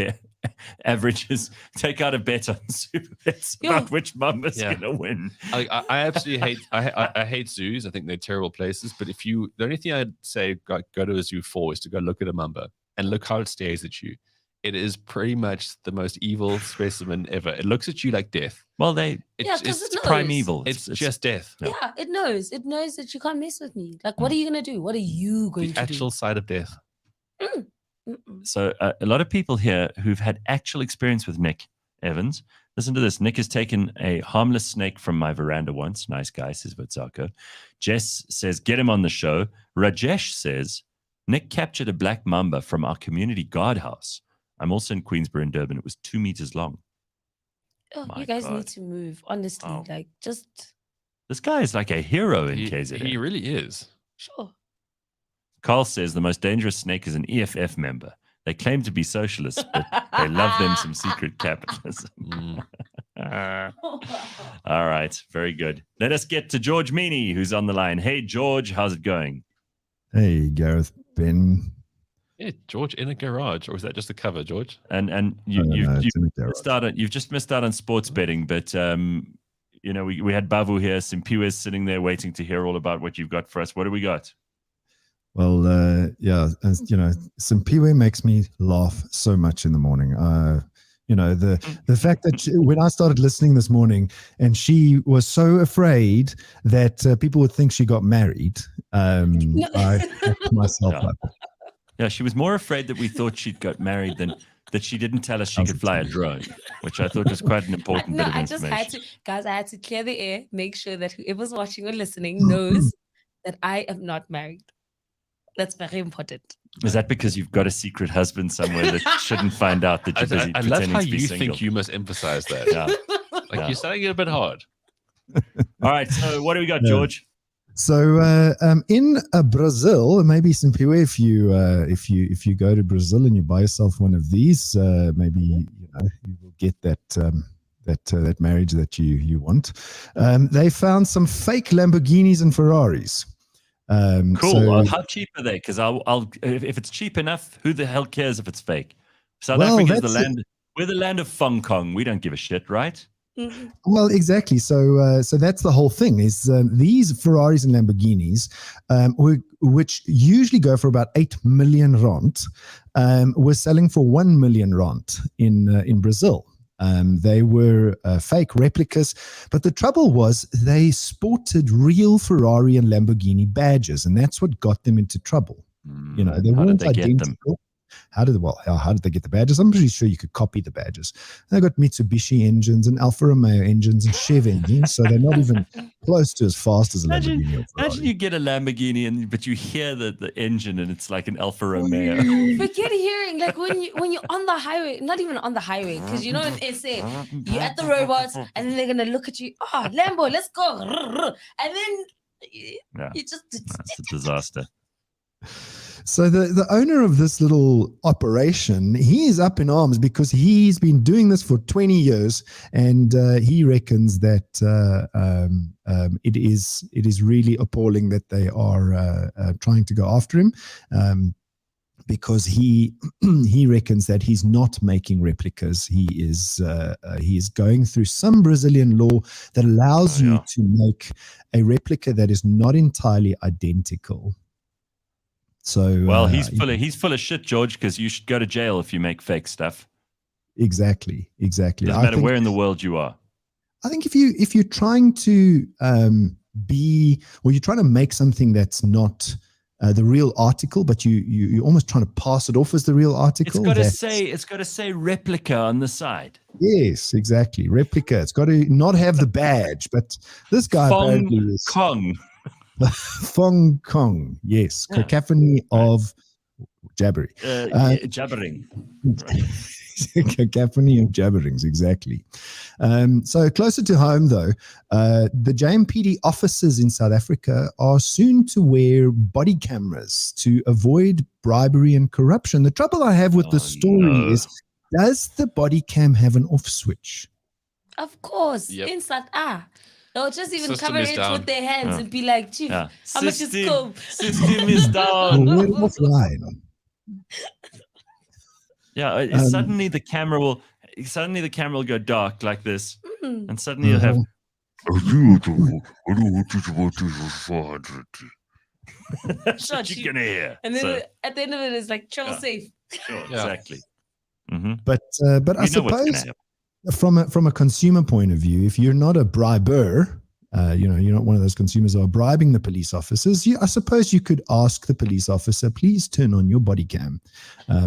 S1: averages, take out a bet on Supabets about which mamba's going to win.
S3: I absolutely hate. I hate zoos. I think they're terrible places. But the only thing I'd say go to a zoo for is to go look at a mamba and look how it stares at you. it is pretty much the most evil specimen ever. It looks at you like death.
S1: Well,
S2: Yeah, 'cause
S1: it's
S2: it knows.
S1: primeval.
S3: It's just death.
S1: Yeah.
S2: Yeah, it knows. It knows that you can't mess with me. Like, what are you gonna do? What are you going
S3: The
S2: to
S3: actual
S2: do?
S3: side of death.
S1: So a lot of people here who've had actual experience with Nick Evans. Listen to this. Nick has taken a harmless snake from my veranda once. Nice guy, says Vatsako. Jess says, get him on the show. Rajesh says, Nick captured a black mamba from our community guardhouse. I'm also in Queensborough and Durban. It was 2 meters long.
S2: Oh,
S1: My
S2: you guys
S1: God.
S2: need to move. Honestly,
S1: Oh.
S2: like, just
S1: This guy is like a hero in
S3: He
S1: KZN.
S3: really is.
S2: sure.
S1: Carl says the most dangerous snake is an EFF member. They claim to be socialists, but they love them some secret capitalism. All right. Very good. Let us get to George Mienie, who's on the line. Hey, George, how's it going?
S10: Hey, Gareth, Ben.
S3: Yeah, George in a garage, or is that just a cover, George?
S1: And
S10: No, it's in a garage.
S1: you've just missed out on sports betting, but you know, we had Bavu here, Simphiwe is sitting there waiting to hear all about what you've got for us. What do we got?
S10: Well, yeah, as you know, Simphiwe makes me laugh so much in the morning. You know, the fact that when I started listening this morning, and she was so afraid that people would think she got married, I cracked myself up.
S1: Yeah, she was more afraid that we thought she'd got married than that she didn't tell us she could fly a drone, which I thought was quite an important bit of
S2: I just
S1: information.
S2: had to, guys, I had to clear the air, make sure that whoever's watching or listening knows that I am not married. That's very important.
S1: Is that because you've got a secret husband somewhere that shouldn't find out that you're busy
S3: I love
S1: pretending
S3: how
S1: to be
S3: you
S1: single?
S3: think you must emphasize that.
S1: Yeah.
S3: Like
S1: Yeah.
S3: you're saying it a bit hard.
S1: All right. So what do we got,
S10: Yeah.
S1: George?
S10: So in Brazil, maybe Simphiwe, if you go to Brazil and you buy yourself one of these, maybe you will get that that marriage that you want. They found some fake Lamborghinis and Ferraris.
S1: Cool.
S10: So,
S1: How cheap are they? Because I'll if it's cheap enough, who the hell cares if it's fake? South
S10: Well,
S1: Africa is the
S10: that's
S1: land. We're the land of Fong Kong. We don't give a shit, right?
S10: well, exactly. So that's the whole thing. Is these Ferraris and Lamborghinis, which usually go for about 8 million rand, were selling for 1 million rand in Brazil. They were fake replicas, but the trouble was they sported real Ferrari and Lamborghini badges, and that's what got them into trouble. You know, they
S1: How
S10: weren't
S1: did they get them?
S10: identical. How did they get the badges? I'm pretty sure you could copy the badges. They got Mitsubishi engines and Alfa Romeo engines and Chev engines, so they're not even close to as fast as a Lamborghini or
S1: Imagine
S10: Ferrari.
S1: you get a Lamborghini, but you hear the engine and it's like an Alfa Romeo.
S2: Forget hearing, like when you're on the highway, not even on the highway, because you know in SA, you're at the robots and then they're gonna look at you, oh Lambo, let's go. And then
S1: Yeah.
S2: you just
S1: That's a disaster.
S10: So the owner of this little operation, he is up in arms because he's been doing this for 20 years, and he reckons that it is really appalling that they are trying to go after him, because he reckons that he's not making replicas. He is going through some Brazilian law that allows you to make a replica that is not entirely identical. So
S1: Well, he's full of shit, George, because you should go to jail if you make fake stuff.
S10: Exactly.
S1: Doesn't matter where in the world you are.
S10: I think if you're trying to you're trying to make something that's not the real article, but you're almost trying to pass it off as the real article.
S1: It's got to say replica on the side.
S10: Yes, exactly. Replica. It's got to not have the badge, but this guy apparently is
S1: Kong.
S10: Fong Kong. Yes,
S1: Yeah.
S10: Cacophony of Jabbering.
S1: Jabbering.
S10: Cacophony of Jabberings, exactly. So closer to home, though, the JMPD officers in South Africa are soon to wear body cameras to avoid bribery and corruption. The trouble I have with the story is, does the body cam have an off switch?
S2: of course,
S3: Yep.
S2: inside they'll just even
S3: System
S2: cover
S3: is
S2: it
S3: down.
S2: with their hands
S1: Yeah.
S2: and be like, Chief,
S1: Yeah.
S2: how much is scope?
S1: System is down.
S10: We're offline.
S1: Yeah, suddenly the camera will go dark like this,
S2: Mm.
S1: and suddenly you'll have. That's
S2: Sure,
S1: what
S2: Chief.
S1: you're gonna hear.
S2: And then
S1: So,
S2: at the end of it, it's like, travel
S1: Yeah.
S2: safe.
S1: sure,
S3: Yeah.
S1: exactly.
S10: But I
S1: We know what's gonna
S10: suppose
S1: happen.
S10: from a consumer point of view, if you're not a briber, you're not one of those consumers who are bribing the police officers, I suppose you could ask the police officer, please turn on your body cam,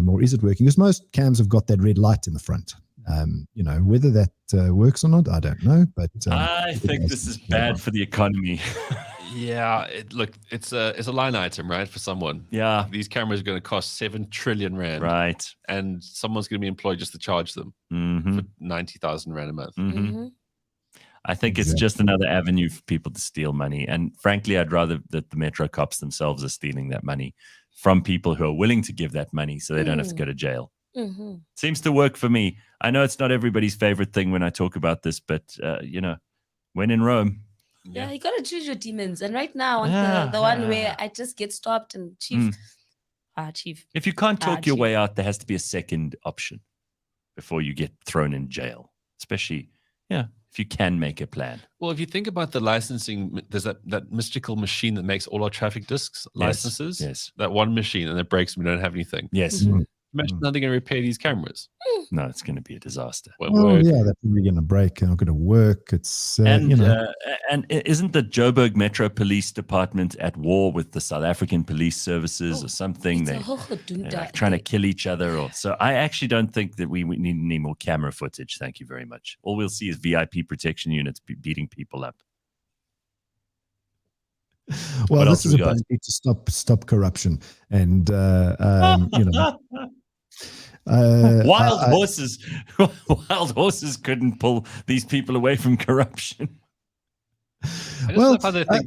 S10: or is it working? Because most cams have got that red light in the front. Whether that works or not, I don't know. But
S1: I think this is bad for the economy.
S3: Yeah, it's a line item, right, for someone.
S1: Yeah.
S3: These cameras are going to cost 7 trillion rand,
S1: Right.
S3: and someone's going to be employed just to charge them for 90,000 rand a month.
S1: I think it's just another avenue for people to steal money. And frankly, I'd rather that the Metro cops themselves are stealing that money from people who are willing to give that money so they don't have to go to jail. Seems to work for me. I know it's not everybody's favorite thing when I talk about this, but, when in Rome.
S2: Yeah, you got to choose your demons. And right now, the one where I just get stopped and Chief.
S1: If you can't talk your
S2: Chief.
S1: way out, there has to be a second option before you get thrown in jail, especially, if you can make a plan.
S3: Well, if you think about the licensing, there's that mystical machine that makes all our traffic discs licenses.
S1: Yes.
S3: That one machine, and it breaks and we don't have anything.
S1: Yes.
S3: Imagine how they're going to repair these cameras.
S1: No, it's going to be a disaster.
S10: that's really going to break. They're not going to work. It's
S1: and isn't the Joburg Metro Police Department at war with the South African Police Services or something? They're like trying to kill each other. So I actually don't think that we need any more camera footage. Thank you very much. All we'll see is VIP protection units beating people up.
S10: Well,
S1: What
S10: this
S1: else
S10: is
S1: we
S10: a
S1: got?
S10: budget to stop corruption, and
S1: Wild horses couldn't pull these people away from corruption.
S3: I just love how they think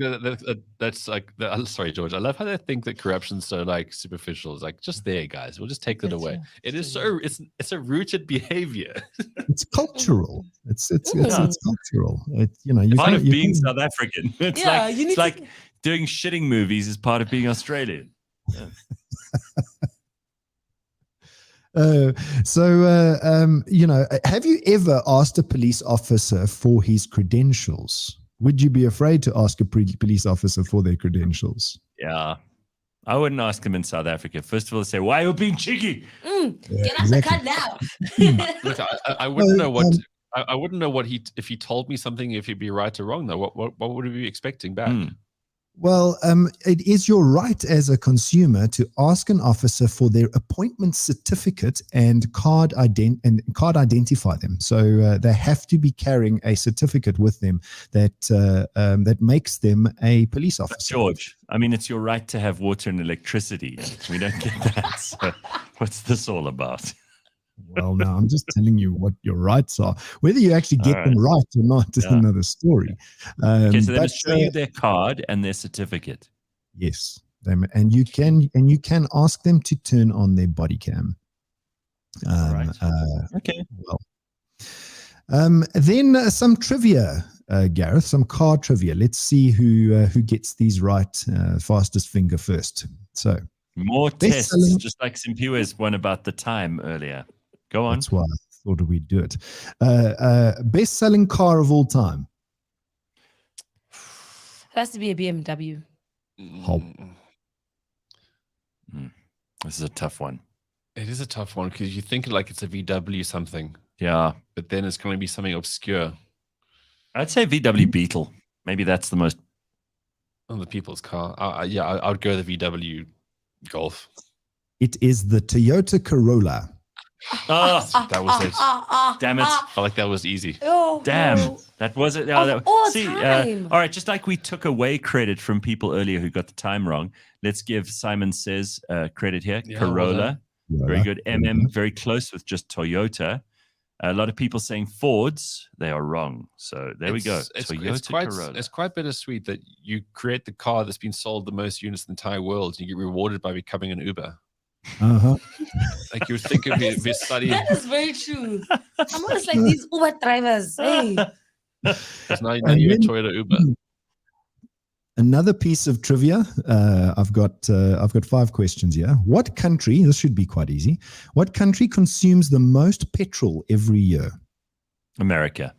S3: that's like. Sorry, George. I love how they think that corruption's so like superficial. It's like just there, guys. We'll just take that away. It is so. It's a rooted behavior.
S10: It's cultural. It's cultural.
S1: Part of being South African. It's
S2: like
S1: doing shitting movies is part of being Australian. Yeah.
S10: Have you ever asked a police officer for his credentials? Would you be afraid to ask a police officer for their credentials?
S1: Yeah. I wouldn't ask them in South Africa. First of all, they say, "Why are you being cheeky?"
S2: Get off the cut now.
S3: Look, I wouldn't know what. I wouldn't know what if he told me something, if he'd be right or wrong though. What would he be expecting back?
S10: Well, it is your right as a consumer to ask an officer for their appointment certificate and card identify them. So they have to be carrying a certificate with them that makes them a police officer.
S1: But George, I mean, it's your right to have water and electricity. We don't get that. So what's this all about?
S10: Well, no, I'm just telling you what your rights are. Whether you actually get them right or not is another story.
S1: Okay, so they must show you their card and their certificate.
S10: Yes, and you can ask them to turn on their body cam.
S1: Right. Okay.
S10: Well, then some trivia, Gareth, some car trivia. Let's see who gets these right. Fastest finger first. So
S1: more tests, just like Simphiwe's one about the time earlier. Go on.
S10: That's why I thought we'd do it. Best-selling car of all time.
S2: It has to be a BMW.
S1: This is a tough one.
S3: It is a tough one because you think like it's a VW something.
S1: Yeah.
S3: But then it's going to be something obscure.
S1: I'd say VW Beetle. Maybe that's the most.
S3: Oh, the people's car. I would go the VW Golf.
S10: It is the Toyota Corolla.
S1: Oh,
S3: that was it.
S1: Damn it.
S3: I like that was easy.
S1: Damn. That was it. All right. Just like we took away credit from people earlier who got the time wrong, let's give Simon Says credit here.
S3: Yeah,
S1: Corolla.
S3: well
S1: Very good. Very close with just Toyota. A lot of people saying Fords. They are wrong. So there we go.
S3: It's quite bittersweet that you create the car that's been sold the most units in the entire world and you get rewarded by becoming an Uber. Like you would think of this study.
S2: That is very true. I'm almost like these Uber drivers. Hey.
S3: Because now you're a Toyota Uber.
S10: Another piece of trivia. I've got 5 questions here. What country? This should be quite easy. What country consumes the most petrol every year?
S1: America.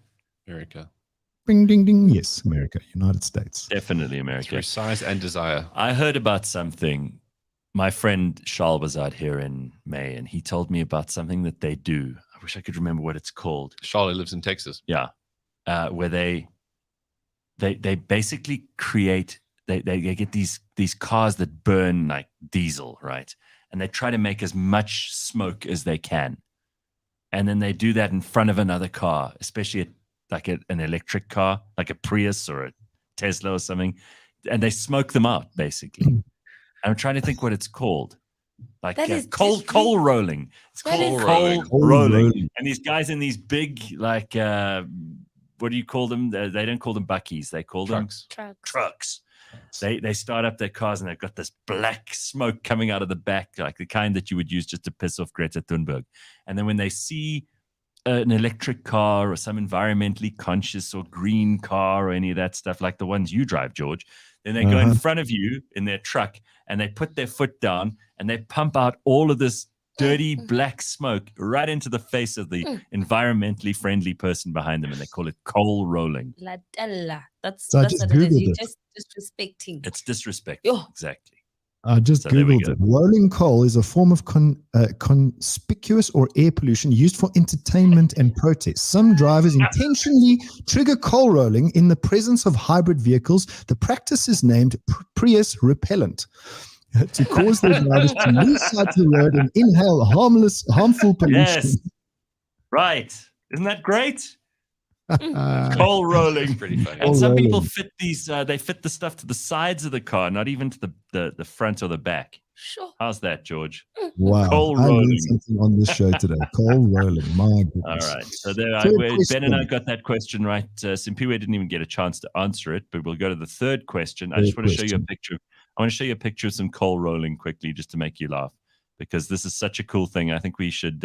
S10: Ding, ding, ding. Yes, America, United States.
S1: Definitely America.
S3: Through size and desire.
S1: I heard about something my friend Charles was out here in May, and he told me about something that they do. I wish I could remember what it's called.
S3: Charlotte lives in Texas.
S1: Yeah, where they basically create. They get these cars that burn like diesel, right? And they try to make as much smoke as they can, and then they do that in front of another car, especially an electric car, like a Prius or a Tesla or something, and they smoke them out basically. I'm trying to think what it's called. Like coal rolling. It's called coal rolling. And these guys in these big, like, what do you call them? They don't call them buckies. They call them trucks. They start up their cars and they've got this black smoke coming out of the back, like the kind that you would use just to piss off Greta Thunberg. And then when they see an electric car or some environmentally conscious or green car or any of that stuff, like the ones you drive, George, then they go in front of you in their truck and they put their foot down and they pump out all of this dirty black smoke right into the face of the environmentally friendly person behind them, and they call it coal rolling.
S2: That's
S10: So I
S2: what
S10: just
S2: it is.
S10: Googled
S2: You're
S10: it.
S2: just disrespecting.
S1: It's disrespectful. Exactly.
S10: I just
S1: So there we
S10: Googled
S1: go.
S10: it. Rolling coal is a form of conspicuous or air pollution used for entertainment and protest. Some drivers intentionally trigger coal rolling in the presence of hybrid vehicles. The practice is named Prius repellent to cause their drivers to lose sight of the road and inhale harmful pollution.
S1: Yes. Right. Isn't that great? Coal rolling.
S3: Pretty funny.
S1: And some people
S10: rolling.
S1: fit these, they fit the stuff to the sides of the car, not even to the front or the back.
S2: Sure.
S1: How's that, George?
S10: Wow.
S1: Coal
S10: I
S1: rolling.
S10: learned something on this show today. Coal rolling. My
S1: All
S10: goodness.
S1: right. So there,
S10: Third
S1: Ben and I
S10: question.
S1: got that question right. Simphiwe didn't even get a chance to answer it, but we'll go to the third question. I
S10: Third
S1: just want to show you a
S10: question.
S1: picture. I want to show you a picture of some coal rolling quickly, just to make you laugh, because this is such a cool thing. I think we should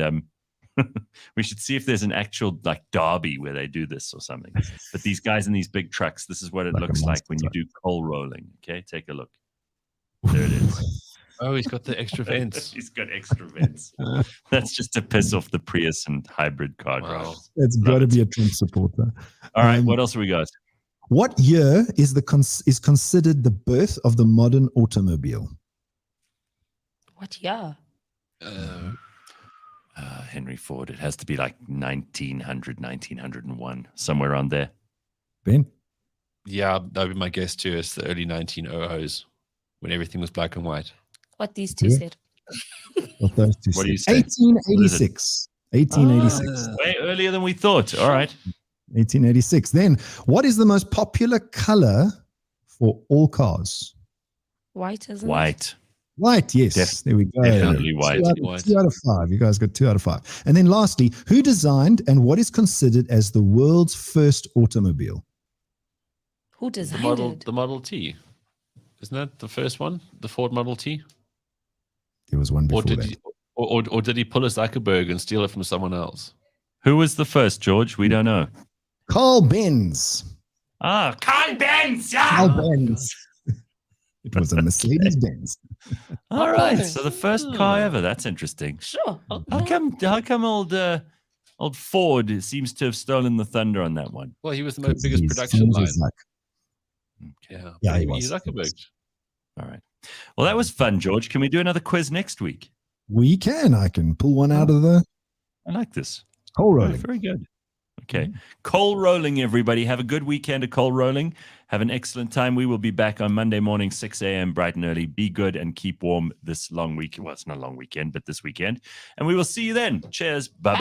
S1: we should see if there's an actual like derby where they do this or something. But these guys in these big trucks, this is what it
S10: Like a
S1: looks like
S10: monster
S1: when you
S10: truck.
S1: do coal rolling. Okay, take a look. There it is.
S3: Oh, he's got the extra vents.
S1: He's got extra vents. That's just to piss off the Prius and hybrid car
S3: Wow.
S1: drivers.
S10: It's
S1: Love
S10: got to
S1: it.
S10: be a Trump supporter.
S1: All right,
S10: Um,
S1: what else have we got?
S10: What year is is considered the birth of the modern automobile?
S2: What year?
S1: Henry Ford. It has to be like 1900, 1901, somewhere around there.
S10: Ben?
S3: Yeah, that would be my guess too. It's the early 1900s when everything was black and white.
S2: What these two
S10: Yeah.
S2: said.
S10: What those two
S1: What do you
S10: said.
S1: say?
S10: 1886. 1886.
S1: Way earlier than we thought. All right.
S10: 1886. Then, what is the most popular color for all cars?
S2: White, isn't it?
S1: White.
S10: White, yes. There we go.
S1: Definitely white.
S10: Two out of 5. You guys got 2 out of 5. And then lastly, who designed and what is considered as the world's first automobile?
S2: Who
S3: The
S2: designed it?
S3: Model T. Isn't that the first one? The Ford Model T?
S10: There was one
S3: Or
S10: before
S3: did
S10: that.
S3: he, or did he pull a Zuckerberg and steal it from someone else?
S1: Who was the first, George? We don't know.
S10: Carl Benz.
S1: Ah, Carl Benz.
S10: Carl
S1: Yeah.
S10: Benz. It was a Mercedes Benz.
S1: All right. So the first car ever. That's interesting.
S2: Sure.
S1: How come old Ford seems to have stolen the thunder on that one?
S3: Well, he was the
S10: Because
S3: biggest
S10: he's
S3: production
S10: famous
S3: line.
S10: as Zuck.
S3: Yeah,
S10: Yeah, he
S3: maybe
S10: was.
S3: Zuckerberg.
S1: All right. Well, that was fun, George. Can we do another quiz next week?
S10: We can. I can pull one out of the
S1: I like this.
S10: coal
S1: Oh,
S10: rolling.
S1: very good. Okay. Coal rolling, everybody. Have a good weekend of coal rolling. Have an excellent time. We will be back on Monday morning, 6 a.m., bright and early. Be good and keep warm this long week. Well, it's not a long weekend, but this weekend. And we will see you then. Cheers. Bye.